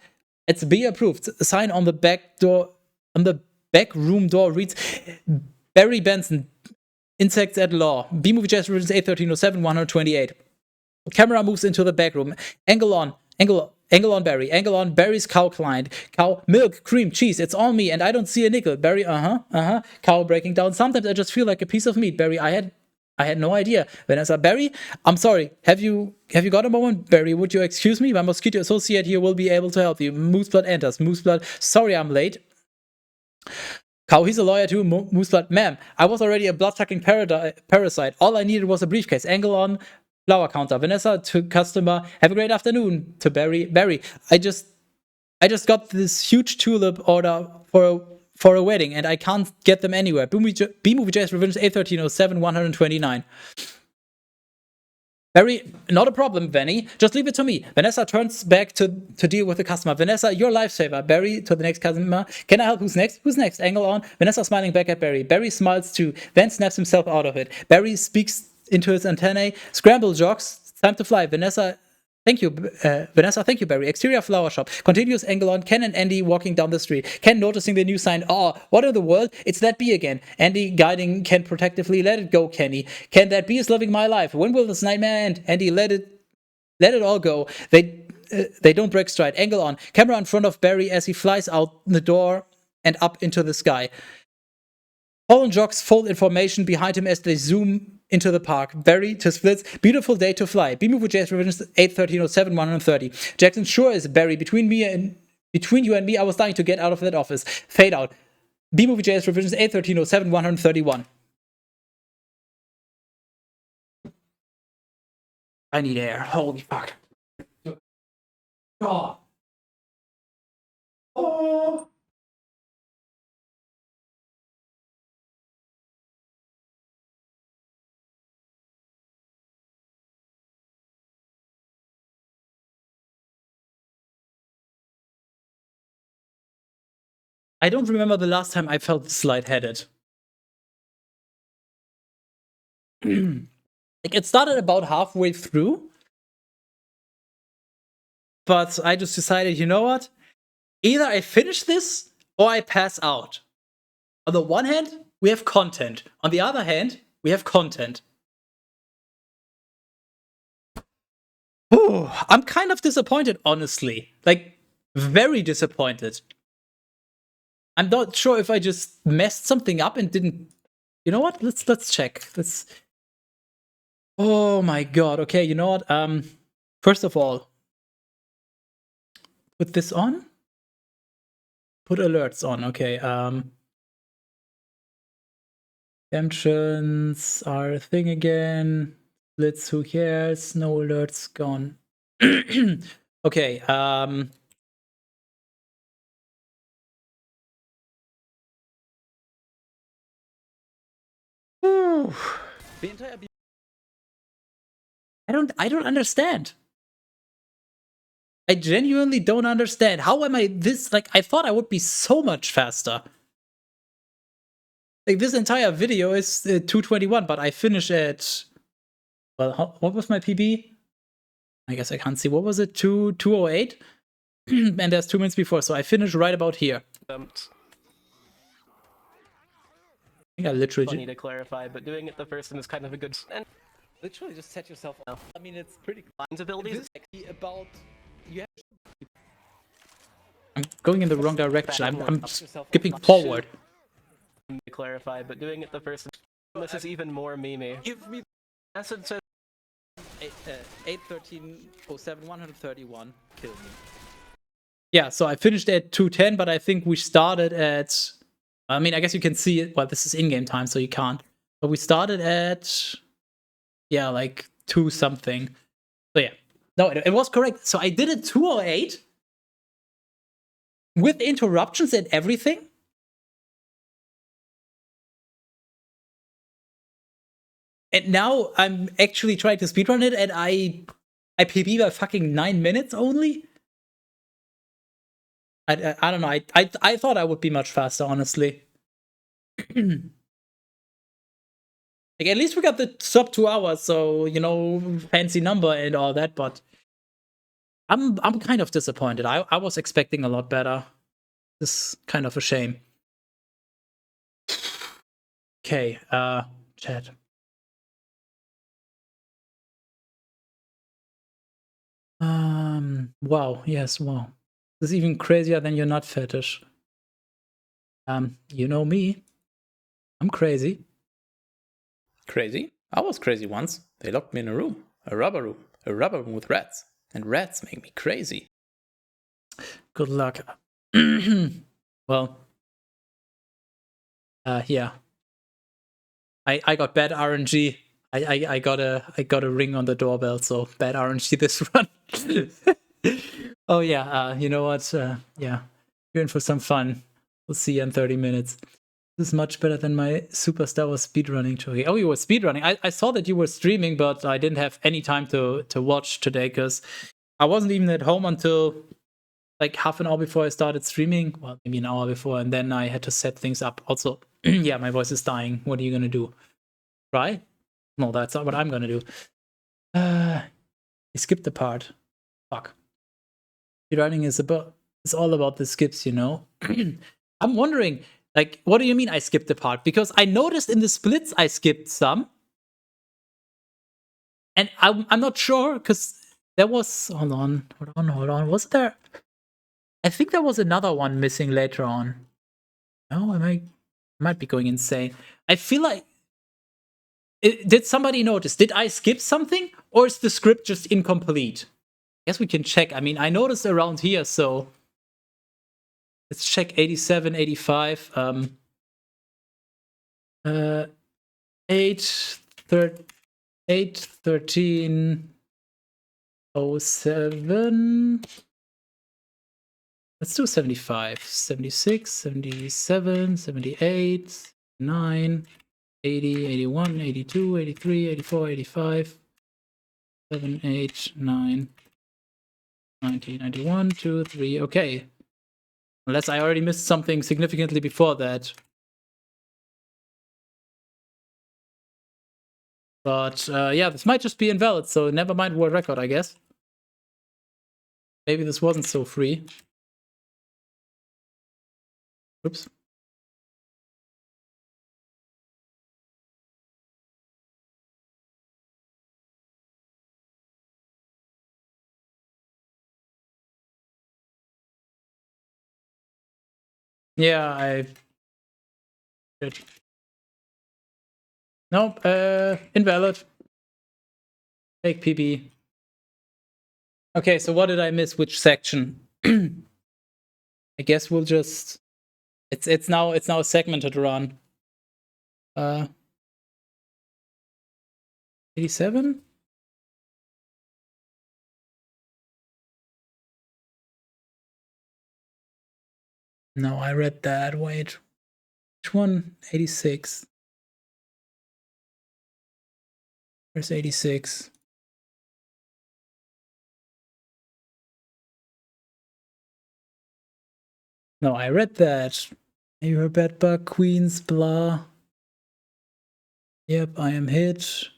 It's bee approved. A sign on the back door, on the back room door reads Barry Benson, insects at law. B-Movie JS Revisions 81307 128. Camera moves into the back room. Angle on Barry. Angle on Barry's cow client. Cow, milk, cream, cheese. It's all me, and I don't see a nickel. Barry, Cow breaking down. Sometimes I just feel like a piece of meat. Barry, I had no idea. Vanessa, Barry, I'm sorry. Have you got a moment? Barry, would you excuse me? My mosquito associate here will be able to help you. Mooseblood enters. Mooseblood, sorry I'm late. Cow, he's a lawyer too. Mooseblood, ma'am, I was already a blood-sucking parasite. All I needed was a briefcase. Angle on flower counter. Vanessa to customer. Have a great afternoon. To Barry. Barry, I just got this huge tulip order for a wedding and I can't get them anywhere. B-Movie JS Revisions 81307 129. Barry, not a problem, Vanny. Just leave it to me. Vanessa turns back to deal with the customer. Vanessa, your lifesaver. Barry to the next customer. Can I help? Who's next? Who's next? Angle on. Vanessa smiling back at Barry. Barry smiles too, then snaps himself out of it. Barry speaks into his antennae. Scramble jocks. Time to fly. Vanessa, thank you. Vanessa, thank you, Barry. Exterior flower shop. Continuous angle on. Ken and Andy walking down the street. Ken noticing the new sign. Oh, what in the world? It's that bee again. Andy guiding Ken protectively. Let it go, Kenny. Ken, that bee is living my life. When will this nightmare end? Andy, let it all go. They don't break stride. Angle on. Camera in front of Barry as he flies out the door and up into the sky. Holland jogs full information behind him as they zoom into the park. Barry to splits. Beautiful day to fly. B move with Jay's revisions 81307 130. Jackson sure is Barry. Between you and me, I was dying to get out of that office. Fade out. B movie Jay's revisions 81307 131. I need air. Holy fuck. Oh. Oh. I don't remember the last time I felt this lightheaded. Like, it started about halfway through, but I just decided, you know what? Either I finish this or I pass out. On the one hand, we have content. On the other hand, we have content. Ooh, I'm kind of disappointed, honestly. Like, very disappointed. I'm not sure if I just messed something up and didn't. You know what? Let's check. Oh my god. Okay, you know what? First of all, put this on. Put alerts on. Okay. Redemptions are a thing again. Blitz, who cares? No alerts, gone. Okay. The entire I don't understand. I genuinely don't understand. How am I this, like, I thought I would be so much faster. Like, this entire video is 221, but I finish at, well, what was my PB? I guess I can't see. What was it? 208? And there's 2 minutes before, so I finished right about here. I think I literally funny to clarify, but doing it the first time is kind of a good and literally just set yourself up. I mean, it's pretty lines abilities. This is about you have. I'm going in the wrong direction. I'm skipping forward. To clarify, but doing it the first time, this is even more memey. Give me Acid says 81307 131. Kill me. Yeah, so I finished at 210, but I think we started at. I mean, I guess you can see it. Well, this is in-game time, so you can't. But we started at, yeah, like 2 something. So yeah, no, it was correct. So I did it 208 with interruptions and everything. And now I'm actually trying to speedrun it, and I PB by fucking 9 minutes only. I don't know. I thought I would be much faster, honestly. Like, at least we got the sub 2 hours, so, you know, fancy number and all that, but I'm kind of disappointed. I was expecting a lot better. This is kind of a shame. Okay, chat. Wow, yes, wow. This is even crazier than your nut fetish. You know me. I'm crazy. Crazy? I was crazy once. They locked me in a room. A rubber room with rats. And rats make me crazy. Good luck. Well. Yeah. I got bad RNG. I got a ring on the doorbell, so bad RNG this run. Oh yeah, you know what? Yeah, you're in for some fun. We'll see you in 30 minutes. This is much better than my Superstar was speedrunning, Joey. Oh, you were speedrunning. I saw that you were streaming, but I didn't have any time to watch today because I wasn't even at home until like half an hour before I started streaming. Well, maybe an hour before, and then I had to set things up. Also, yeah, my voice is dying. What are you gonna do? Try? No, that's not what I'm gonna do. I skipped the part. Fuck. Speedrunning is all about the skips, you know. I'm wondering, like, what do you mean I skipped the part? Because I noticed in the splits I skipped some, and I'm not sure because there was. Hold on. Was there? I think there was another one missing later on. No, am I? Might be going insane. I feel like did somebody notice? Did I skip something, or is the script just incomplete? Guess we can check. I mean, I noticed around here, so let's check 87, 85. 8, 13, 07. Let's do 75, 76, 77, 78, 9, 80, 81, 82, 83, 84, 85, 7, 8, 9, 90, 91, 2, 3. Okay. Unless I already missed something significantly before that. But yeah, this might just be invalid, so never mind world record, I guess. Maybe this wasn't so free. Oops. Yeah, I did. Nope, invalid. Fake PB. Okay, so what did I miss? Which section? I guess we'll just it's now a segmented run. 87? No, I read that. Wait. Which one? 86. Where's 86? No, I read that. You're a bad bug, queens, blah. Yep, I am hit.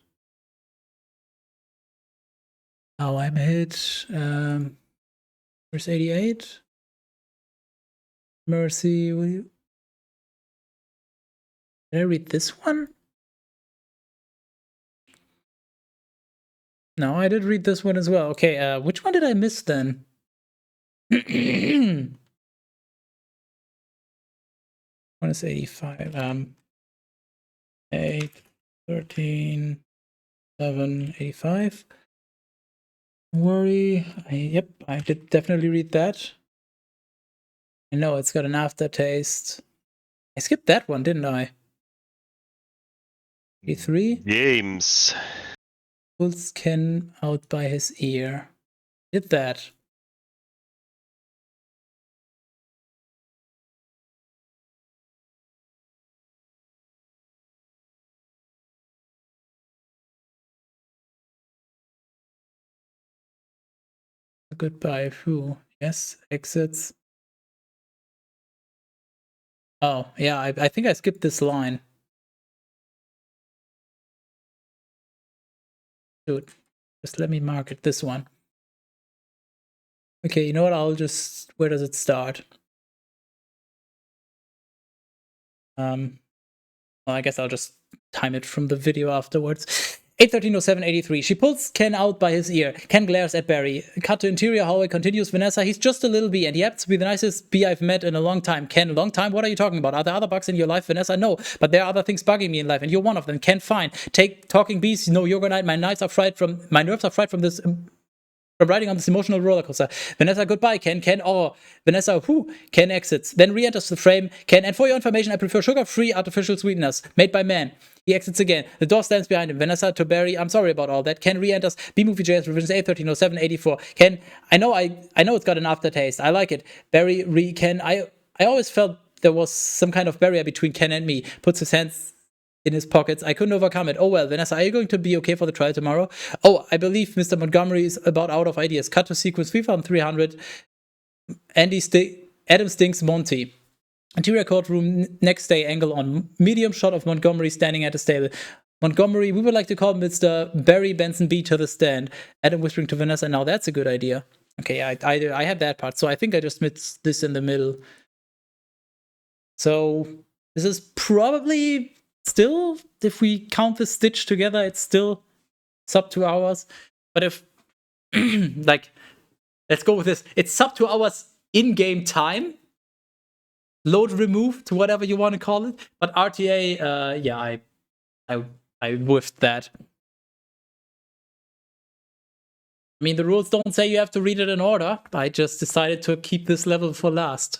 Oh, I'm hit. Where's 88? Mercy, will you... Did I read this one? No, I did read this one as well. Okay, which one did I miss then? One is 85. 8, 13, 7, 85. Don't worry. Yep, I did definitely read that. I know it's got an aftertaste. I skipped that one, didn't I? 83. James. Pulls Ken out by his ear. Did that. Goodbye. Who? Yes, exits. Oh, yeah, I think I skipped this line. Dude, just let me mark it. This one. Okay, you know what? I'll just... Where does it start? Well, I guess I'll just time it from the video afterwards. 8:13:07:83. She pulls Ken out by his ear. Ken glares at Barry. Cut to interior hallway. Continues Vanessa. He's just a little bee, and he happens to be the nicest bee I've met in a long time. Ken, a long time? What are you talking about? Are there other bugs in your life, Vanessa? No, but there are other things bugging me in life, and you're one of them. Ken, fine. Take talking bees. No yoga night. My nerves are fried from this. From riding on this emotional roller coaster. Vanessa, goodbye, Ken. Ken, oh, Vanessa, who? Ken exits. Then re-enters the frame. Ken, and for your information, I prefer sugar-free artificial sweeteners made by man. He exits again. The door slams behind him. Vanessa to Barry, I'm sorry about all that. Ken re-enters. B-Movie JS Revisions 8:13:07:84. Ken, I know it's got an aftertaste. I like it. Barry Ken. I always felt there was some kind of barrier between Ken and me. Puts his hands in his pockets. I couldn't overcome it. Oh well, Vanessa, are you going to be okay for the trial tomorrow? Oh, I believe Mr. Montgomery is about out of ideas. Cut to sequence 3300. Adam stinks Monty. Interior courtroom, next day angle on. Medium shot of Montgomery standing at the stable. Montgomery, we would like to call Mr. Barry Benson B to the stand. Adam whispering to Vanessa, now that's a good idea. Okay, I had that part, so I think I just missed this in the middle. So this is probably still, if we count the stitch together, it's still sub 2 hours. But if, like, let's go with this. It's sub 2 hours in-game time. load remove to whatever you want to call it. But RTA, yeah, I whiffed that. I mean, the rules don't say you have to read it in order. I just decided to keep this level for last.